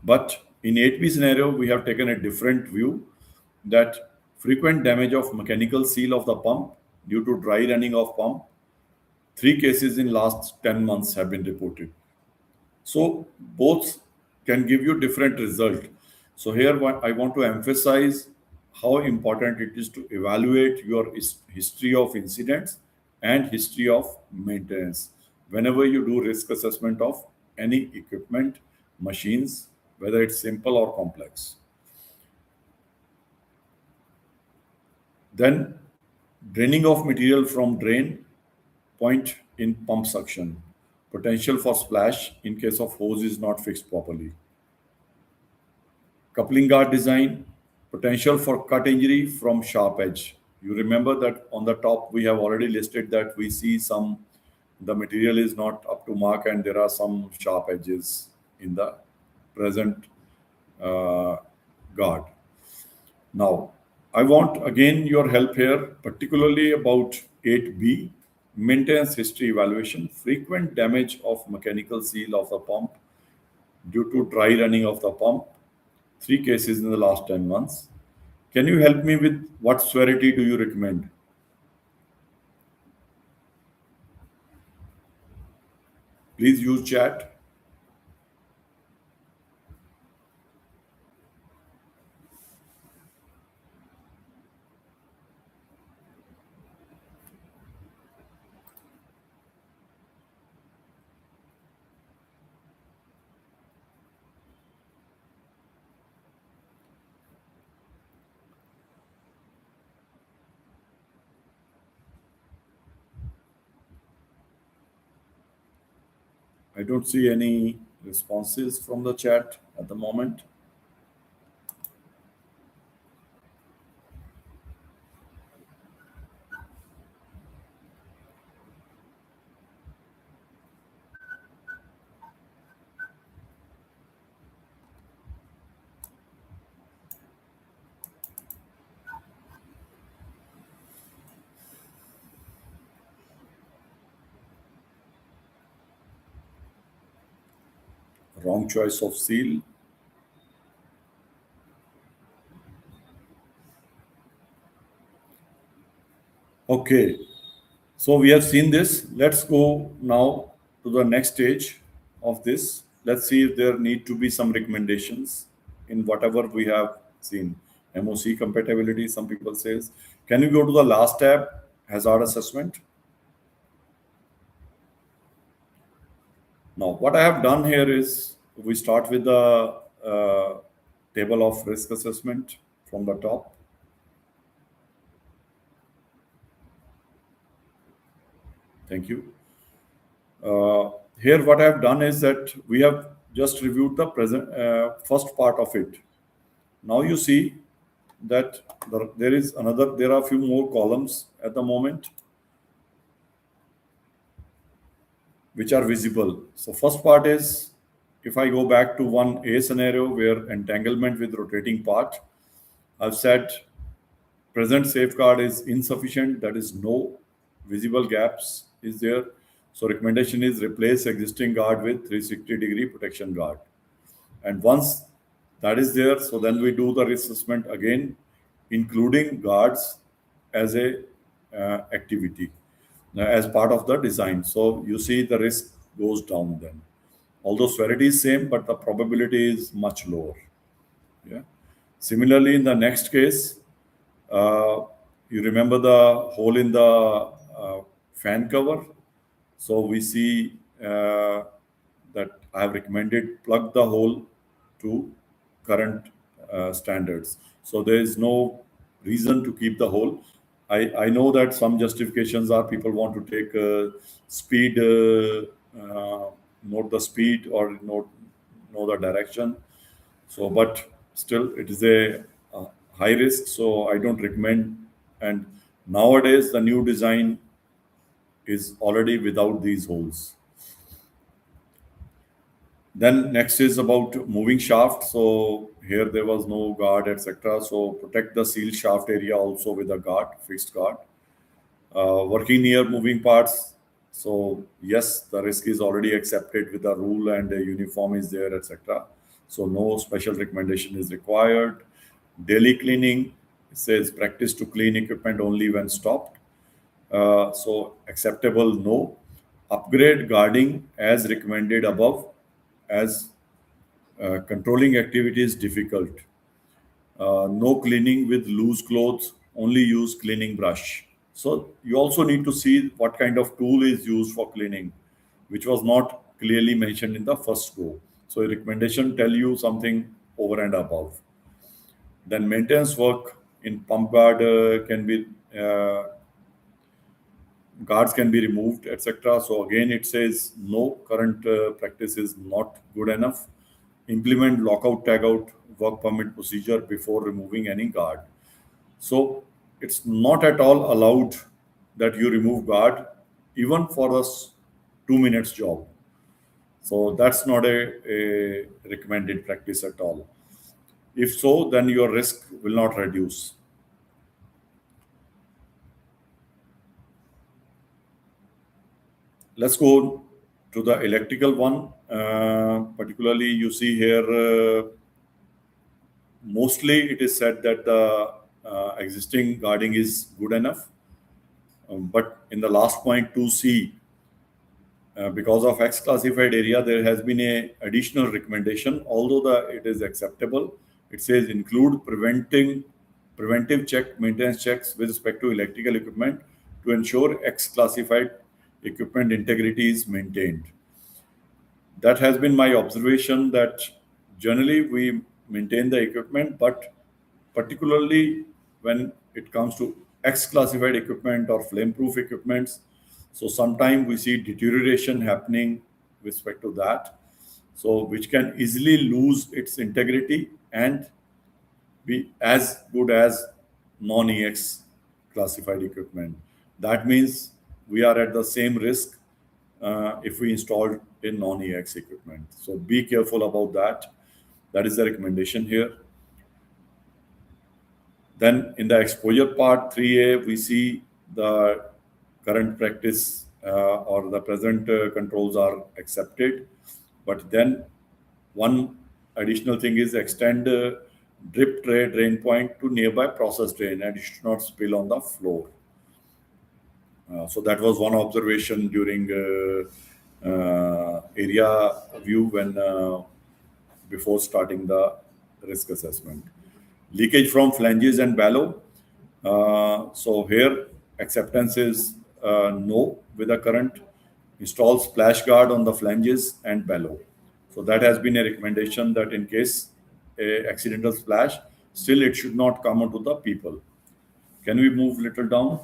But in 8B scenario, we have taken a different view that frequent damage of mechanical seal of the pump due to dry running of pump, 3 cases in last 10 months have been reported. So both can give you different result. So here what I want to emphasize how important it is to evaluate your history of incidents and history of maintenance whenever you do risk assessment of any equipment, machines, whether it's simple or complex. Then draining of material from drain point in pump suction. Potential for splash in case of hose is not fixed properly. Coupling guard design. Potential for cut injury from sharp edge. You remember that on the top we have already listed that we see some the material is not up to mark and there are some sharp edges in the present uh, guard. Now, I want again your help here, particularly about 8B, maintenance history evaluation, frequent damage of mechanical seal of the pump due to dry running of the pump, 3 cases in the last 10 months. Can you help me with what severity do you recommend? Please use chat. I don't see any responses from the chat at the moment. Wrong choice of seal. Okay, so we have seen this. Let's go now to the next stage of this. Let's see if there need to be some recommendations in whatever we have seen. MOC compatibility, some people says. Can you go to the last tab, hazard assessment? Now, what I have done here is we start with the table of risk assessment from the top. Thank you. Here, what I have done is that we have just reviewed the present first part of it. Now you see that there is another. There are a few more columns at the moment which are visible. So first part is if I go back to 1A scenario where entanglement with rotating part, I've said present safeguard is insufficient. That is no visible gaps is there. So recommendation is replace existing guard with 360-degree protection guard. And once that is there, so then we do the risk assessment again, including guards as a activity as part of the design. So you see the risk goes down then. Although severity is same, but the probability is much lower. Yeah. Similarly, in the next case, uh, You remember the hole in the fan cover? So we see that I have recommended plug the hole to current standards. So there is no reason to keep the hole. I know that some justifications are people want to take speed, note the speed or know the direction. So, but still, it is a high risk. So I don't recommend. And nowadays, the new design is already without these holes. Then next is about moving shaft. So here there was no guard, etc. So protect the seal shaft area also with a guard, fixed guard. Working near moving parts. So yes, the risk is already accepted with the rule and the uniform is there, etc. So no special recommendation is required. Daily cleaning, it says practice to clean equipment only when stopped. So acceptable, no. Upgrade guarding as recommended above, as controlling activity is difficult. No cleaning with loose clothes, only use cleaning brush. So you also need to see what kind of tool is used for cleaning, which was not clearly mentioned in the first go. So a recommendation tell you something over and above. Then maintenance work in pump guard can be guards can be removed, etc. So again, it says no, current practice is not good enough. Implement lockout tagout work permit procedure before removing any guard. So it's not at all allowed that you remove guard even for a 2 minutes job. So that's not a recommended practice at all. If so, then your risk will not reduce. Let's go to the electrical one. Particularly, you see here, mostly it is said that the existing guarding is good enough. But in the last point 2C, because of X classified area, there has been a additional recommendation. Although it is acceptable, it says include preventive check maintenance checks with respect to electrical equipment to ensure X classified equipment integrity is maintained. That has been my observation that generally we maintain the equipment, but particularly when it comes to X classified equipment or flame proof equipments, so sometimes we see deterioration happening with respect to that, so which can easily lose its integrity and be as good as non-EX classified equipment. That means we are at the same risk if we install in non-EX equipment. So be careful about that. That is the recommendation here. Then in the exposure part 3A, we see the current practice or the present controls are accepted. But then one additional thing is extend drip tray drain point to nearby process drain and it should not spill on the floor. So that was one observation during area view when before starting the risk assessment. Leakage from flanges and bellow. So here acceptance is no with the current. Install splash guard on the flanges and bellow. So that has been a recommendation that in case a accidental splash, still it should not come onto the people. Can we move little down?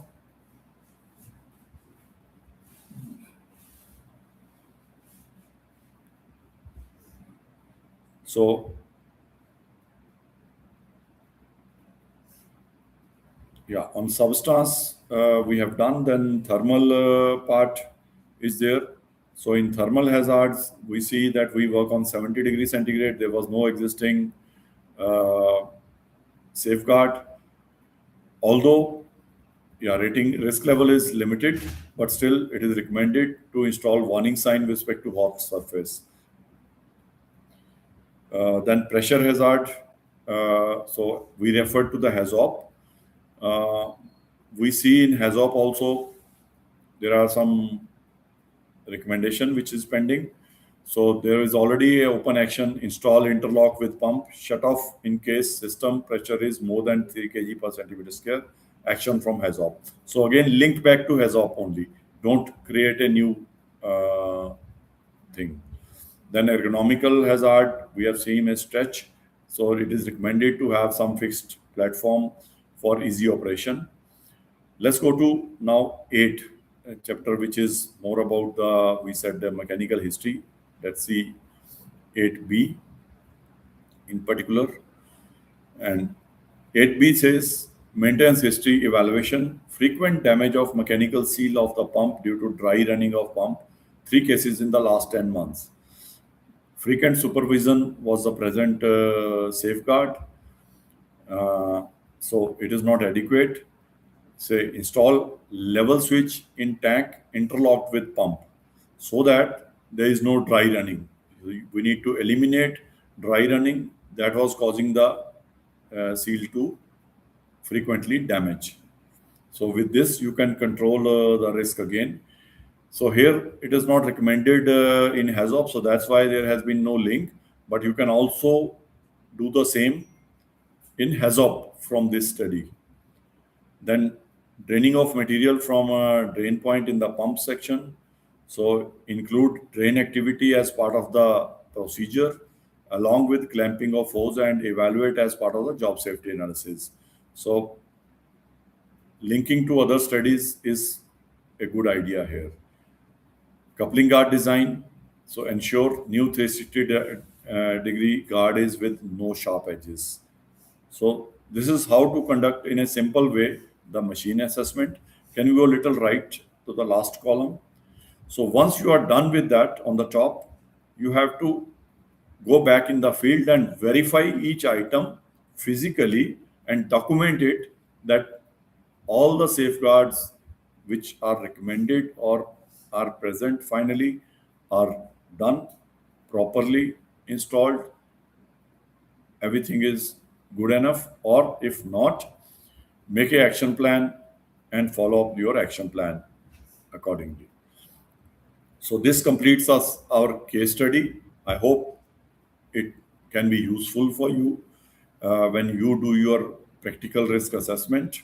So yeah, on substance we have done. Then thermal part is there. So in thermal hazards, we see that we work on 70 degrees centigrade. There was no existing uh, safeguard. Although yeah, rating risk level is limited, but still it is recommended to install warning sign with respect to hot surface. Then pressure hazard. So we refer to the HAZOP. Uh, we see in HAZOP also there are some recommendation which is pending. So there is already a open action install interlock with pump shut off in case system pressure is more than 3 kg per centimeter square action from HAZOP. So again, link back to HAZOP only. Don't create a new thing. Then ergonomical hazard, we have seen a stretch. So it is recommended to have some fixed platform for easy operation. Let's go to now 8 chapter, which is more about we said the mechanical history. Let's see 8B in particular. And 8B says maintenance history evaluation, frequent damage of mechanical seal of the pump due to dry running of pump, 3 cases in the last 10 months. Frequent supervision was the present safeguard. So it is not adequate. Say install level switch in tank interlocked with pump so that there is no dry running. We need to eliminate dry running that was causing the seal to frequently damage. So with this, you can control the risk again. So here it is not recommended in HAZOP, so that's why there has been no link. But you can also do the same in HAZOP from this study. Then draining of material from a drain point in the pump section. So include drain activity as part of the procedure, along with clamping of hose and evaluate as part of the job safety analysis. So linking to other studies is a good idea here. Coupling guard design. So ensure new 360 degree guard is with no sharp edges. So this is how to conduct in a simple way the machine assessment. Can you go a little right to the last column? So once you are done with that on the top, you have to go back in the field and verify each item physically and document it that all the safeguards which are recommended or are present finally are done properly installed, everything is good enough, or if not, make a action plan and follow up your action plan accordingly. So this completes our case study. I hope it can be useful for you when you do your practical risk assessment.